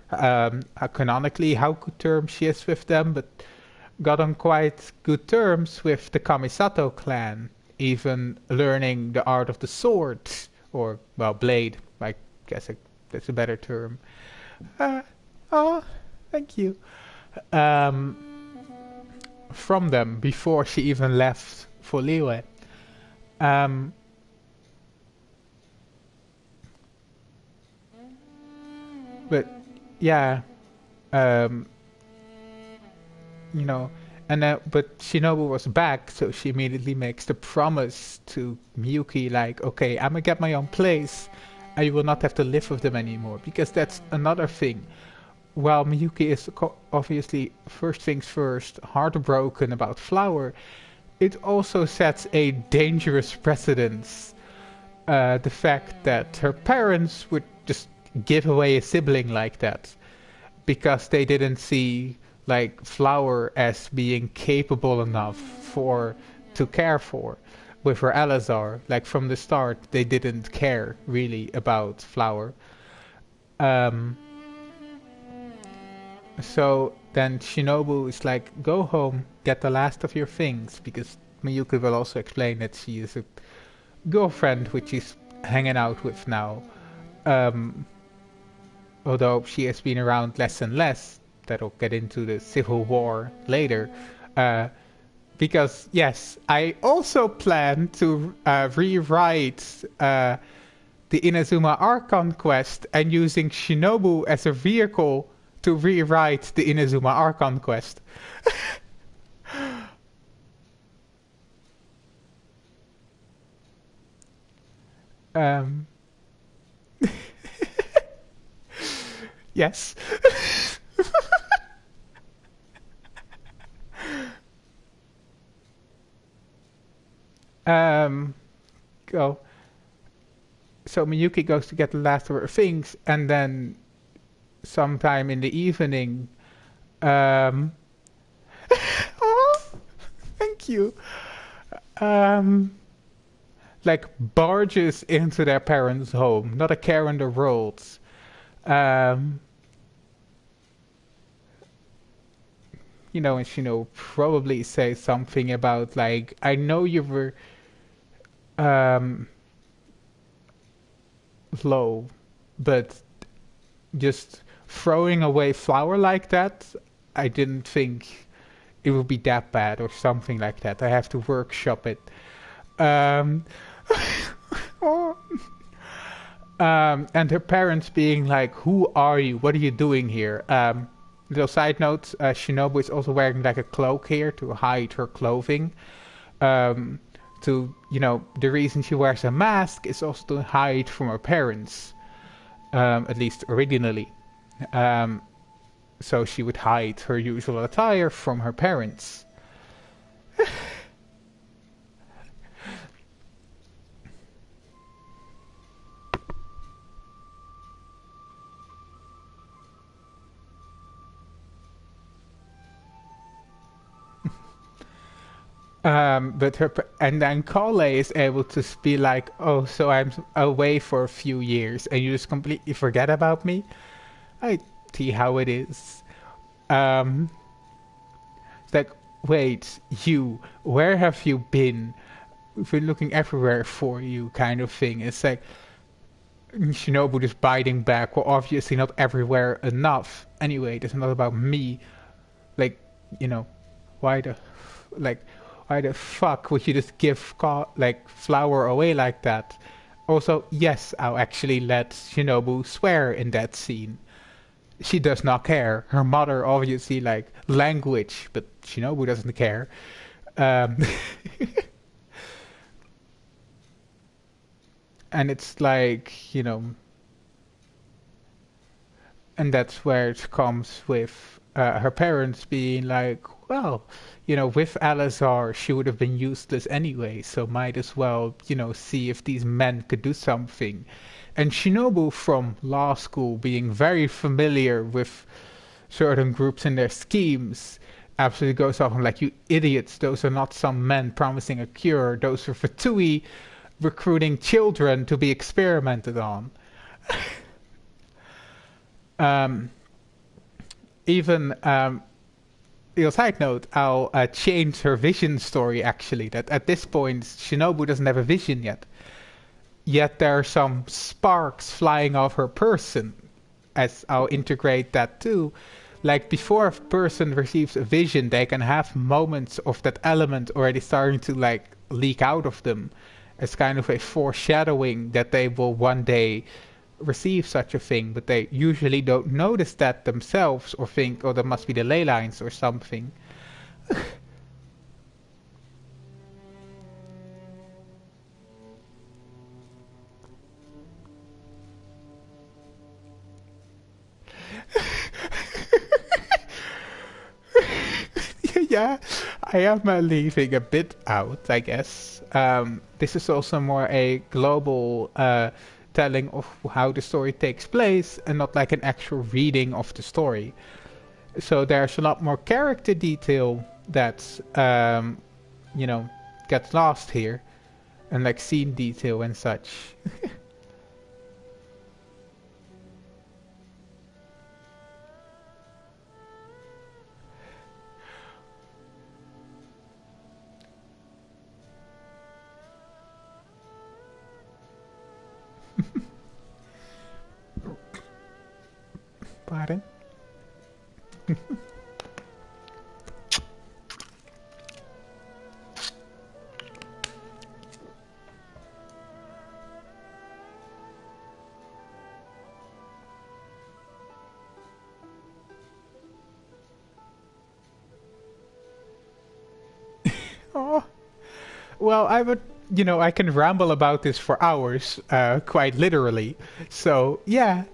canonically how good terms she is with them, but got on quite good terms with the Kamisato clan, even learning the art of the sword, or, well, blade, I guess that's a better term. Oh, thank you. From them before she even left for Liyue. But yeah, you know, And but Shinobu was back, so she immediately makes the promise to Miyuki, like, okay, I'm gonna get my own place, and you will not have to live with them anymore, because that's another thing. While Miyuki is obviously, first things first, heartbroken about Flower, it also sets a dangerous precedence. The fact that her parents would just give away a sibling like that because they didn't see like Flower as being capable enough to care for. With her Alazar, like from the start, they didn't care really about Flower. So then Shinobu is like, go home, get the last of your things, because Miyuki will also explain that she is a girlfriend which she's hanging out with now. Although she has been around less and less. That'll get into the Civil War later. Because, yes, I also plan to rewrite the Inazuma Archon quest and using Shinobu as a vehicle to rewrite the Inazuma Archon quest. Yes. Go. So Miyuki goes to get the last of her things, and then sometime in the evening, oh, thank you. Like barges into their parents' home, not a care in the world. You know, and Shino probably say something about like, I know you were low, but just throwing away Flower like that, I didn't think it would be that bad or something like that. I have to workshop it. And her parents being like, who are you? What are you doing here? Little side note, Shinobu is also wearing like a cloak here to hide her clothing. The reason she wears a mask is also to hide from her parents. At least originally. So she would hide her usual attire from her parents. And then Kale is able to be like, oh, so I'm away for a few years and you just completely forget about me? I see how it is. It's like, wait, where have you been? We've been looking everywhere for you, kind of thing. It's like Shinobu just biting back. Well, obviously not everywhere enough. Anyway, it's not about me. Like, why the fuck would you just give Flower away like that? Also, yes, I'll actually let Shinobu swear in that scene. She does not care. Her mother obviously language, but Shinobu doesn't care. And it's and that's where it comes with her parents being like, well, with Alazar, she would have been useless anyway, so might as well, see if these men could do something. And Shinobu from law school, being very familiar with certain groups and their schemes, absolutely goes off and like, you idiots, those are not some men promising a cure, those are Fatui recruiting children to be experimented on. Side note, I'll change her vision story actually, that at this point Shinobu doesn't have a vision yet there are some sparks flying off her person, as I'll integrate that too. Like before a person receives a vision, they can have moments of that element already starting to leak out of them as kind of a foreshadowing that they will one day receive such a thing, but they usually don't notice that themselves or think, oh, that must be the ley lines or something. Yeah, I am leaving a bit out, I guess. This is also more a global telling of how the story takes place and not like an actual reading of the story. So there's a lot more character detail that, you know, gets lost here, and like scene detail and such. Pardon? Oh, well, I would, I can ramble about this for hours, quite literally. So, yeah.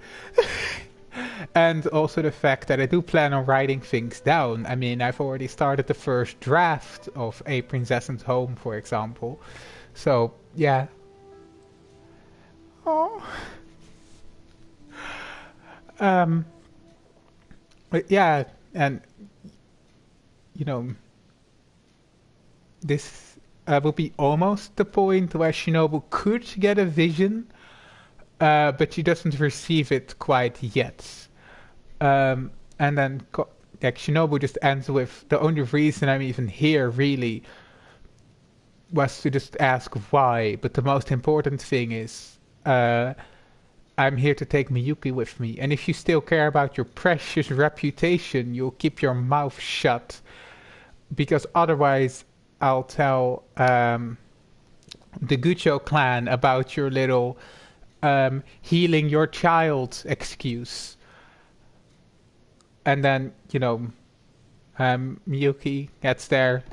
And also the fact that I do plan on writing things down. I mean, I've already started the first draft of A Princess's Home, for example. So, yeah. Oh. But yeah, and, you know, this will be almost the point where Shinobu could get a vision, but she doesn't receive it quite yet. And then like Shinobu just ends with the only reason I'm even here really was to just ask why, but the most important thing is I'm here to take Miyuki with me, and if you still care about your precious reputation, you'll keep your mouth shut, because otherwise I'll tell the Gucho clan about your little healing your child excuse. And then, Miyuki gets there.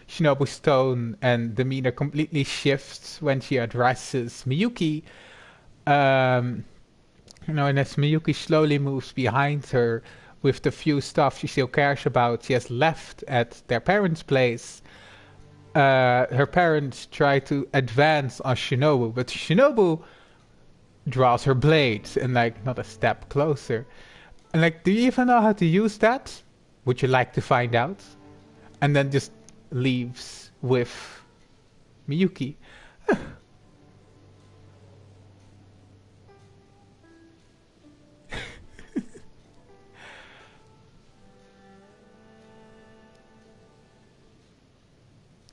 Shinobu's tone and demeanor completely shifts when she addresses Miyuki. And as Miyuki slowly moves behind her with the few stuff she still cares about she has left at their parents' place, her parents try to advance on Shinobu, but Shinobu draws her blade and not a step closer. And do you even know how to use that? Would you like to find out? And then just leaves with Miyuki.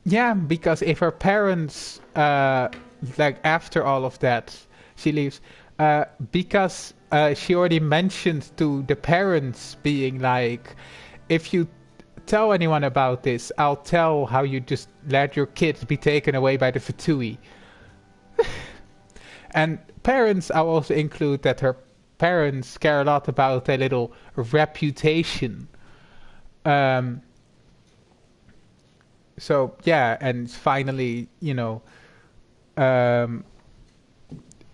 Yeah, because if her parents, after all of that, she leaves. Because she already mentioned to the parents being like, if you tell anyone about this, I'll tell how you just let your kids be taken away by the Fatui. And parents, I'll also include that her parents care a lot about their little reputation. So yeah, and finally,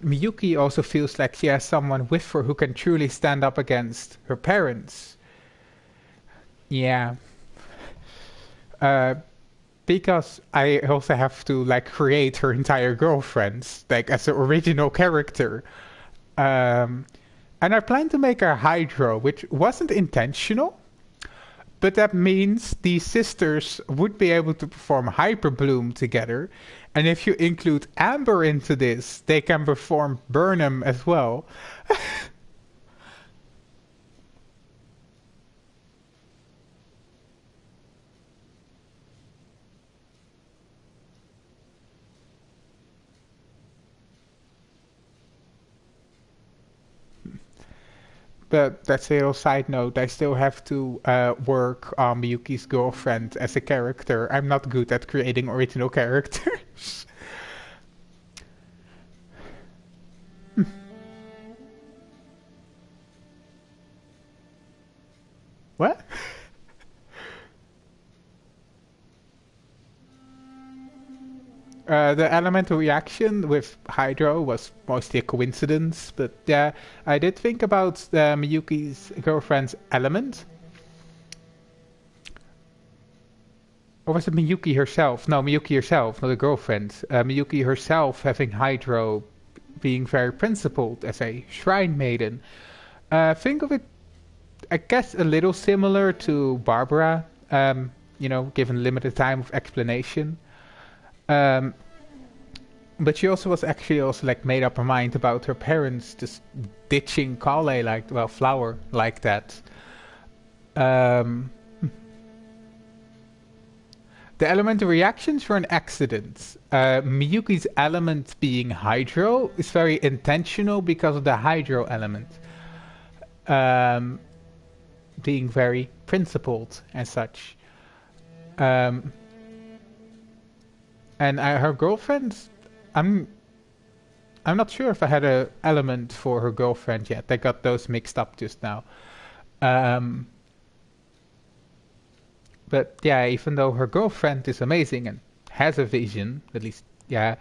Miyuki also feels like she has someone with her who can truly stand up against her parents. Yeah. Because I also have to create her entire girlfriends, as an original character. And I plan to make her Hydro, which wasn't intentional. But that means these sisters would be able to perform Hyper Bloom together. And if you include Amber into this, they can perform Burnham as well. But that's a little side note. I still have to work on Miyuki's girlfriend as a character. I'm not good at creating original characters. What? The elemental reaction with Hydro was mostly a coincidence, but yeah, I did think about Miyuki's girlfriend's element. Or was it Miyuki herself? No, Miyuki herself, not a girlfriend. Miyuki herself having Hydro being very principled as a shrine maiden. Think of it, I guess, a little similar to Barbara, given limited time of explanation. But she also was actually also like made up her mind about her parents just ditching Kale like, well, Flower like that. The elemental reactions were an accident. Miyuki's element being Hydro is very intentional because of the Hydro element. Being very principled and such. And her girlfriend, I'm not sure if I had an element for her girlfriend yet. I got those mixed up just now. But yeah, even though her girlfriend is amazing and has a vision, at least, yeah,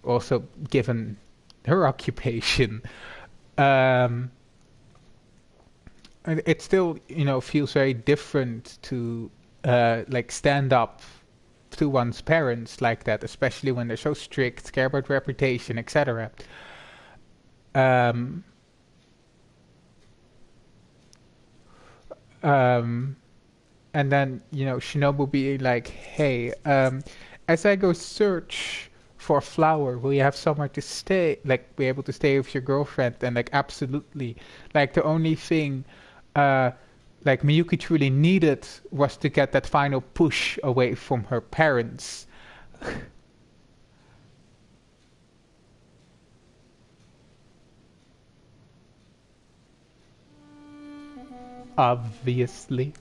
also given her occupation, it still, feels very different to like stand up to one's parents like that, especially when they're so strict, care about reputation, etc. And then, Shinobu being like, hey, as I go search for Flower, will you have somewhere to stay, like be able to stay with your girlfriend? And like, absolutely. Like the only thing like Miyuki truly needed was to get that final push away from her parents. Obviously.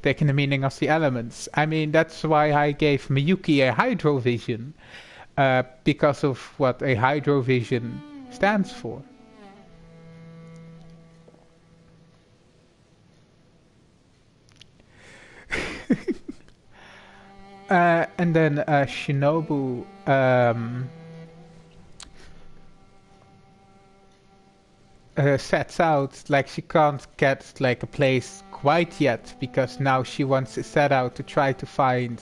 Taking the meaning of the elements. I mean, that's why I gave Miyuki a Hydro Vision. Because of what a Hydro Vision stands for. And then Shinobu sets out, like she can't get like a place quite yet because now she wants to set out to try to find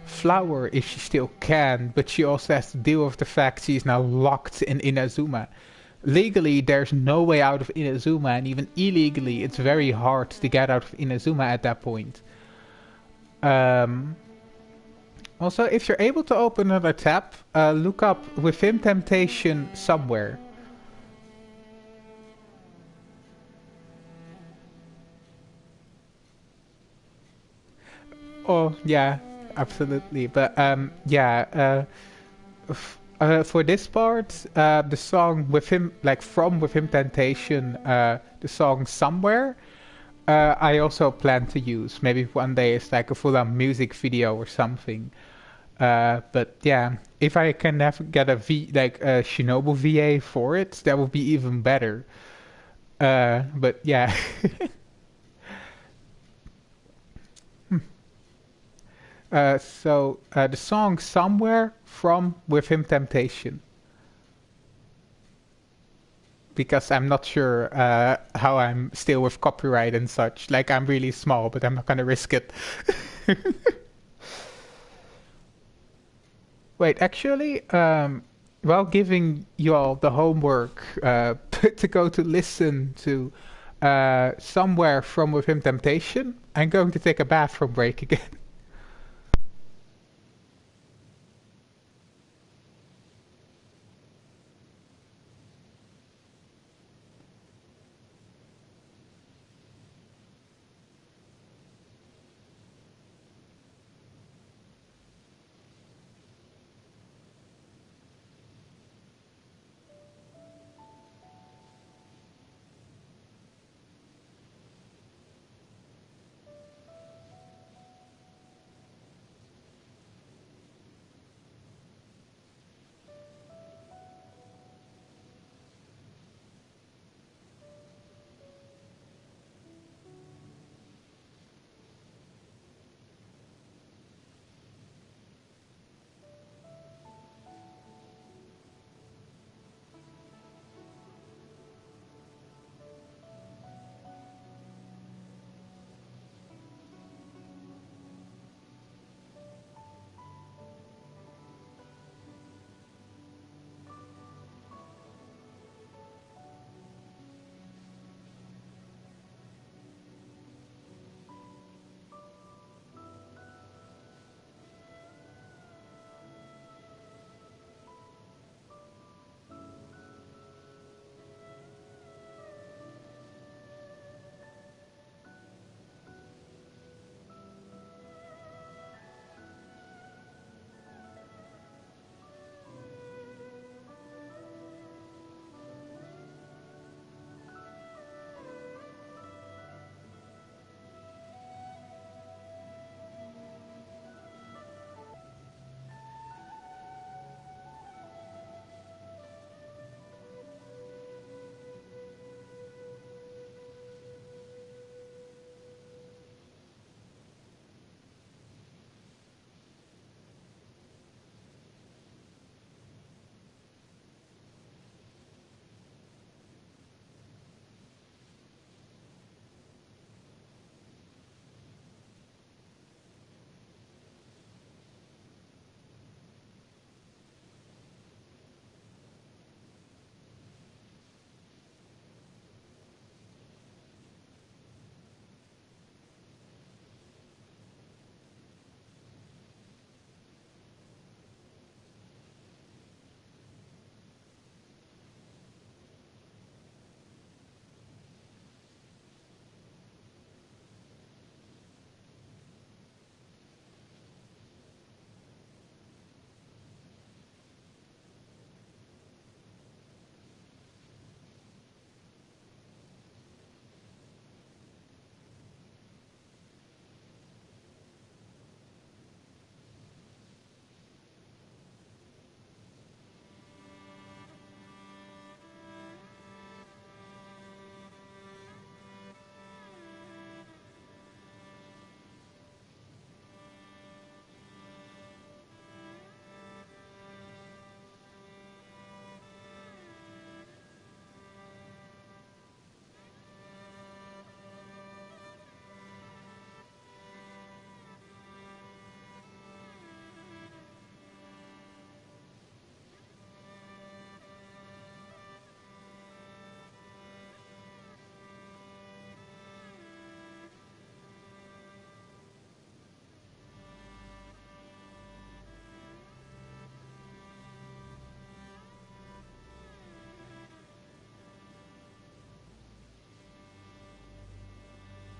Flower if she still can, but she also has to deal with the fact she's now locked in Inazuma. Legally, there's no way out of Inazuma, and even illegally, it's very hard to get out of Inazuma at that point. Also, if you're able to open another tab, look up Within Temptation somewhere. Oh, yeah, absolutely. But, for this part, the song from Within Temptation, the song Somewhere, I also plan to use. Maybe one day it's like a full-on music video or something. But yeah, if I can get a Shinobu VA for it, that would be even better. But yeah. So the song Somewhere from Within Temptation. Because I'm not sure how I'm still with copyright and such. Like, I'm really small, but I'm not gonna risk it. Wait, actually, while giving you all the homework to go to listen to Somewhere from Within Temptation, I'm going to take a bathroom break again.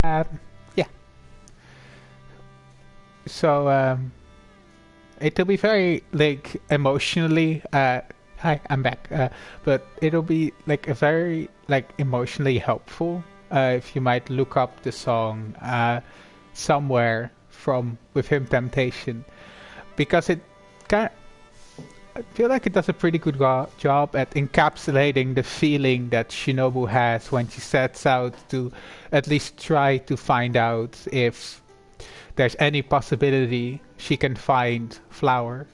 Yeah. So it'll be very like emotionally. Hi, I'm back. But it'll be like a very like emotionally helpful. If you might look up the song somewhere from With Him Temptation, because it kind. I feel like it does a pretty good job at encapsulating the feeling that Shinobu has when she sets out to at least try to find out if there's any possibility she can find Flower.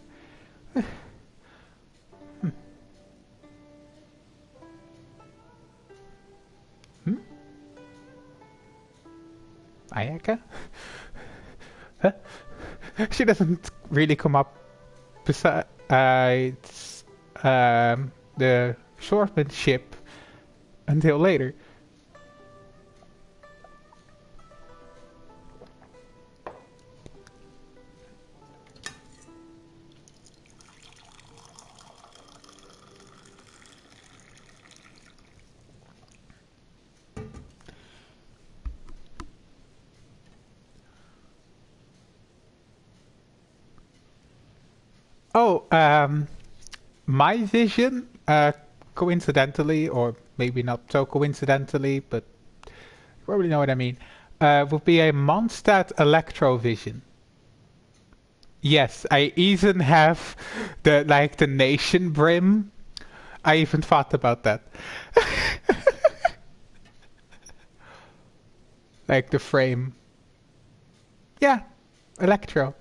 Hmm? Ayaka? Huh? She doesn't really come up besides the swordsmanship until later. Oh, my vision, coincidentally, or maybe not so coincidentally, but you probably know what I mean, would be a Mondstadt Electrovision. Yes, I even have the nation brim. I even thought about that. Like the frame. Yeah, Electro.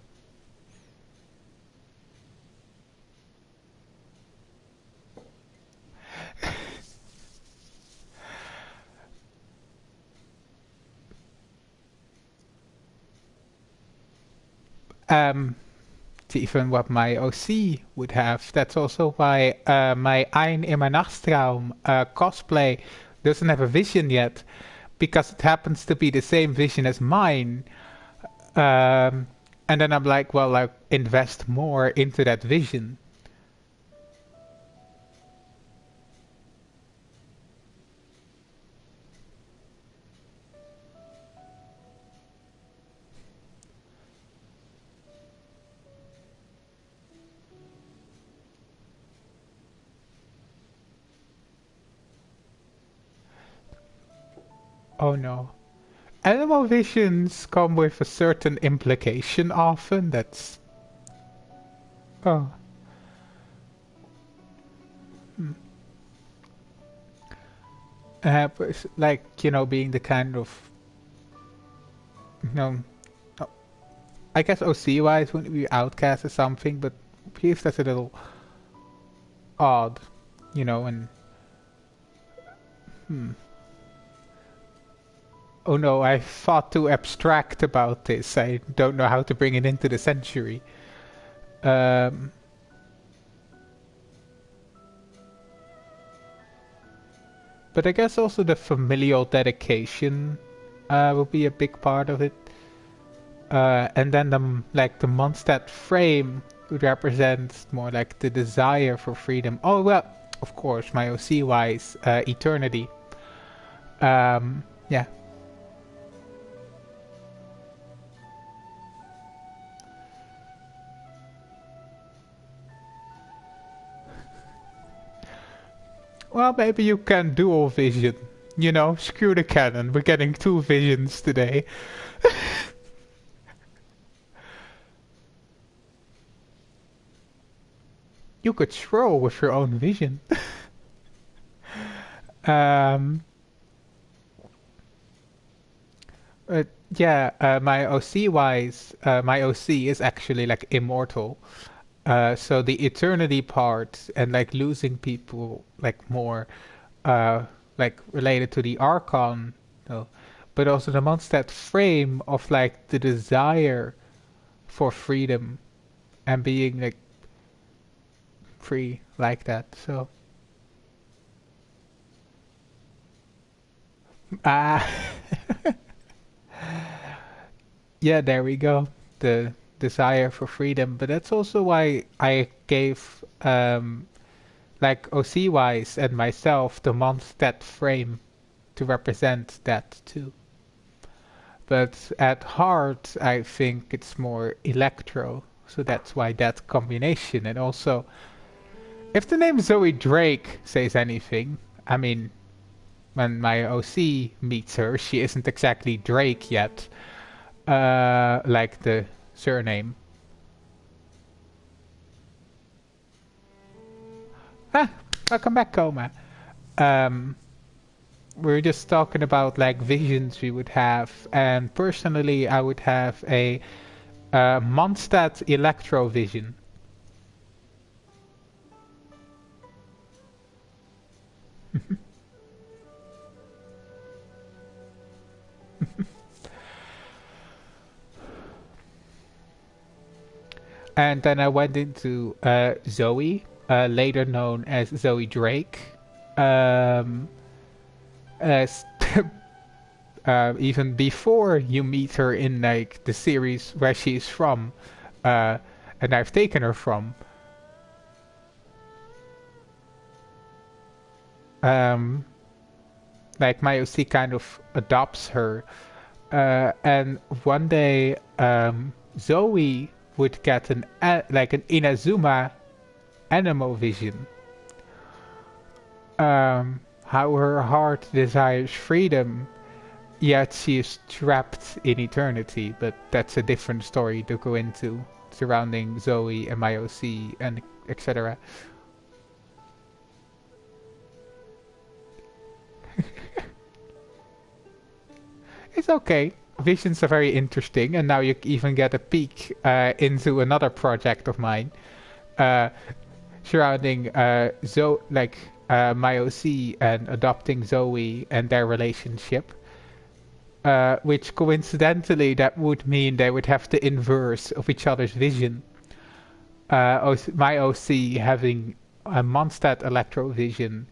It's even what my OC would have. That's also why my Ein in my Nachtstraum cosplay doesn't have a vision yet, because it happens to be the same vision as mine. And then I'm like, well, I invest more into that vision. Oh no. Animal visions come with a certain implication often. That's... Oh. Hmm. But like, being the kind of... oh, I guess OC-wise wouldn't be outcast or something, but he's that's a little odd, and... Hmm. Oh no, I thought too abstract about this. I don't know how to bring it into the century. Um, but I guess also the familial dedication will be a big part of it. And then the Mondstadt frame would represent more like the desire for freedom. Oh well, of course, my OC wise, eternity. Yeah. Well, maybe you can dual vision. Screw the canon. We're getting two visions today. You could throw with your own vision. um, yeah, my OC wise, my OC is actually like immortal. So the eternity part and like losing people like more like related to the Archon, but also the Mondstadt frame of like the desire for freedom and being like free like that. So ah yeah, there we go. The desire for freedom, but that's also why I gave like OC wise and myself the Mondstadt frame to represent that too. But at heart, I think it's more electro. So that's why that combination. And also, if the name Zoe Drake says anything, I mean, when my OC meets her, she isn't exactly Drake yet, like the surname. Ah, welcome back, Coma. We're just talking about like visions we would have, and personally, I would have a Mondstadt Electro vision. And then I went into Zoe, later known as Zoe Drake. As even before you meet her in like the series where she's from, and I've taken her from. Like my OC kind of adopts her, and one day Zoe would get like an Inazuma animal vision. How her heart desires freedom, yet she is trapped in eternity. But that's a different story to go into surrounding Zoe and my OC and etc. It's okay. Visions are very interesting, and now you even get a peek into another project of mine surrounding my OC and adopting Zoe and their relationship. Which coincidentally, that would mean they would have the inverse of each other's vision. My OC having a Mondstadt Electro vision,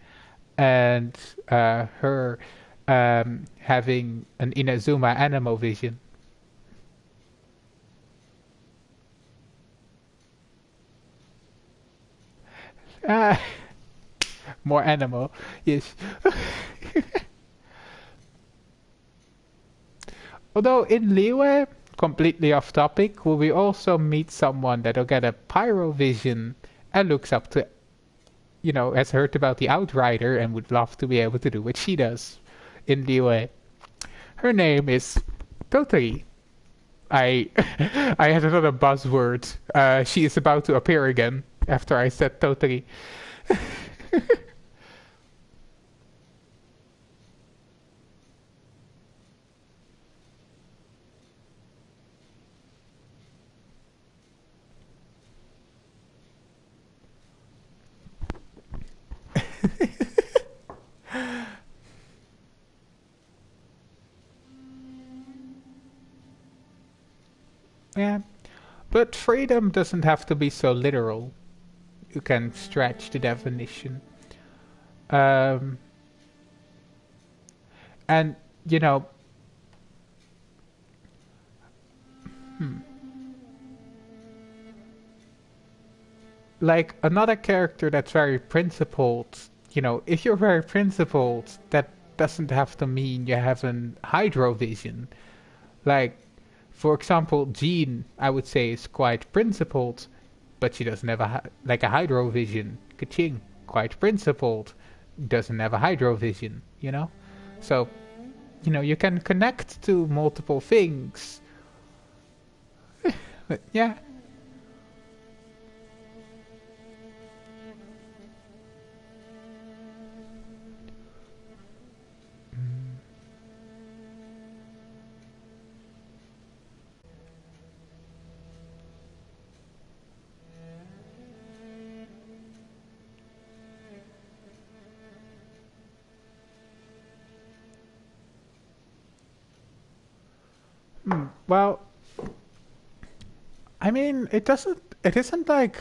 and her having an Inazuma Animo vision. More animal, yes. Although in Liyue, completely off topic, will we also meet someone that'll get a pyro vision and looks up to, has heard about the Outrider and would love to be able to do what she does in Liyue. Her name is Totally. I had another buzzword. She is about to appear again after I said Totally. Yeah, but freedom doesn't have to be so literal. You can stretch the definition. Um, and, like another character that's very principled, if you're very principled, that doesn't have to mean you have an hydro vision. Like, for example, Jean, I would say, is quite principled, but she doesn't have a hydro vision. Kaching, quite principled, doesn't have a hydro vision, So, you can connect to multiple things. But yeah. Well, I mean, it isn't like...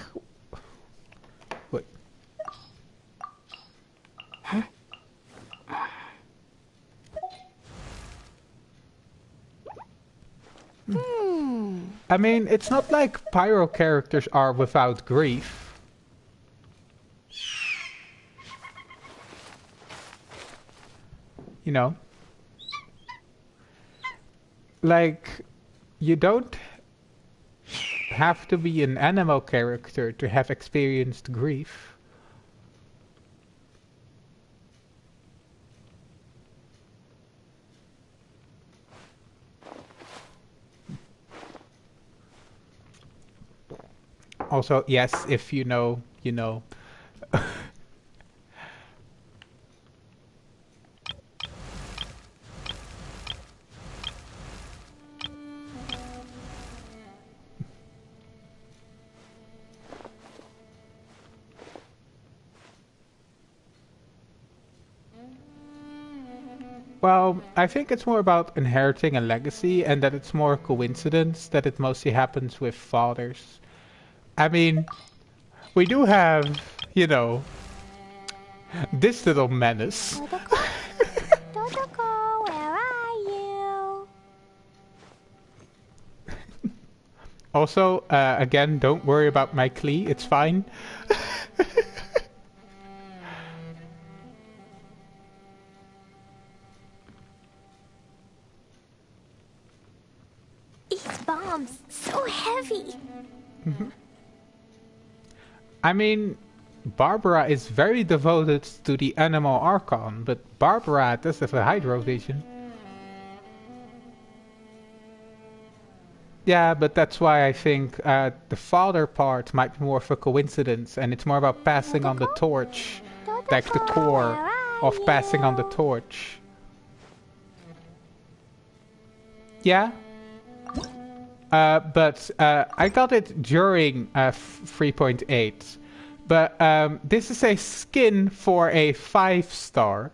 Wait. Huh? I mean, it's not like pyro characters are without grief. like, you don't have to be an animal character to have experienced grief. Also, yes, if you know, you know. Well, I think it's more about inheriting a legacy and that it's more a coincidence that it mostly happens with fathers. I mean, we do have, you know, this little menace. Totoko, where are you? Also, again, don't worry about my Klee, it's fine. These bombs, so heavy. I mean, Barbara is very devoted to the animal Archon, but Barbara does have a Hydro Vision. Yeah, but that's why I think the father part might be more of a coincidence, and it's more about passing on the torch, like the core of passing on the torch. Yeah? But I got it during 3.8. But this is a skin for a 5-star.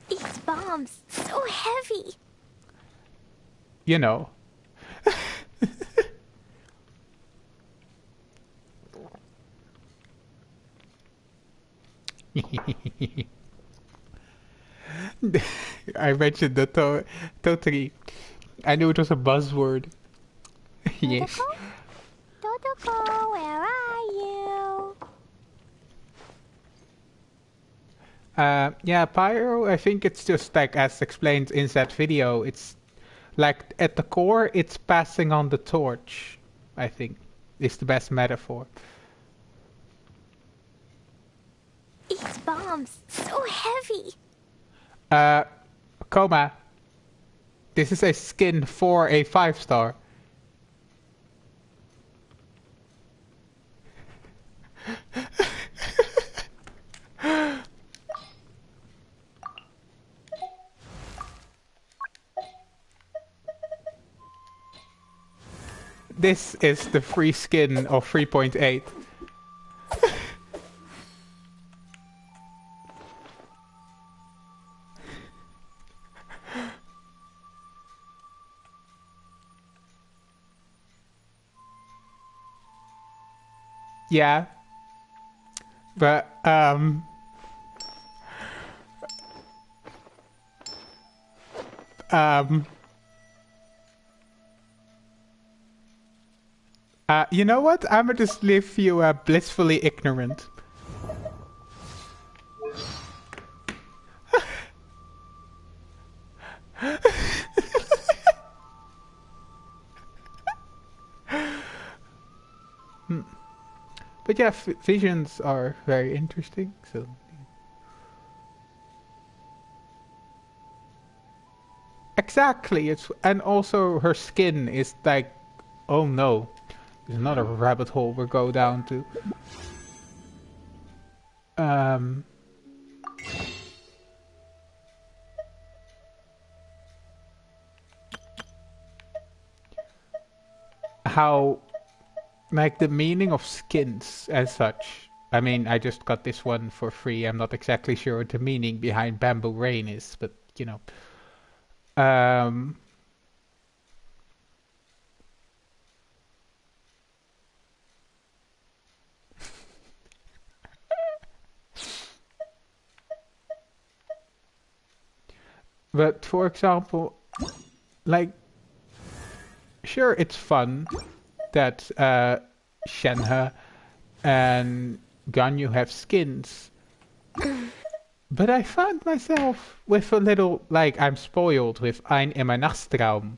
These bombs, so heavy. You know. I mentioned the totally. I knew it was a buzzword. Yes. Totoko, where are you? Yeah, Pyro, I think it's just like as explained in that video, it's like at the core, it's passing on the torch, I think, is the best metaphor. These bombs, so heavy. Coma. This is a skin for a 5-star. This is the free skin of 3.8. Yeah. But, you know what? I'm gonna just leave you blissfully ignorant. But yeah, visions are very interesting. So exactly, and also her skin is like, oh no, there's another rabbit hole we'll go down to. How, like the meaning of skins as such. I mean, I just got this one for free. I'm not exactly sure what the meaning behind Bamboo Rain is, but you know. But for example, like, sure, it's fun that Shenhe and Ganyu have skins. But I found myself with a little, like, I'm spoiled with Ein immer Nachtstraum.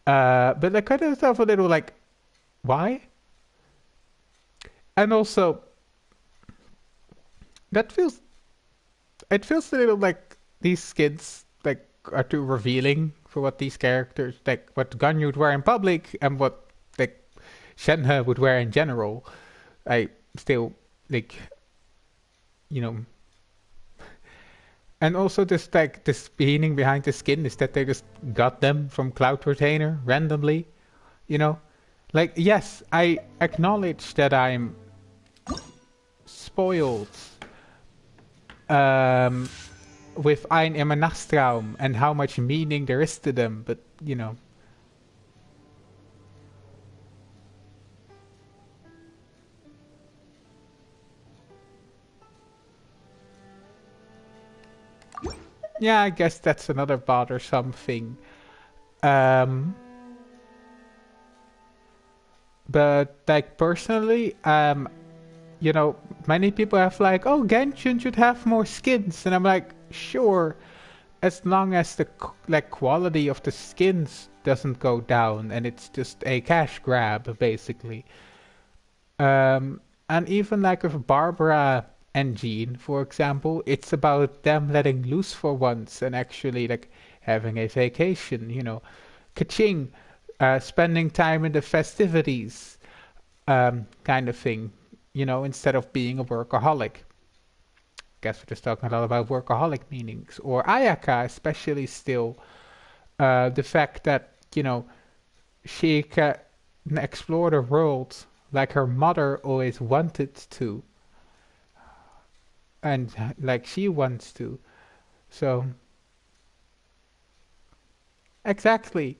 But I kind of myself a little like, why? And also, that feels, it feels a little like these skins, like, are too revealing for what these characters, like, what Ganyu would wear in public and what, like, Shenhe would wear in general. I still, like, you know, and also just like this meaning behind the skin is that they just got them from Cloud Retainer randomly, you know? Like, yes, I acknowledge that I'm spoiled with Ein immer Nachtstraum and how much meaning there is to them, but, you know. Yeah, I guess that's another bothersome thing. But like personally, you know, many people have like, oh, Genshin should have more skins, and I'm like, sure, as long as the like quality of the skins doesn't go down and it's just a cash grab basically. And even like with Barbara and Jean, for example, it's about them letting loose for once and actually like having a vacation, you know. Kaching, spending time in the festivities, kind of thing, you know, instead of being a workaholic. Guess we're just talking a lot about workaholic meanings. Or Ayaka, especially still, the fact that, you know, she can explore the world like her mother always wanted to, and like she wants to. So, exactly.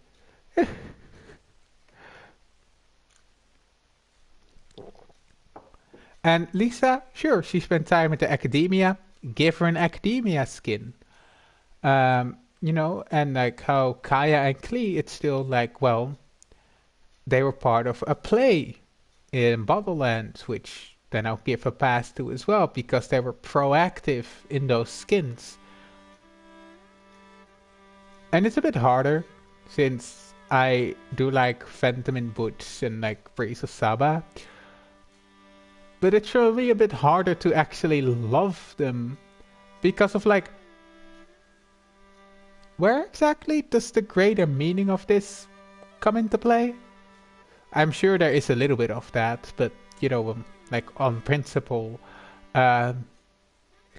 And Lisa, sure, she spent time at the academia. Give her an academia skin. You know, and like how Kaya and Klee, it's still like, well, they were part of a play in Bubble which then I'll give a pass to as well, because they were proactive in those skins. And it's a bit harder, since I do like Phantom in Butch and like Breeze of Saba. But it's surely a bit harder to actually love them, because of like, where exactly does the greater meaning of this come into play? I'm sure there is a little bit of that, but you know, like on principle, kind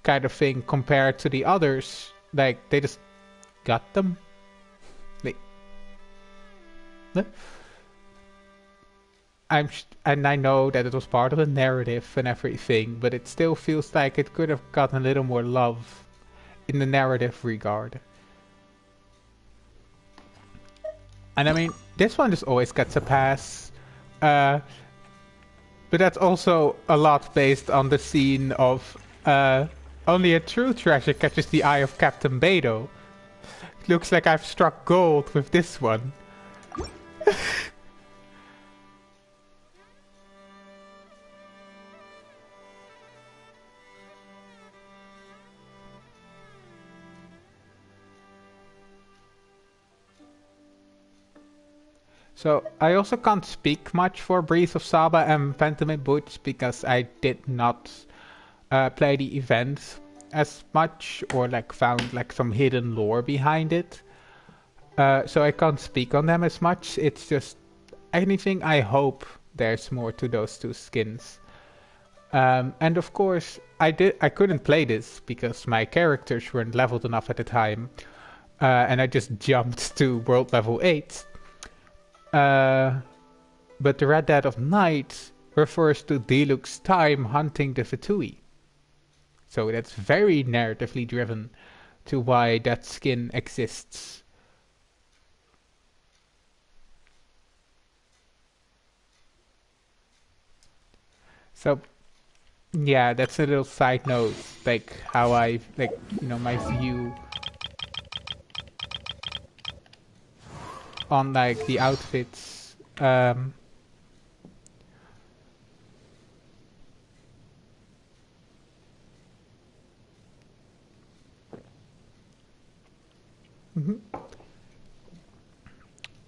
of thing compared to the others, like they just got them. Like, and I know that it was part of the narrative and everything, but it still feels like it could have gotten a little more love in the narrative regard. And I mean, this one just always gets a pass. But that's also a lot based on the scene of only a true treasure catches the eye of Captain Beidou. Looks like I've struck gold with this one. So I also can't speak much for Breeze of Saba and Phantom in Butch because I did not play the event as much or like found like some hidden lore behind it. So I can't speak on them as much. It's just anything I hope there's more to those two skins. And of course I couldn't play this because my characters weren't leveled enough at the time. And I just jumped to world level 8. But the Red Dead of Night refers to Diluc's time hunting the Fatui. So that's very narratively driven to why that skin exists. So yeah, that's a little side note, like how I, like, you know, my view on like the outfits.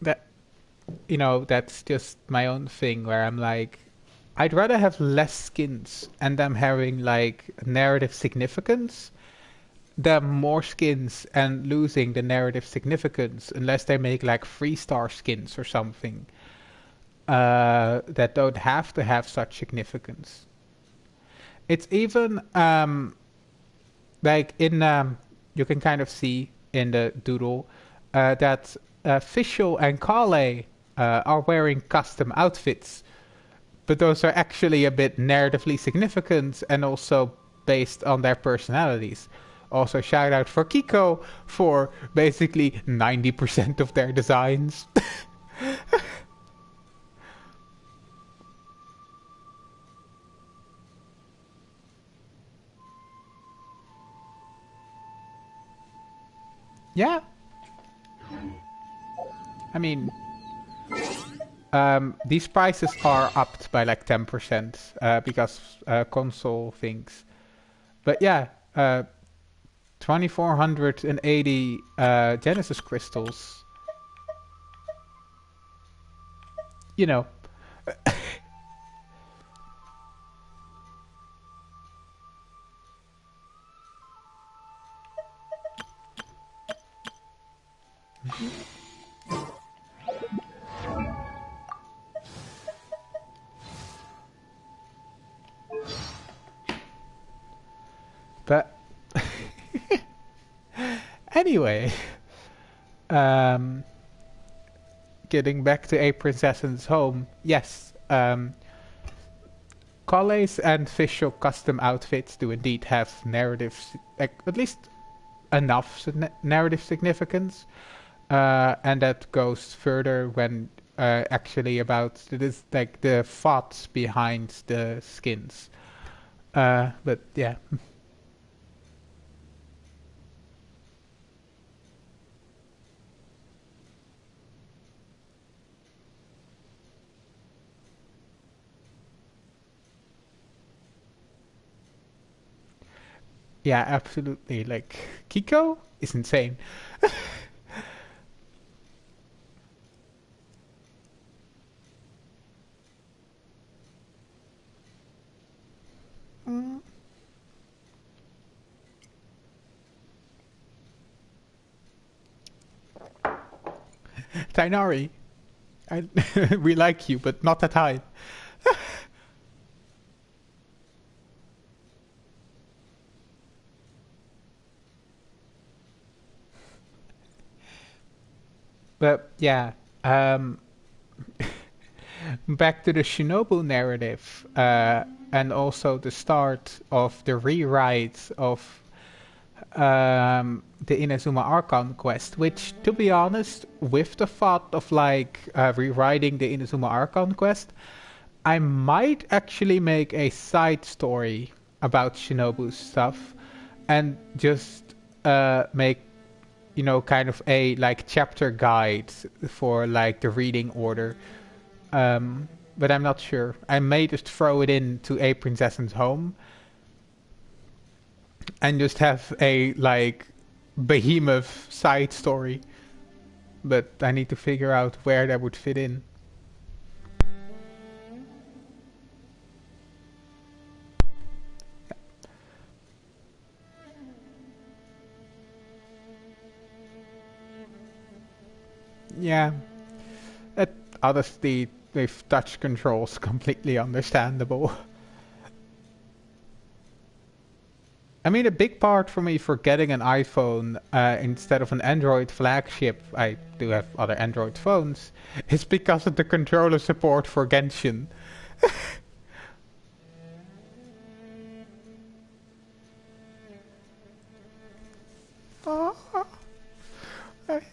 That, that's just my own thing where I'm like, I'd rather have less skins and them having like narrative significance than more skins and losing the narrative significance unless they make like 3-star skins or something that don't have to have such significance. It's even like in you can kind of see in the doodle that Fischl and Kale are wearing custom outfits, but those are actually a bit narratively significant and also based on their personalities. Also, shout out for Kiko for basically 90% of their designs. Yeah. I mean, these prices are upped by like 10% because console things. But yeah, 2480 Genesis crystals. You know. But anyway, getting back to A Princess's Home, yes, Colles and Fischl custom outfits do indeed have narrative, like at least enough narrative significance, and that goes further when actually about this, like the thoughts behind the skins. But yeah. Yeah, absolutely. Like, Kiko is insane. Tainari, we like you, but not that high. But yeah, back to the Shinobu narrative, and also the start of the rewrite of the Inazuma Archon quest, which, to be honest, with the thought of like rewriting the Inazuma Archon quest, I might actually make a side story about Shinobu's stuff and just make, kind of a like chapter guide for like the reading order. But I'm not sure. I may just throw it into A Princess's Home and just have a like behemoth side story. But I need to figure out where that would fit in. Yeah. Honestly, with touch controls, completely understandable. I mean, a big part for me for getting an iPhone instead of an Android flagship, I do have other Android phones, is because of the controller support for Genshin. Oh,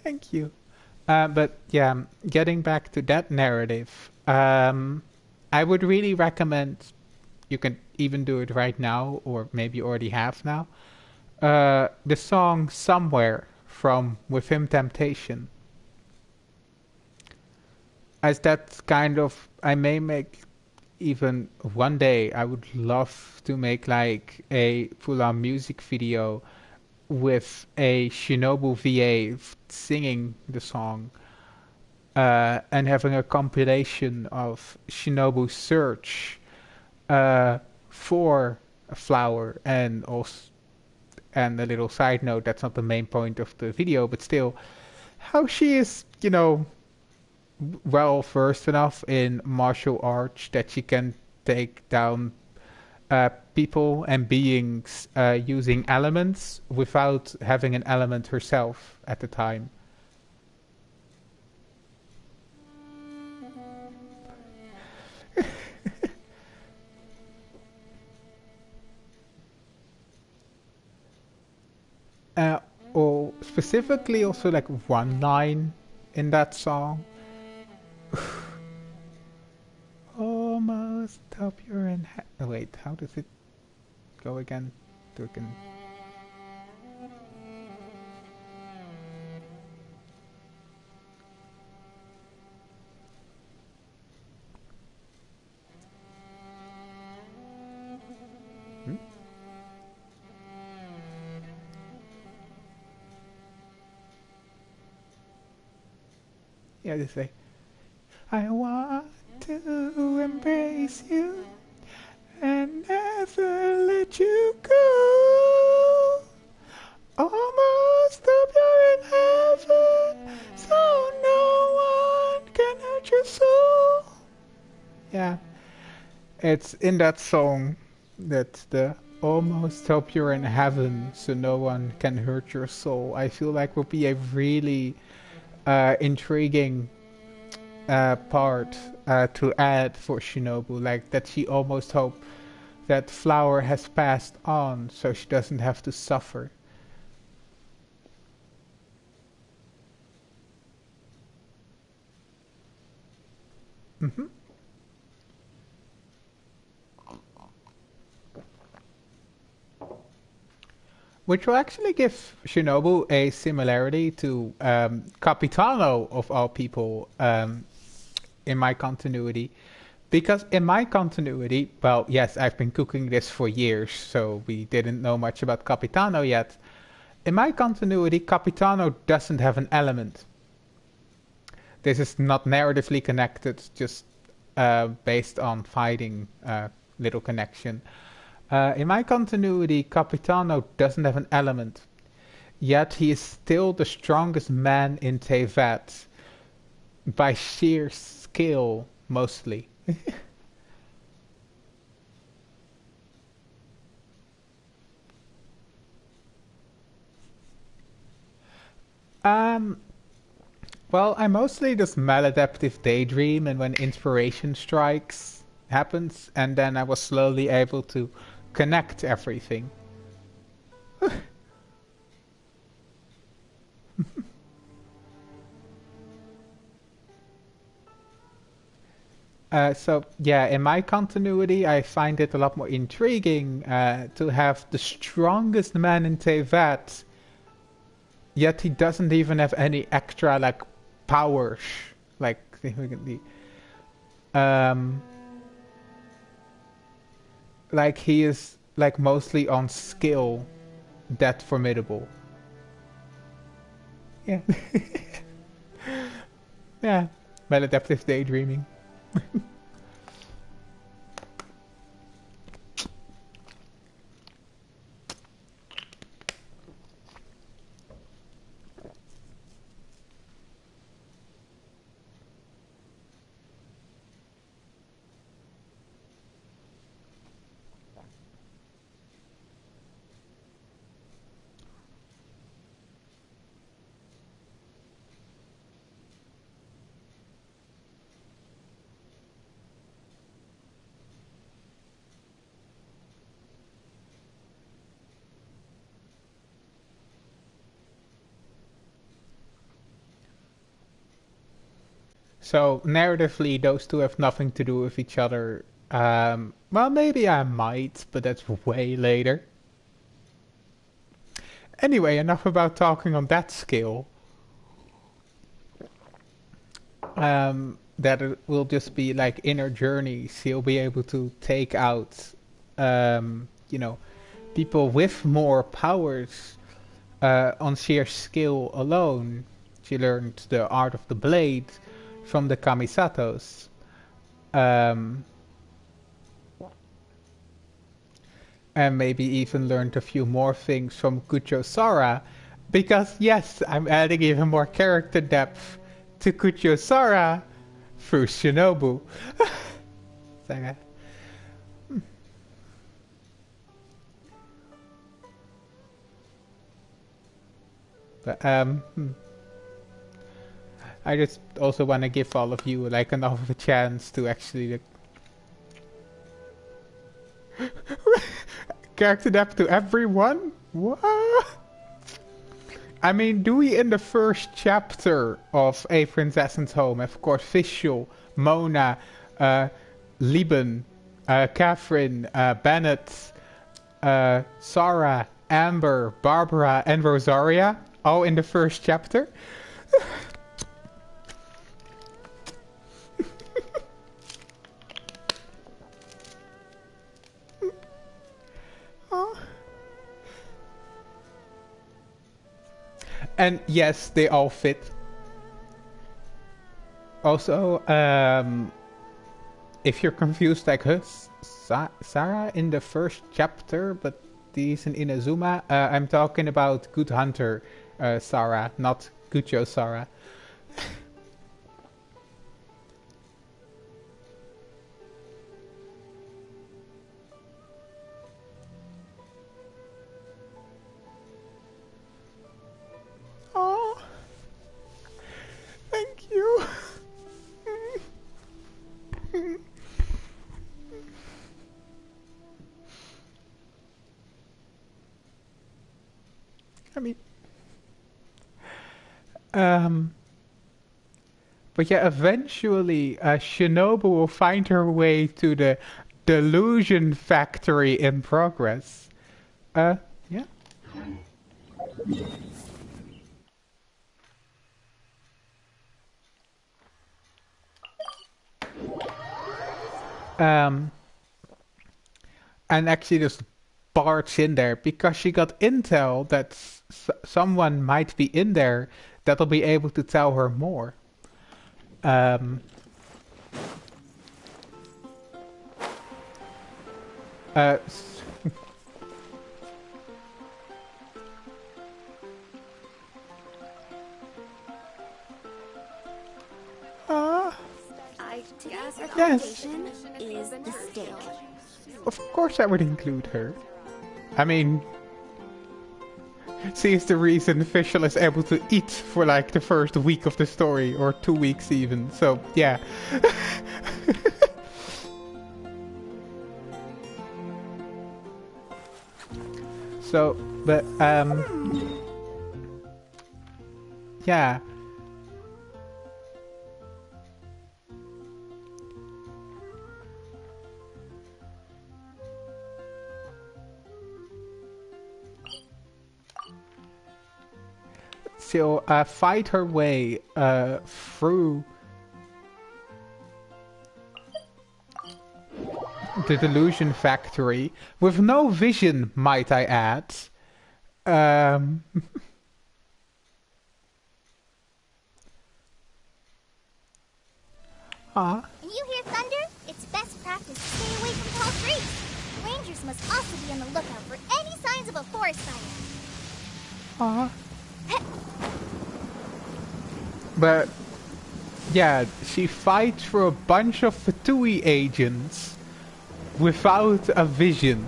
thank you. But yeah, getting back to that narrative, I would really recommend, you can even do it right now, or maybe you already have now, the song Somewhere from Within Temptation. As that kind of, I may make, even one day, I would love to make like a full-on music video with a Shinobu VA singing the song, and having a compilation of Shinobu's search for a flower, and also, and a little side note, that's not the main point of the video, but still, how she is, well versed enough in martial arts that she can take down people and beings using elements without having an element herself at the time. Or specifically also like one line in that song. Almost hope you're in oh, wait, how does it go again? Hmm? Yeah, they say, I want to embrace you and never let you go. Almost hope you're in heaven, so no one can hurt your soul. Yeah, it's in that song that the almost hope you're in heaven, so no one can hurt your soul. I feel like would be a really intriguing part to add for Shinobu, like that she almost hoped that flower has passed on so she doesn't have to suffer. Mm-hmm. Which will actually give Shinobu a similarity to Capitano, of all people, in my continuity. Because in my continuity, well, yes, I've been cooking this for years, so we didn't know much about Capitano yet. In my continuity, Capitano doesn't have an element. This is not narratively connected, just based on fighting little connection. In my continuity, Capitano doesn't have an element, yet he is still the strongest man in Tevat, by sheer skill, mostly. um, well, I mostly just maladaptive daydream, and when inspiration strikes, happens, and then I was slowly able to connect everything. So yeah, in my continuity, I find it a lot more intriguing to have the strongest man in Tevat, yet he doesn't even have any extra like powers, like significantly. Like he is like mostly on skill, that formidable. Yeah, yeah, maladaptive daydreaming. So narratively, those two have nothing to do with each other. Well, maybe I might, but that's way later. Anyway, enough about talking on that scale. That it will just be like inner journeys. He'll be able to take out, people with more powers, on sheer skill alone. She learned the art of the blade from the Kamisatos. And maybe even learned a few more things from Kucho Sora. Because yes, I'm adding even more character depth to Kucho Sora through Shinobu. Saga. But I just also want to give all of you like another chance to actually character depth to everyone. What? I mean, Dewey in the first chapter of A Princess's Home, of course, Visual, Mona, Lieben, Catherine, Bennett, Sarah, Amber, Barbara, and Rosaria, all in the first chapter. Oh. And yes, they all fit. Also, if you're confused, like, huh, Sarah in the first chapter, but these in Inazuma, I'm talking about Good Hunter Sarah, not Kucho Sarah. Oh, thank you. I mean, but yeah, eventually, Shinobu will find her way to the delusion factory in progress. Yeah. And actually just barge in there because she got intel that someone might be in there that'll be able to tell her more. I guess the Yes. competition is the steak. Of course I would include her. I mean, she is the reason Fischl is able to eat for like the first week of the story, or 2 weeks even, so yeah. So, but, yeah. She'll fight her way through the delusion factory with no vision, might I add. You hear thunder? It's best practice to stay away from tall trees. Rangers must also be on the lookout for any signs of a forest fire. But yeah, she fights through a bunch of Fatui agents without a vision.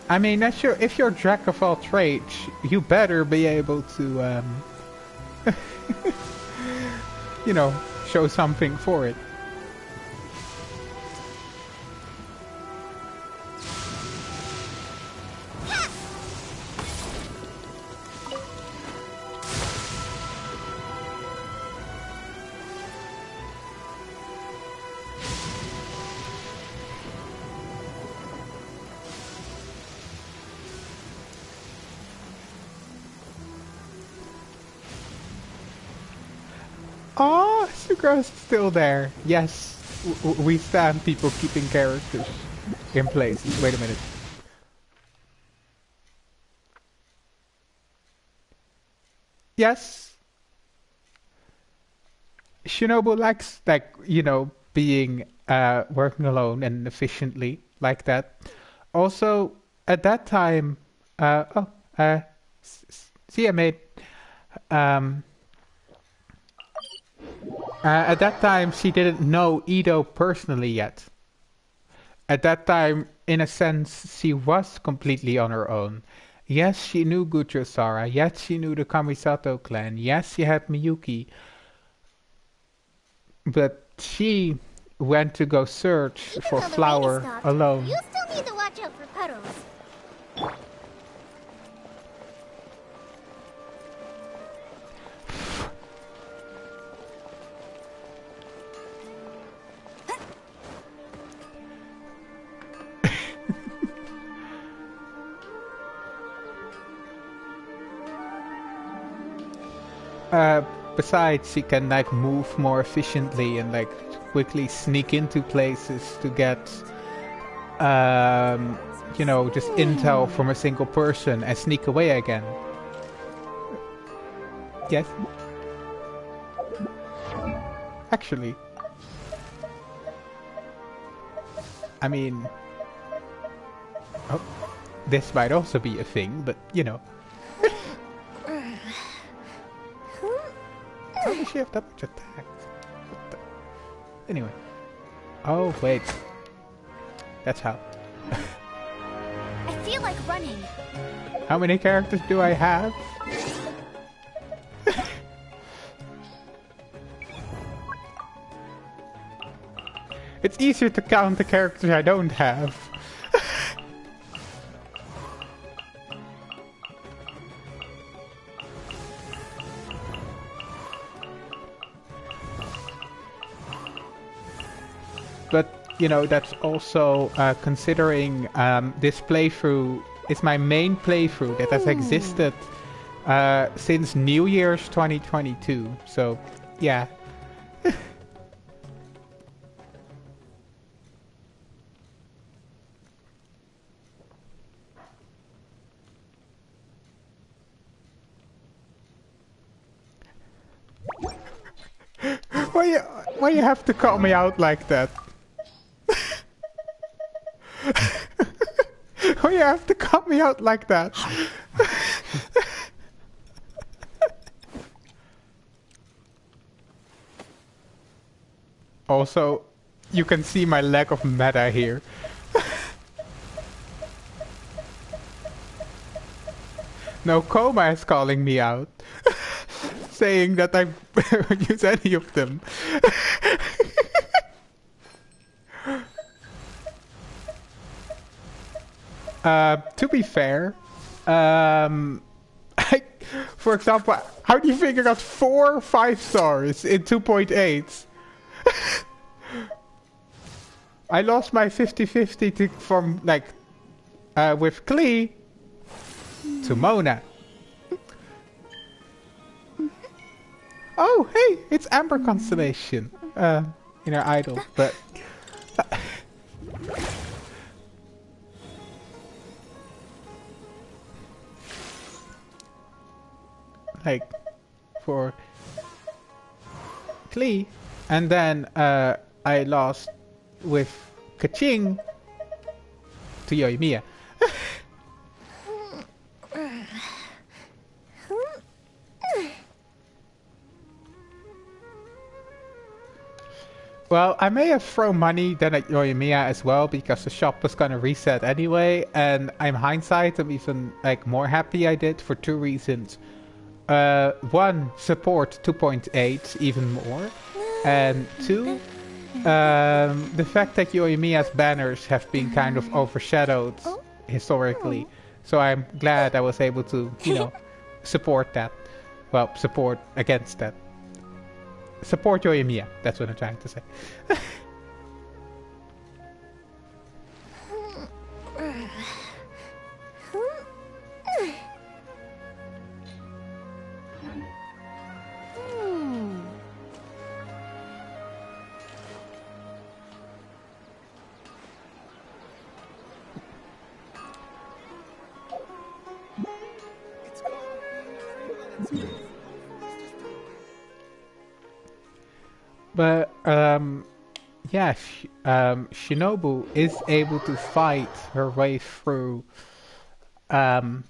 I mean, that's if you're Jack of all trades, you better be able to, you know, show something for it. Sucrose is still there. Yes, we stand people keeping characters. in places. Wait a minute. Yes. Shinobu likes, like, being working alone and efficiently like that. Also, at that time, see, I made. Um, at that time, she didn't know Ido personally yet. At that time, in a sense, she was completely on her own. Yes, she knew Guchosara. Yes, she knew the Kamisato clan. Yes, she had Miyuki. But she went to go search Even for though the rain has Flower stopped, alone. you still need to watch out for puddles. Besides, she can like move more efficiently and like quickly sneak into places to get, just intel from a single person and sneak away again. Yes. Actually, I mean, oh, this might also be a thing, but how does she have that much attack? Anyway. Oh, wait. That's how. I feel like running. How many characters do I have? It's easier to count the characters I don't have. But, that's also considering this playthrough is my main playthrough that has existed since New Year's 2022. So, yeah. Why you have to call me out like that? Why you have to call me out like that? Also, you can see my lack of meta here. No, Koma is calling me out. Saying that I won't use any of them. To be fair, for example, how do you think I got 4 5-stars in 2.8? I lost my 50-50 from, like, with Klee to Mona. Oh, hey, it's Amber Constellation. In her idol, but... like, for Klee, and then I lost with Kaching to Yoimiya. Well, I may have thrown money then at Yoimiya as well because the shop was gonna reset anyway, and in hindsight I'm even like more happy I did for 2 reasons. One, support 2.8 even more, and 2, the fact that Yoimiya's banners have been kind of overshadowed historically, so I'm glad I was able to, support that. Well, support against that. Support Yoimiya, that's what I'm trying to say. But yeah, Shinobu is able to fight her way through um,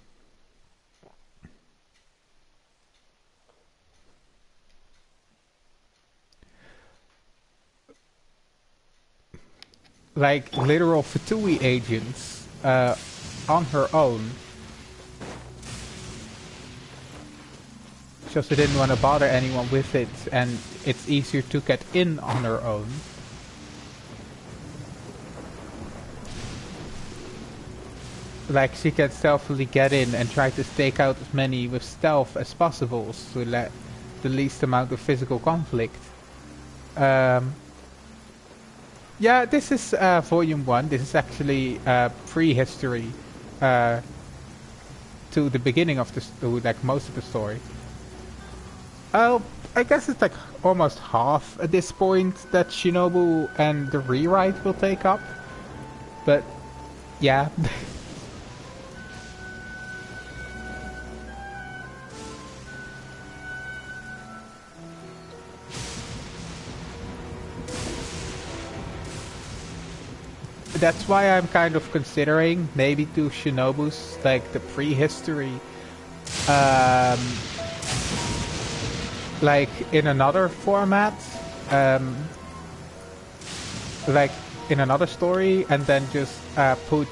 like literal Fatui agents on her own. So she didn't want to bother anyone with it, and it's easier to get in on her own. Like she can stealthily get in and try to stake out as many with stealth as possible to let the least amount of physical conflict. Yeah, this is volume 1. This is actually prehistory to the beginning of like most of the story. I guess it's like almost half at this point that Shinobu and the rewrite will take up. But yeah. That's why I'm kind of considering maybe do Shinobu's like the prehistory like in another format, like in another story, and then just put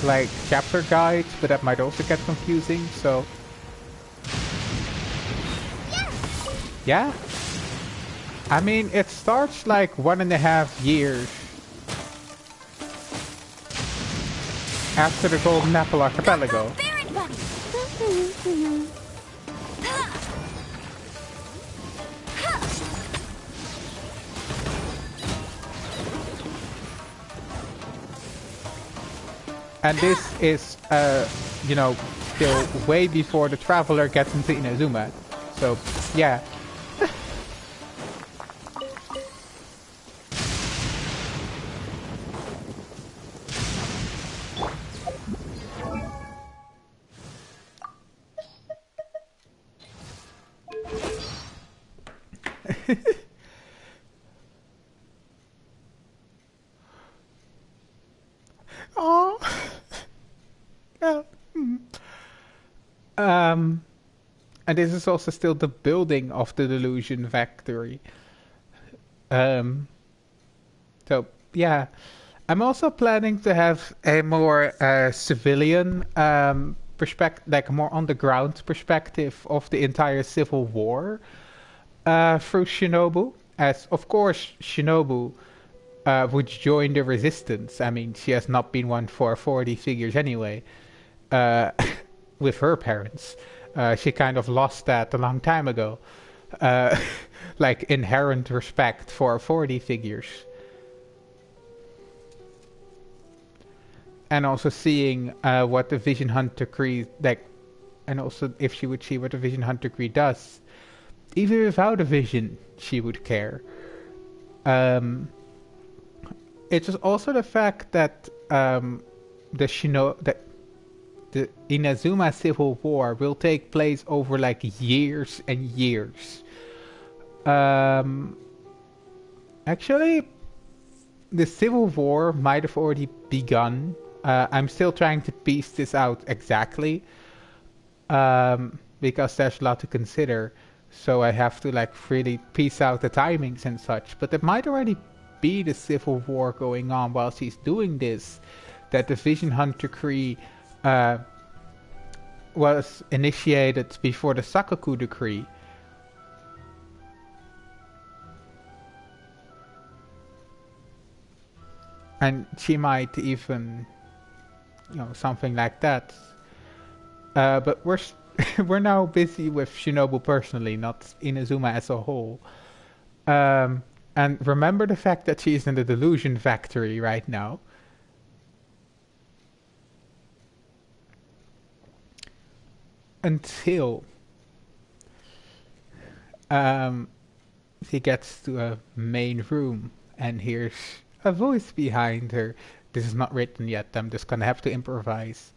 like chapter guides, but that might also get confusing, so yeah. I mean, it starts like 1.5 years after the Golden Apple Archipelago. And this is, you know, still way before the Traveler gets into Inazuma. So, yeah. Oh. Yeah. And this is also still the building of the Delusion Factory. So yeah, I'm also planning to have a more civilian perspective, like a more on the ground perspective of the entire Civil War through Shinobu. As of course Shinobu would join the resistance. I mean, she has not been one for 40 figures anyway. With her parents, she kind of lost that a long time ago. Like inherent respect for 40 figures. And also seeing what the Vision Hunt Decree, like, and also if she would see what the Vision Hunt Decree does. Even without a vision, she would care. It's just also the fact that the Inazuma Civil War will take place over like years and years. Actually, the Civil War might have already begun. I'm still trying to piece this out exactly, because there's a lot to consider. So I have to like really piece out the timings and such. But it might already be the Civil War going on while she's doing this. That the Vision Hunt Decree was initiated before the Sakaku Decree. And she might even, you know, something like that. But we're now busy with Shinobu personally, not Inazuma as a whole. And remember the fact that she's in the Delusion Factory right now. Until she gets to a main room and hears a voice behind her. This is not written yet, I'm just gonna have to improvise.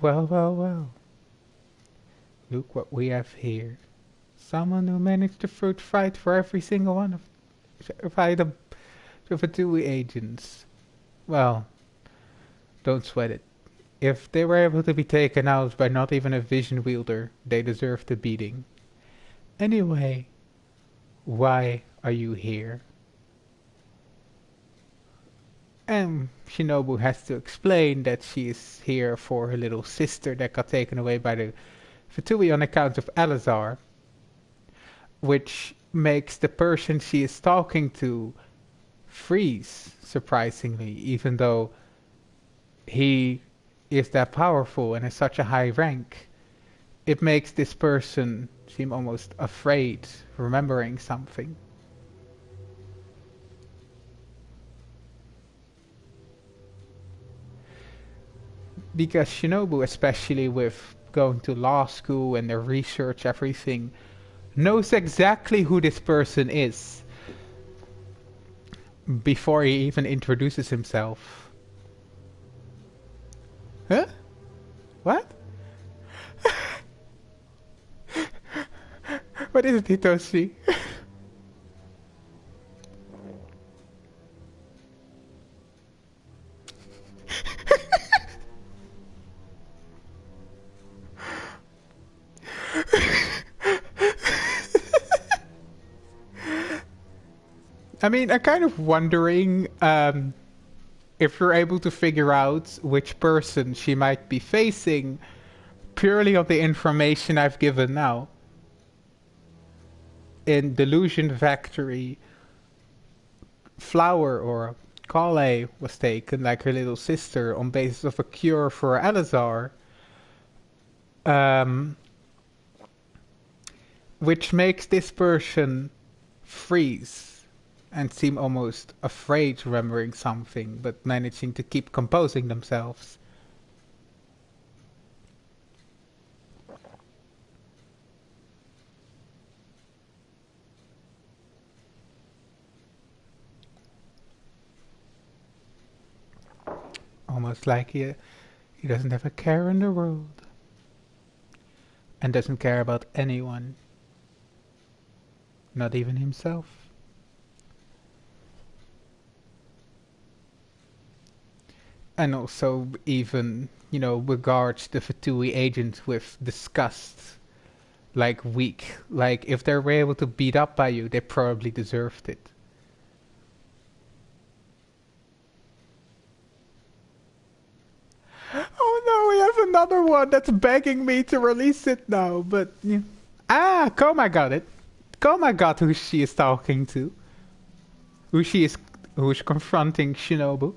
Well, well, well. Look what we have here. Someone who managed to fruit fight for every single one of the Fatui agents. Well, don't sweat it. If they were able to be taken out by not even a vision wielder, they deserved a beating. Anyway, why are you here? And Shinobu has to explain that she is here for her little sister that got taken away by the Fatui on account of Elazar, which makes the person she is talking to freeze, surprisingly, even though he is that powerful and has such a high rank. It makes this person seem almost afraid, remembering something. Because Shinobu, especially with going to law school and their research, everything, knows exactly who this person is before he even introduces himself. Huh? What? What is it, Hitoshi? I mean, I'm kind of wondering if you're able to figure out which person she might be facing purely on the information I've given now. In Delusion Factory, Flower or Kale was taken, like her little sister, on basis of a cure for Elazar, which makes this person freeze and seem almost afraid remembering something, but managing to keep composing themselves. Almost like he doesn't have a care in the world. And doesn't care about anyone. Not even himself. And also even, regards the Fatui agents with disgust. Like weak. Like if they were able to beat up by you, they probably deserved it. Oh no, we have another one that's begging me to release it now, but... Koma got it. Koma got who she is talking to. Who's confronting Shinobu.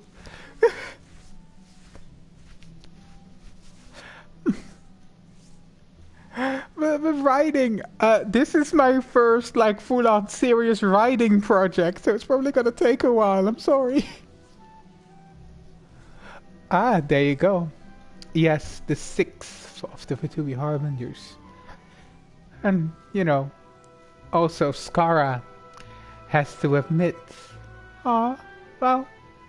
But writing, this is my first, full-on serious writing project, so it's probably gonna take a while, I'm sorry. There you go. Yes, the 6th of the Fatui Harbingers. And, also Skara has to admit... well,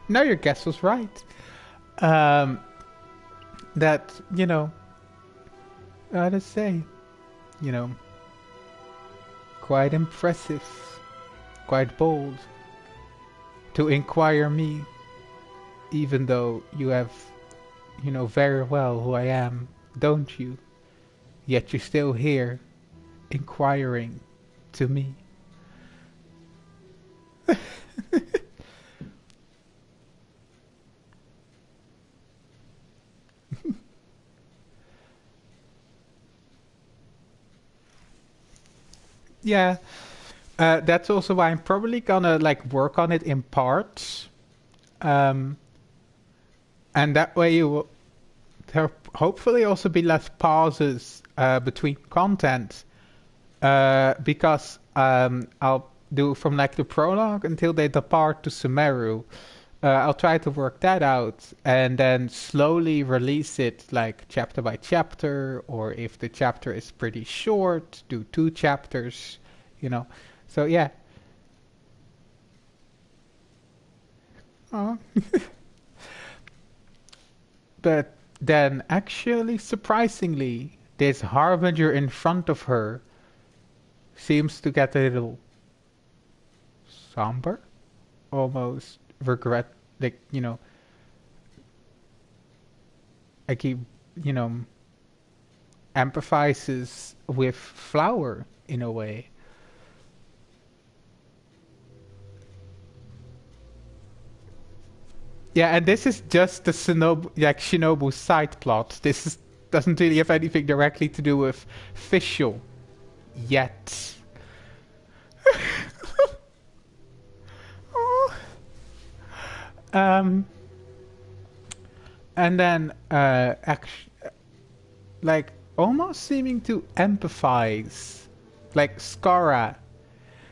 now your guess was right. That, how to say, quite impressive, quite bold, to inquire me, even though you have, very well who I am, don't you? Yet you're still here, inquiring to me. Yeah, that's also why I'm probably gonna work on it in parts, and that way you will there hopefully also be less pauses between content, because I'll do from the prologue until they depart to Sumeru. I'll try to work that out and then slowly release it chapter by chapter, or if the chapter is pretty short, do 2 chapters, So yeah. But then actually, surprisingly, this Harbinger in front of her seems to get a little somber, almost regret, like, like he, you know, empathizes with Flower in a way. Yeah, and this is just the Shinobu side plot. Doesn't really have anything directly to do with Fischl yet. And then like almost seeming to empathize, like Skara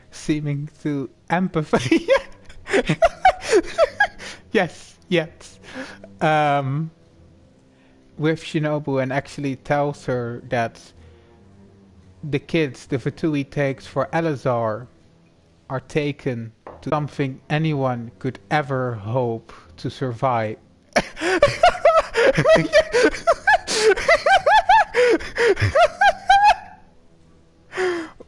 seeming to empathize. Yes, with Shinobu, and actually tells her that the kids the Fatui takes for Elazar are taken to something anyone could ever hope to survive.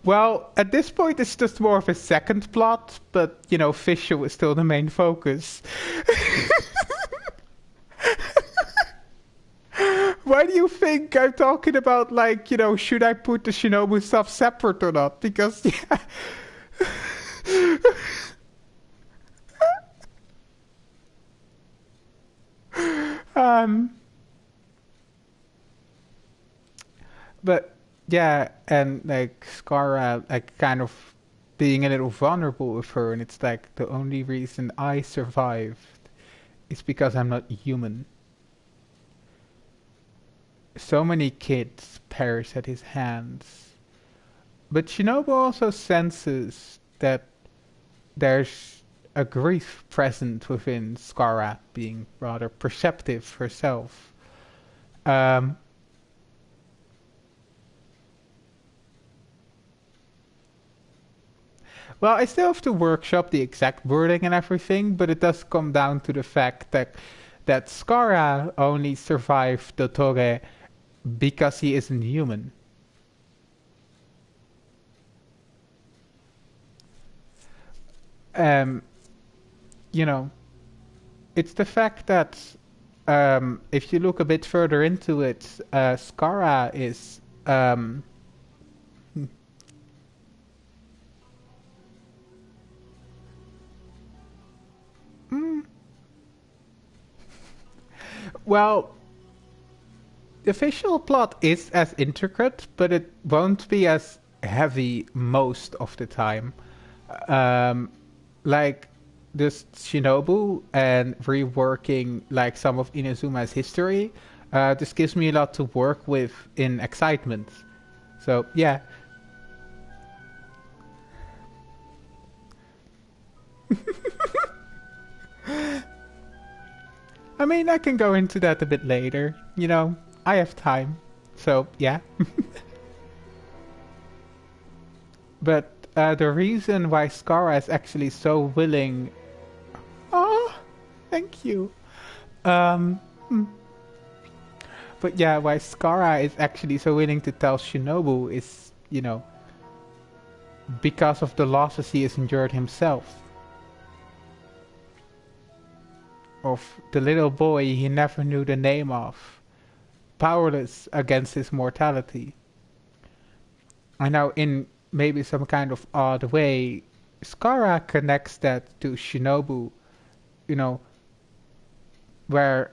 Well, at this point it's just more of a second plot, but, Fischl is still the main focus. Why do you think I'm talking about, like, should I put the Shinobu stuff separate or not? Because, yeah. But yeah, and like Skara, like kind of being a little vulnerable with her, and it's like the only reason I survived is because I'm not human. So many kids perish at his hands. But Shinobu also senses that there's a grief present within Skara, being rather perceptive herself. Well, I still have to workshop the exact wording and everything, but it does come down to the fact that Skara only survived Dottore because he isn't human. It's the fact that if you look a bit further into it, Skara is well, the official plot is as intricate, but it won't be as heavy most of the time. Like this Shinobu and reworking like some of Inazuma's history, this gives me a lot to work with in excitement. So yeah. I mean, I can go into that a bit later. I have time. So, yeah. But the reason why Skara is actually so willing... Oh, thank you. But yeah, why Skara is actually so willing to tell Shinobu is, because of the losses he has endured himself. Of the little boy he never knew the name of, powerless against his mortality. I know in maybe some kind of odd way, Skara connects that to Shinobu, where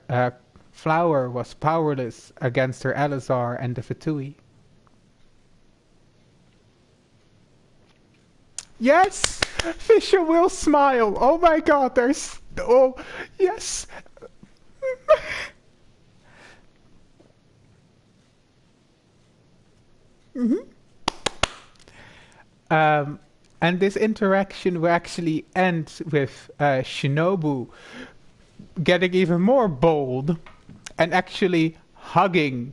Flower was powerless against her Elazar and the Fatui. Yes! Fisher will smile! Oh my god, there's... Oh, yes! And this interaction will actually end with Shinobu getting even more bold and actually hugging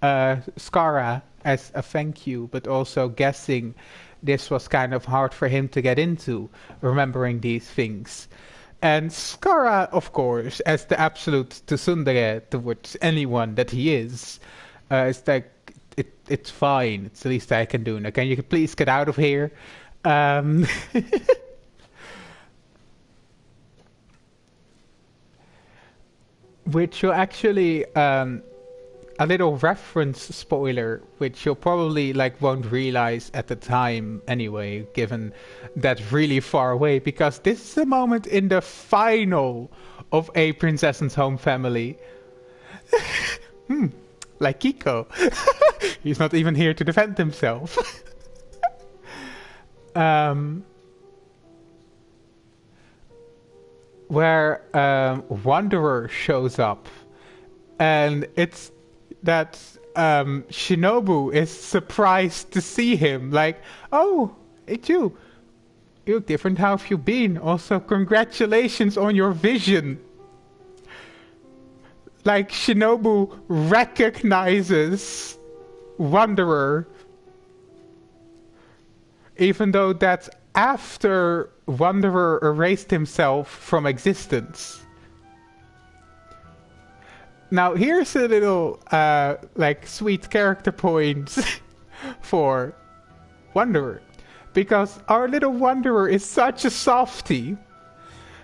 Skara as a thank you, but also guessing this was kind of hard for him to get into, remembering these things. And Skara, of course, as the absolute tsundere towards anyone that he is like it's fine. It's the least I can do. Now, can you please get out of here? Um, which will actually a little reference spoiler, which you'll probably like won't realize at the time anyway, given that's really far away, because this is the moment in the final of A Princess and Home Family. Like Kiko. He's not even here to defend himself. Where Wanderer shows up, and it's that Shinobu is surprised to see him. Like, oh, it's you. You look different. How have you been? Also, congratulations on your vision. Like, Shinobu recognizes Wanderer, even though that's after Wanderer erased himself from existence. Now, here's a little, like, sweet character point for Wanderer. Because our little Wanderer is such a softie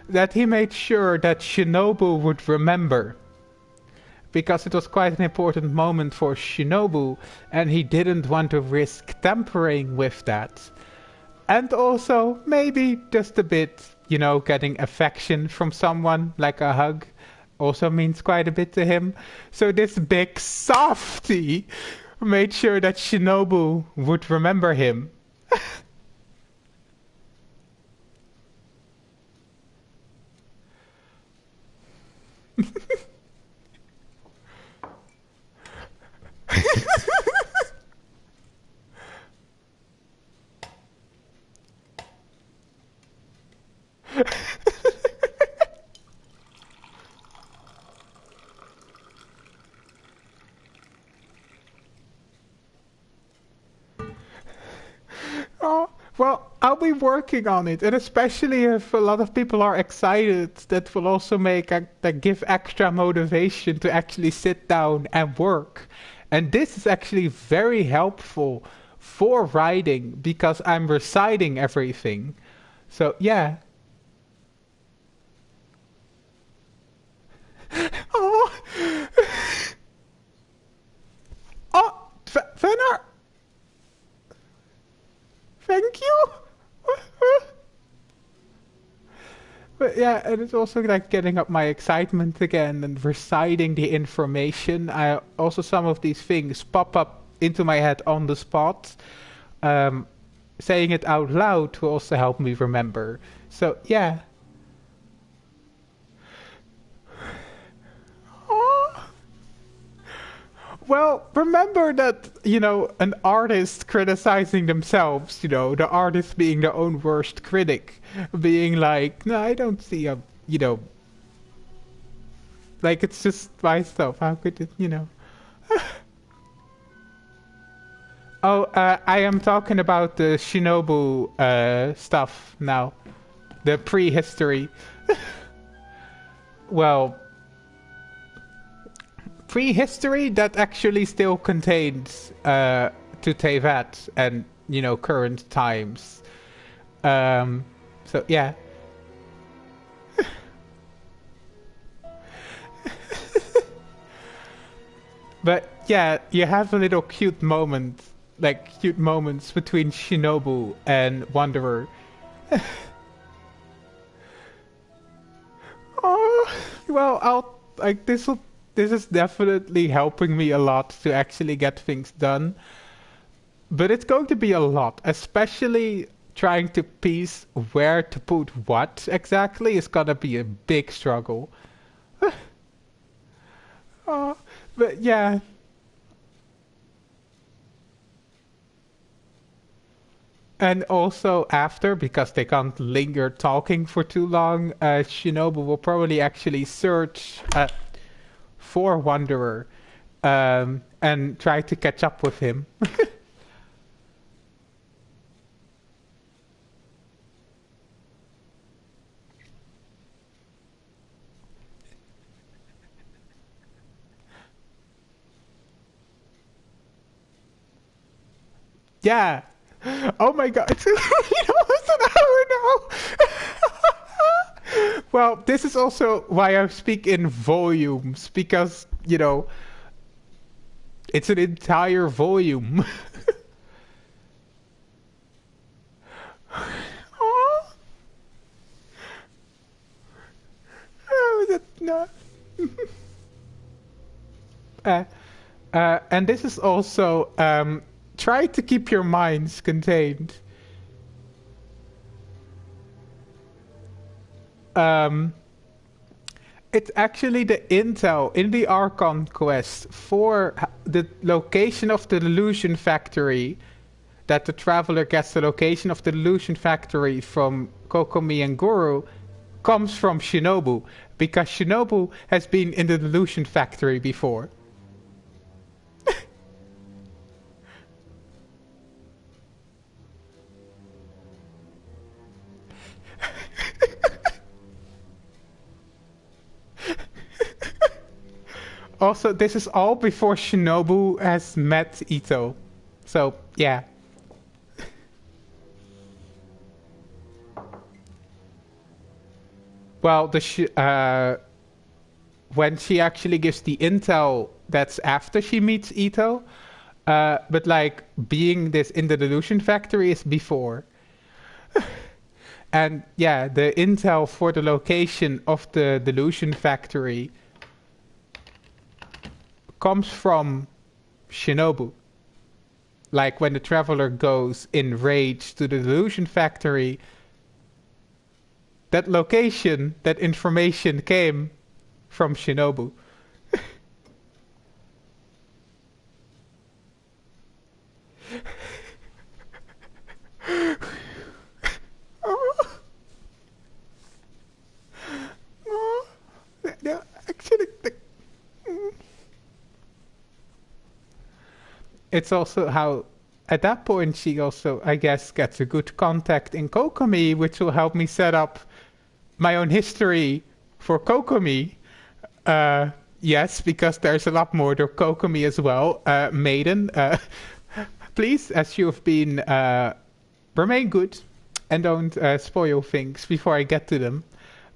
that he made sure that Shinobu would remember. Because it was quite an important moment for Shinobu, and he didn't want to risk tampering with that. And also, maybe just a bit, you know, getting affection from someone, like a hug, also means quite a bit to him. So this big softie made sure that Shinobu would remember him. Oh, well, I'll be working on it, and especially if a lot of people are excited, that will also make that give extra motivation to actually sit down and work. And this is actually very helpful for writing because I'm reciting everything. So yeah. Oh, oh, Fenar. Thank you. But yeah, and it's also like getting up my excitement again and reciting the information. I also some of these things pop up into my head on the spot. Saying it out loud will also help me remember. So yeah. Oh. Well, remember that, you know, an artist criticizing themselves, you know, the artist being their own worst critic, being like, no, I don't see a, you know, like it's just my stuff. How could it, you know? Oh, I am talking about the Shinobu stuff now. The prehistory. Well, prehistory that actually still contains to Tevat and, you know, current times. So yeah. But yeah, you have a little cute moment, like cute moments between Shinobu and Wanderer. Oh, well, I'll like this is definitely helping me a lot to actually get things done. But it's going to be a lot, especially trying to piece where to put what exactly is gonna be a big struggle. Oh, but yeah. And also after, because they can't linger talking for too long, Shinobu will probably actually search for Wanderer and try to catch up with him. Yeah. Oh my god, it's almost an hour now. Well, this is also why I speak in volumes, because, it's an entire volume. Oh, oh, that's not. uh, and this is also try to keep your minds contained. It's actually the intel in the Archon quest for the location of the Delusion Factory, that the traveler gets the location of the Delusion Factory from Kokomi and Guru, comes from Shinobu, because Shinobu has been in the Delusion Factory before. Also, this is all before Shinobu has met Ito. So, yeah. Well, when she actually gives the intel, that's after she meets Ito. But like being this in the Delusion Factory is before. And yeah, the intel for the location of the Delusion Factory comes from Shinobu. Like when the traveler goes in rage to the Delusion Factory, that location, that information came from Shinobu. No, actually, it's also how at that point she also, I guess, gets a good contact in Kokomi, which will help me set up my own history for Kokomi. Yes, because there's a lot more to Kokomi as well. Maiden, please, as you have been, remain good and don't spoil things before I get to them.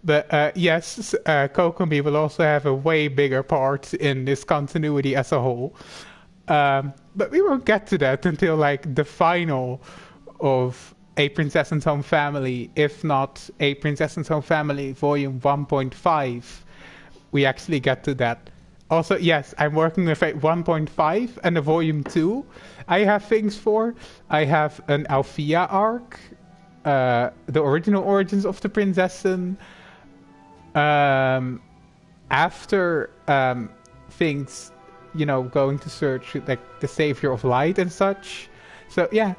But yes, Kokomi will also have a way bigger part in this continuity as a whole. But we won't get to that until like the final of A Princess and Home Family, if not A Princess and Home Family Volume 1.5. We actually get to that. Also, yes, I'm working with a 1.5 and a Volume 2. I have things for. I have an Althea arc, the original origins of the Prinzessin. After things, going to search like the Savior of Light and such. So yeah.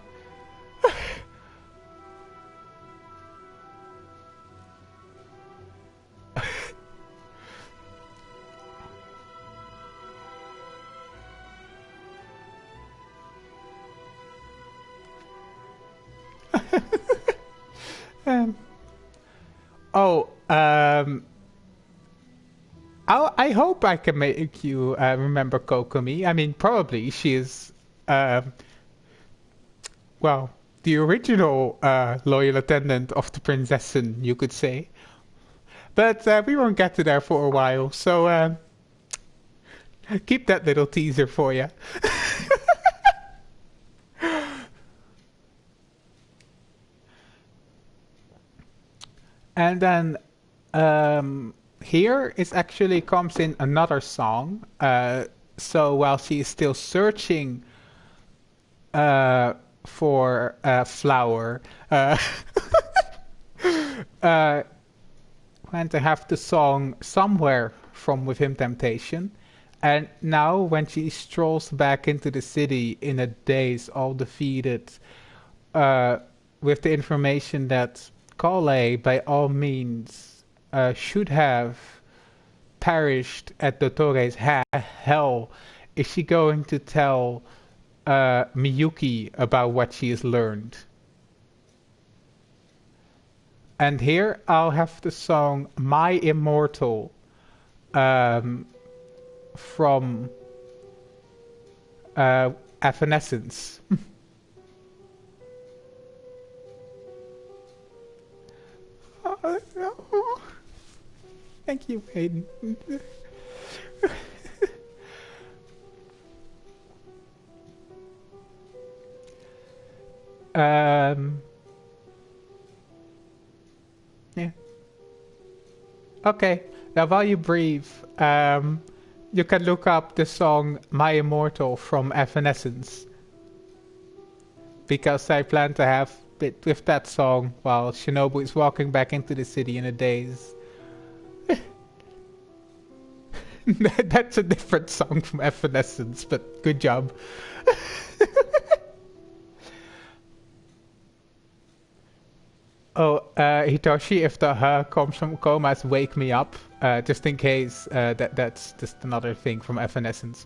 um, oh, I hope I can make you remember Kokomi. I mean, probably she is, well, the original loyal attendant of the Prinzessin, you could say. But we won't get to there for a while, so keep that little teaser for you. And then here it actually comes in another song. So while she is still searching for a flower, and to have the song Somewhere from Within Temptation. And now when she strolls back into the city in a daze, all defeated, with the information that Kale, by all means, should have perished at Dotore's hell, is she going to tell Miyuki about what she has learned? And here I'll have the song My Immortal from Evanescence. Oh, thank you, Aiden. Yeah. Okay. Now, while you breathe, you can look up the song "My Immortal" from Evanescence, because I plan to have it with that song while Shinobu is walking back into the city in a daze. That's a different song from Evanescence, but good job. Oh, Hitoshi, if the comes from comas, wake me up. Just in case that's just another thing from Evanescence.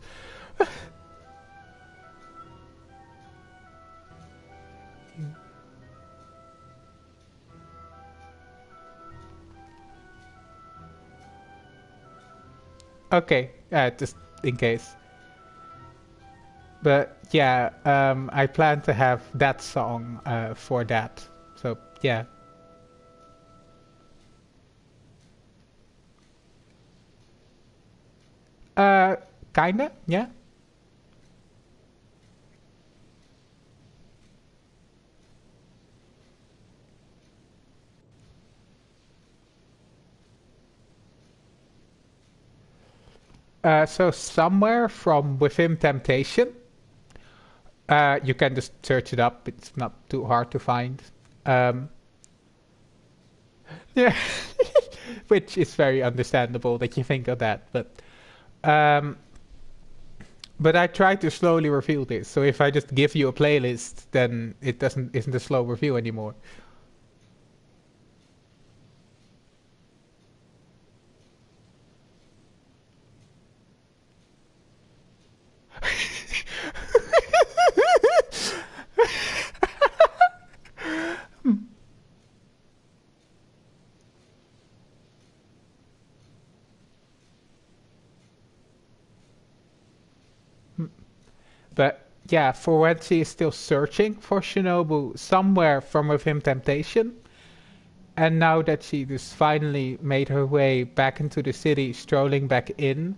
Okay, just in case. But yeah, I plan to have that song for that. So yeah. Uh, Kinda, yeah. So somewhere from Within Temptation, you can just search it up. It's not too hard to find. Um, yeah, which is very understandable that you think of that. Um, but I try to slowly review this. So if I just give you a playlist, then it isn't a slow review anymore. But yeah, for when she is still searching for Shinobu somewhere from Within Temptation, and now that she just finally made her way back into the city, strolling back in,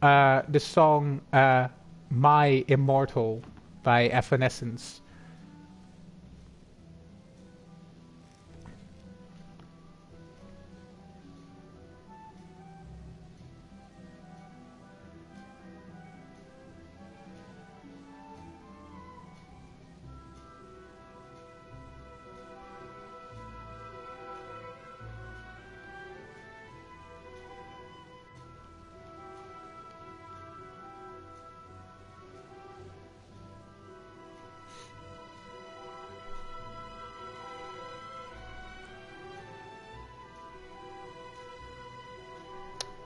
the song My Immortal by Evanescence.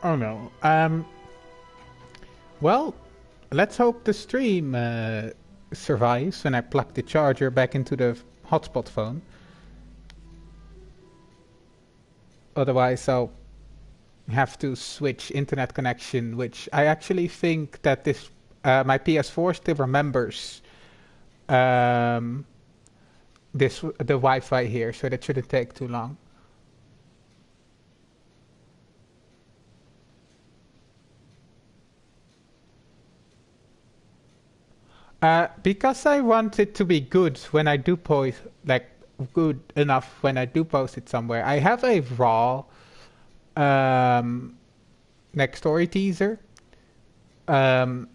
Oh no. Well, let's hope the stream survives when I plug the charger back into the hotspot phone. Otherwise, I'll have to switch internet connection, which I actually think that this my PS4 still remembers um, the Wi-Fi here, so that shouldn't take too long. Because I want it to be good when I do post, like good enough when I do post it somewhere. I have a raw next story teaser. Um,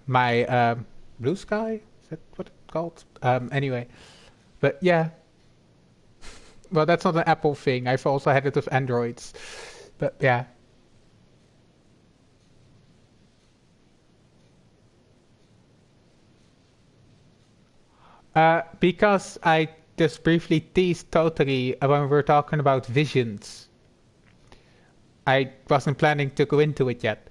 my Blue Sky, is that what it's called? Anyway, but yeah. Well, that's not an Apple thing. I've also had it with Androids. But yeah. Because I just briefly teased totally when we were talking about visions. I wasn't planning to go into it yet.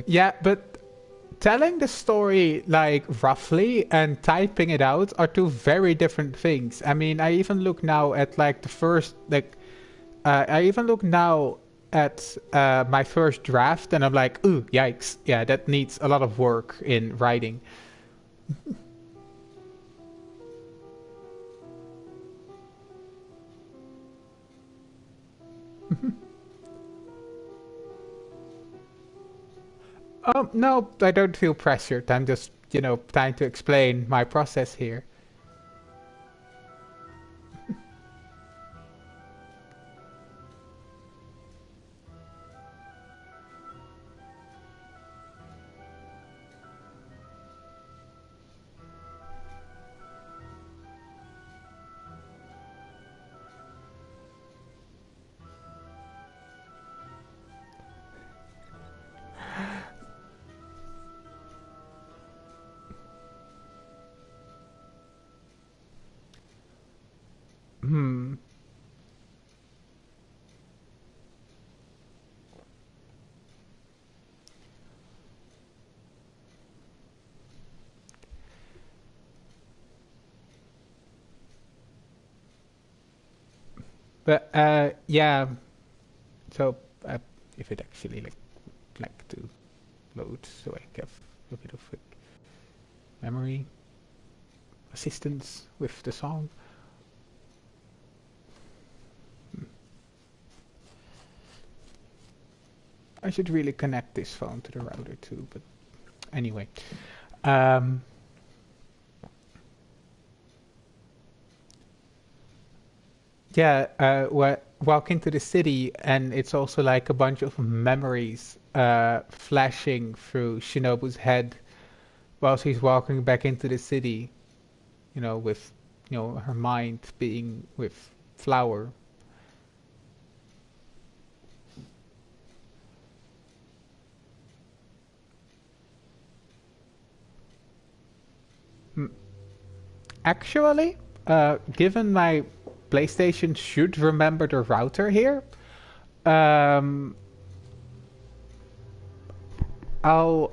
Yeah, but telling the story like roughly and typing it out are two very different things. I mean, I even look now at like the first like I even look now at my first draft and I'm like, ooh, yikes. Yeah, that needs a lot of work in writing. No, I don't feel pressured. I'm just, trying to explain my process here. Hmm. But yeah. So if it actually like to load, so I have a bit of memory assistance with the song. I should really connect this phone to the router too, but anyway. Um, yeah, walk into the city and it's also like a bunch of memories flashing through Shinobu's head while she's walking back into the city, with, her mind being with Flower. Actually, given my PlayStation should remember the router here, um, I'll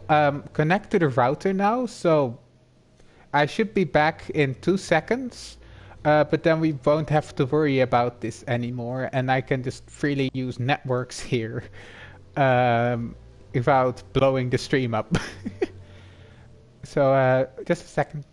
connect to the router now, so I should be back in 2 seconds, but then we won't have to worry about this anymore, and I can just freely use networks here without blowing the stream up. So just a second.